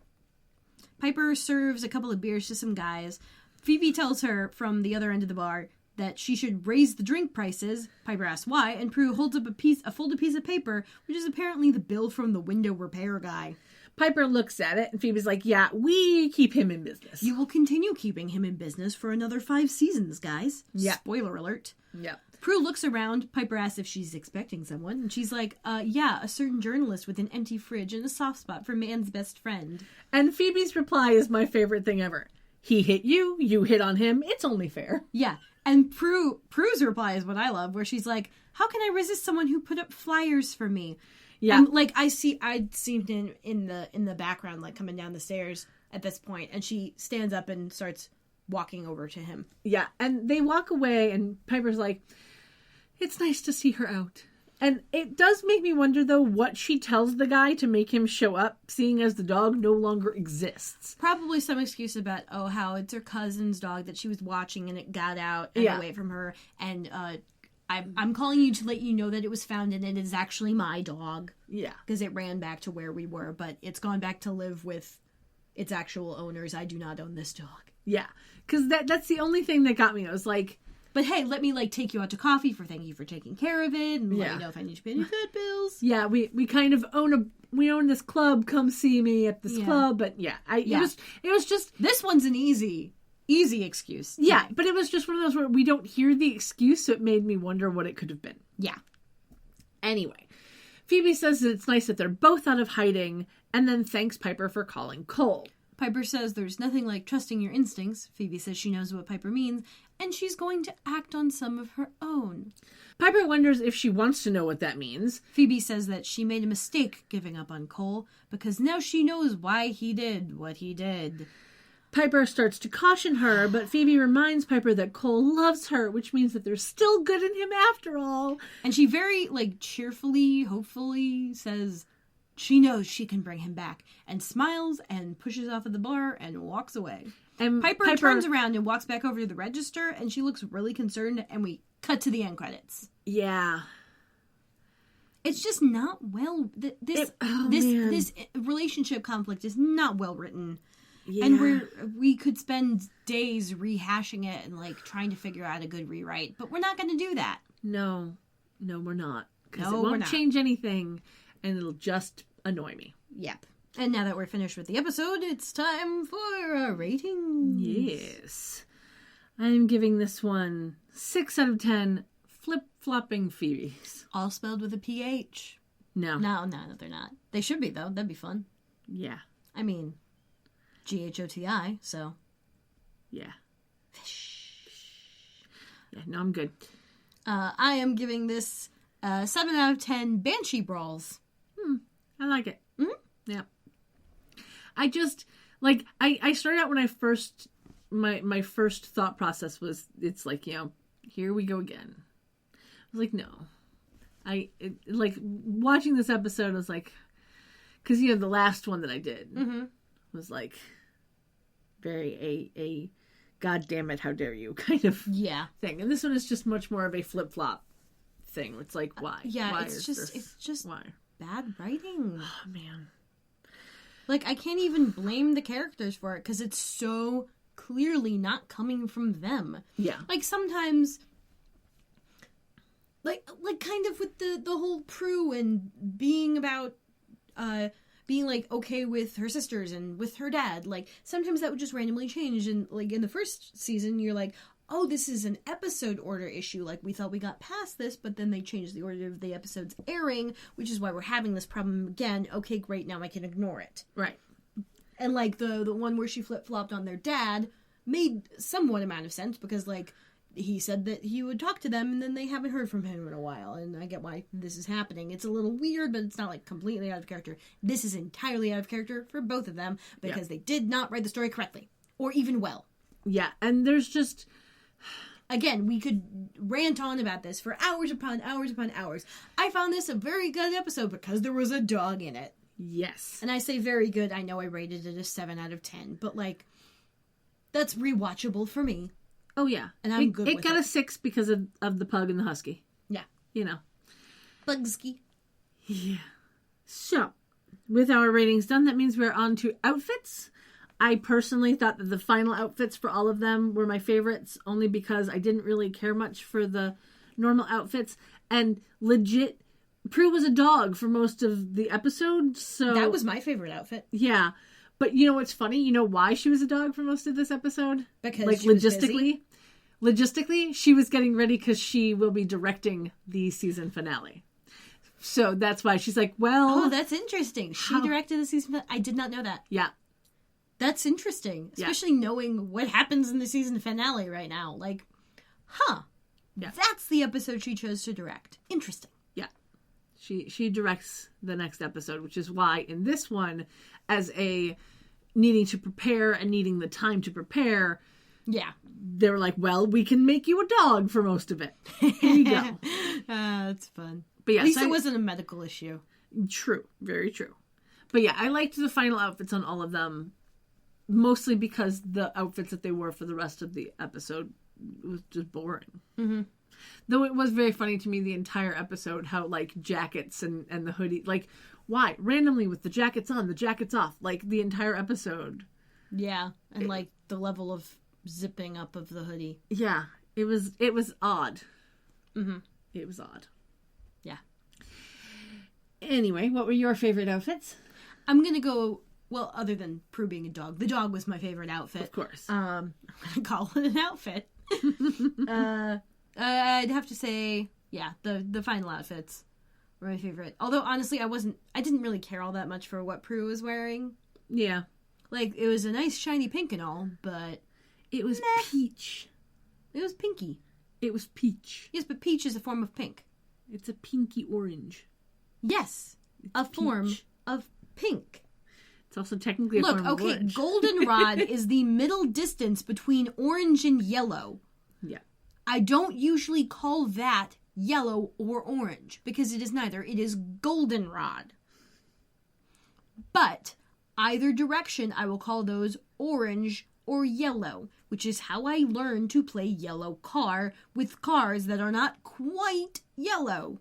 Piper serves a couple of beers to some guys. Phoebe tells her from the other end of the bar that she should raise the drink prices. Piper asks why, and Prue holds up a folded piece of paper, which is apparently the bill from the window repair guy. Piper looks at it, and Phoebe's like, yeah, we keep him in business. You will continue keeping him in business for another 5 seasons, guys. Yeah. Spoiler alert. Yeah. Prue looks around. Piper asks if she's expecting someone, and she's like, yeah, a certain journalist with an empty fridge and a soft spot for man's best friend. And Phoebe's reply is my favorite thing ever. He hit you, you hit on him, it's only fair. Yeah. And Prue's reply is what I love, where she's like, how can I resist someone who put up flyers for me? Yeah. And like I'd seen him in the background, like coming down the stairs at this point, and she stands up and starts walking over to him. Yeah. And they walk away, and Piper's like, it's nice to see her out. And it does make me wonder, though, what she tells the guy to make him show up, seeing as the dog no longer exists. Probably some excuse about, how it's her cousin's dog that she was watching and it got out and away from her. And I'm calling you to let you know that it was found and it is actually my dog. Yeah. Because it ran back to where we were, but it's gone back to live with its actual owners. I do not own this dog. Yeah. Because that's the only thing that got me. I was like... But hey, let me take you out to coffee for thank you for taking care of it, and let me know if I need to pay any vet bills. Yeah, we kind of own this club. Come see me at this club. But it was just this one's an easy excuse. Yeah, but it was just one of those where we don't hear the excuse, so it made me wonder what it could have been. Yeah. Anyway, Phoebe says that it's nice that they're both out of hiding, and then thanks Piper for calling Cole. Piper says there's nothing like trusting your instincts. Phoebe says she knows what Piper means, and she's going to act on some of her own. Piper wonders if she wants to know what that means. Phoebe says that she made a mistake giving up on Cole, because now she knows why he did what he did. Piper starts to caution her, but Phoebe reminds Piper that Cole loves her, which means that there's still good in him after all. And she very, cheerfully, hopefully says she knows she can bring him back, and smiles and pushes off at the bar and walks away. And Piper turns around and walks back over to the register, and she looks really concerned, and we cut to the end credits. Yeah. It's just not well... This relationship conflict is not well written. Yeah. And we could spend days rehashing it and, trying to figure out a good rewrite. But we're not going to do that. No, we're not. Because No, it we're won't not. change anything, and it'll just annoy me. Yep. And now that we're finished with the episode, it's time for our rating. Yes. I'm giving this one 6 out of 10 flip-flopping Phoebes. All spelled with a PH. No. No, they're not. They should be, though. That'd be fun. Yeah. I mean, GHOTI, so. Yeah. Yeah, no, I'm good. I am giving this 7 out of 10 Banshee Brawls. I like it. Mm-hmm. Yeah. I just, I started out when I first, my first thought process was, it's here we go again. I was like, no. Watching this episode, I was like, because, the last one that I did was very a God damn it, how dare you kind of thing. And this one is just much more of a flip-flop thing. It's why? Yeah, why it's just why? bad writing. Oh, man. I can't even blame the characters for it because it's so clearly not coming from them. Yeah. Sometimes, kind of with the whole Prue and being about, being okay with her sisters and with her dad. Sometimes that would just randomly change. And in the first season, you're like, oh, this is an episode order issue. We thought we got past this, but then they changed the order of the episodes airing, which is why we're having this problem again. Okay, great, now I can ignore it. Right. And the one where she flip-flopped on their dad made somewhat amount of sense because he said that he would talk to them and then they haven't heard from him in a while, and I get why this is happening. It's a little weird, but it's not completely out of character. This is entirely out of character for both of them because they did not write the story correctly or even well. Yeah, and there's just... Again, we could rant on about this for hours upon hours upon hours. I found this a very good episode because there was a dog in it. Yes. And I say very good. I know I rated it a 7 out of 10, but that's rewatchable for me. Oh, yeah. And I'm good with it. It got a 6 because of the pug and the husky. Yeah. Bugsky. Yeah. So, with our ratings done, that means we're on to outfits. I personally thought that the final outfits for all of them were my favorites, only because I didn't really care much for the normal outfits. And legit, Prue was a dog for most of the episode, so... That was my favorite outfit. Yeah. But you know what's funny? You know why she was a dog for most of this episode? Because she was busy? Logistically, she was getting ready because she will be directing the season finale. So that's why she's like, well... Oh, that's interesting. She directed the season... I did not know that. Yeah. That's interesting. Especially knowing what happens in the season finale right now. Yeah. That's the episode she chose to direct. Interesting. Yeah. She directs the next episode, which is why in this one, as a needing to prepare and needing the time to prepare... Yeah. They were like, well, we can make you a dog for most of it. Here you go. That's fun. But yeah, at least it wasn't a medical issue. True. Very true. But yeah, I liked the final outfits on all of them. Mostly because the outfits that they wore for the rest of the episode was just boring. Mm-hmm. Though it was very funny to me the entire episode, how jackets and the hoodie, why? Randomly with the jackets on, the jackets off, the entire episode. Yeah. And the level of zipping up of the hoodie. Yeah. It was odd. Mm-hmm. It was odd. Yeah. Anyway, what were your favorite outfits? I'm gonna go... Well, other than Prue being a dog. The dog was my favorite outfit. Of course. I'm going to call it an outfit. I'd have to say, the final outfits were my favorite. Although, honestly, I didn't really care all that much for what Prue was wearing. Yeah. Like, it was a nice shiny pink and all, but... It was peach. It was pinky. It was peach. Yes, but peach is a form of pink. It's a pinky orange. Yes. A form of pink. It's also technically a form of orange. Goldenrod is the middle distance between orange and yellow. Yeah. I don't usually call that yellow or orange, because it is neither. It is goldenrod. But either direction, I will call those orange or yellow, which is how I learned to play yellow car with cars that are not quite yellow.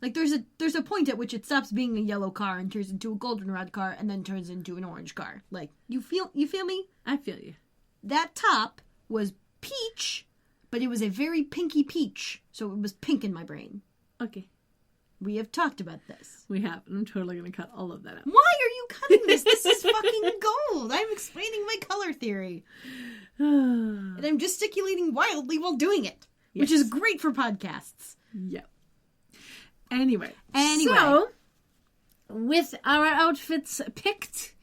Like, there's a point at which it stops being a yellow car and turns into a goldenrod car and then turns into an orange car. Like, you feel me? I feel you. That top was peach, but it was a very pinky peach, so it was pink in my brain. Okay. We have talked about this. We have, and I'm totally going to cut all of that out. Why are you cutting this? This is fucking gold. I'm explaining my color theory. And I'm gesticulating wildly while doing it, which is great for podcasts. Yep. Anyway. So, with our outfits picked,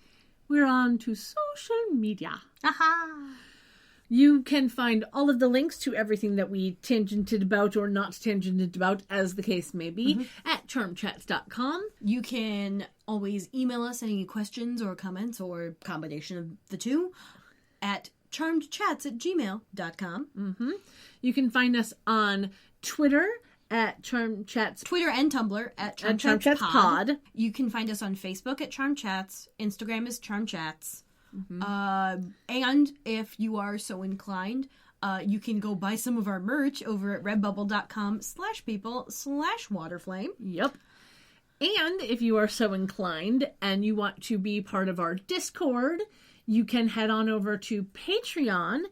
we're on to social media. Aha! You can find all of the links to everything that we tangented about or not tangented about, as the case may be, at charmchats.com. You can always email us any questions or comments or combination of the two at charmedchats@gmail.com. Mm-hmm. You can find us on Twitter at charmchats. Twitter and Tumblr at charmchatspod. You can find us on Facebook at charmchats. Instagram is charmchats. Mm-hmm. And if you are so inclined, you can go buy some of our merch over at redbubble.com/people/waterflame. Yep. And if you are so inclined and you want to be part of our Discord, you can head on over to Patreon.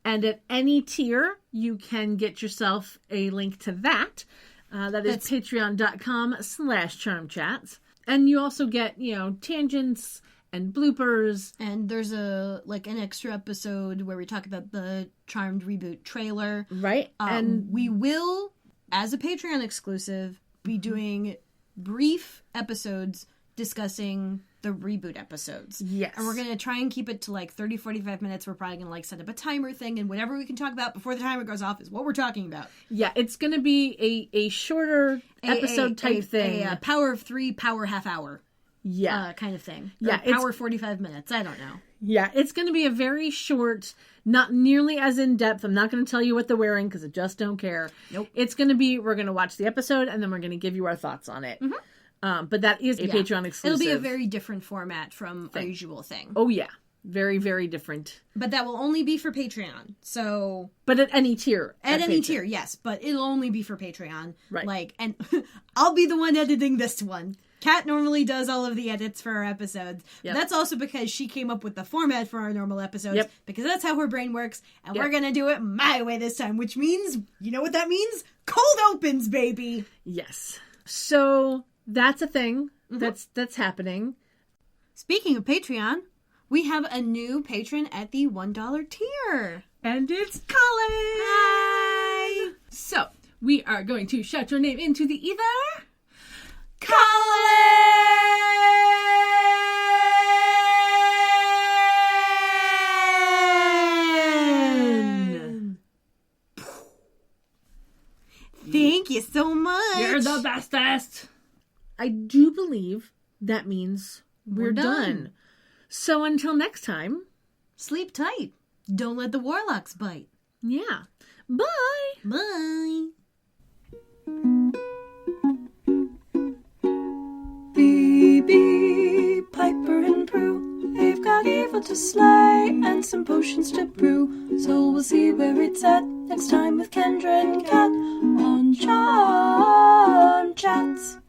And at any tier, you can get yourself a link to that. That's patreon.com/charmchats. And you also get, tangents and bloopers. And there's an extra episode where we talk about the Charmed reboot trailer. Right. And we will, as a Patreon exclusive, be doing brief episodes discussing the reboot episodes. Yes. And we're going to try and keep it to 30, 45 minutes. We're probably going to set up a timer thing, and whatever we can talk about before the timer goes off is what we're talking about. Yeah, it's going to be a shorter episode type thing. A power of 3, power half hour. Yeah. Kind of thing. Yeah. Power 45 minutes. I don't know. Yeah, it's going to be a very short, not nearly as in-depth. I'm not going to tell you what they're wearing because I just don't care. Nope. It's going to be, we're going to watch the episode and then we're going to give you our thoughts on it. Mm-hmm. But that is a Patreon exclusive. It'll be a very different format from our usual thing. Oh, yeah. Very, very different. But that will only be for Patreon. So... But at any tier. At any tier, yes. But it'll only be for Patreon. Right. And I'll be the one editing this one. Kat normally does all of the edits for our episodes. Yep. That's also because she came up with the format for our normal episodes. Yep. Because that's how her brain works. And we're going to do it my way this time. Which means, you know what that means? Cold opens, baby! Yes. So, that's a thing. Mm-hmm. That's happening. Speaking of Patreon, we have a new patron at the $1 tier. And it's Colin! Hi! So, we are going to shout your name into the ether. Colin! Thank you so much. You're the bestest. I do believe that means we're done. So until next time, sleep tight. Don't let the warlocks bite. Yeah. Bye. Bye. Phoebe, Piper, and Prue, they've got evil to slay and some potions to brew. So we'll see where it's at next time with Kendra and Kat on Charm Chats.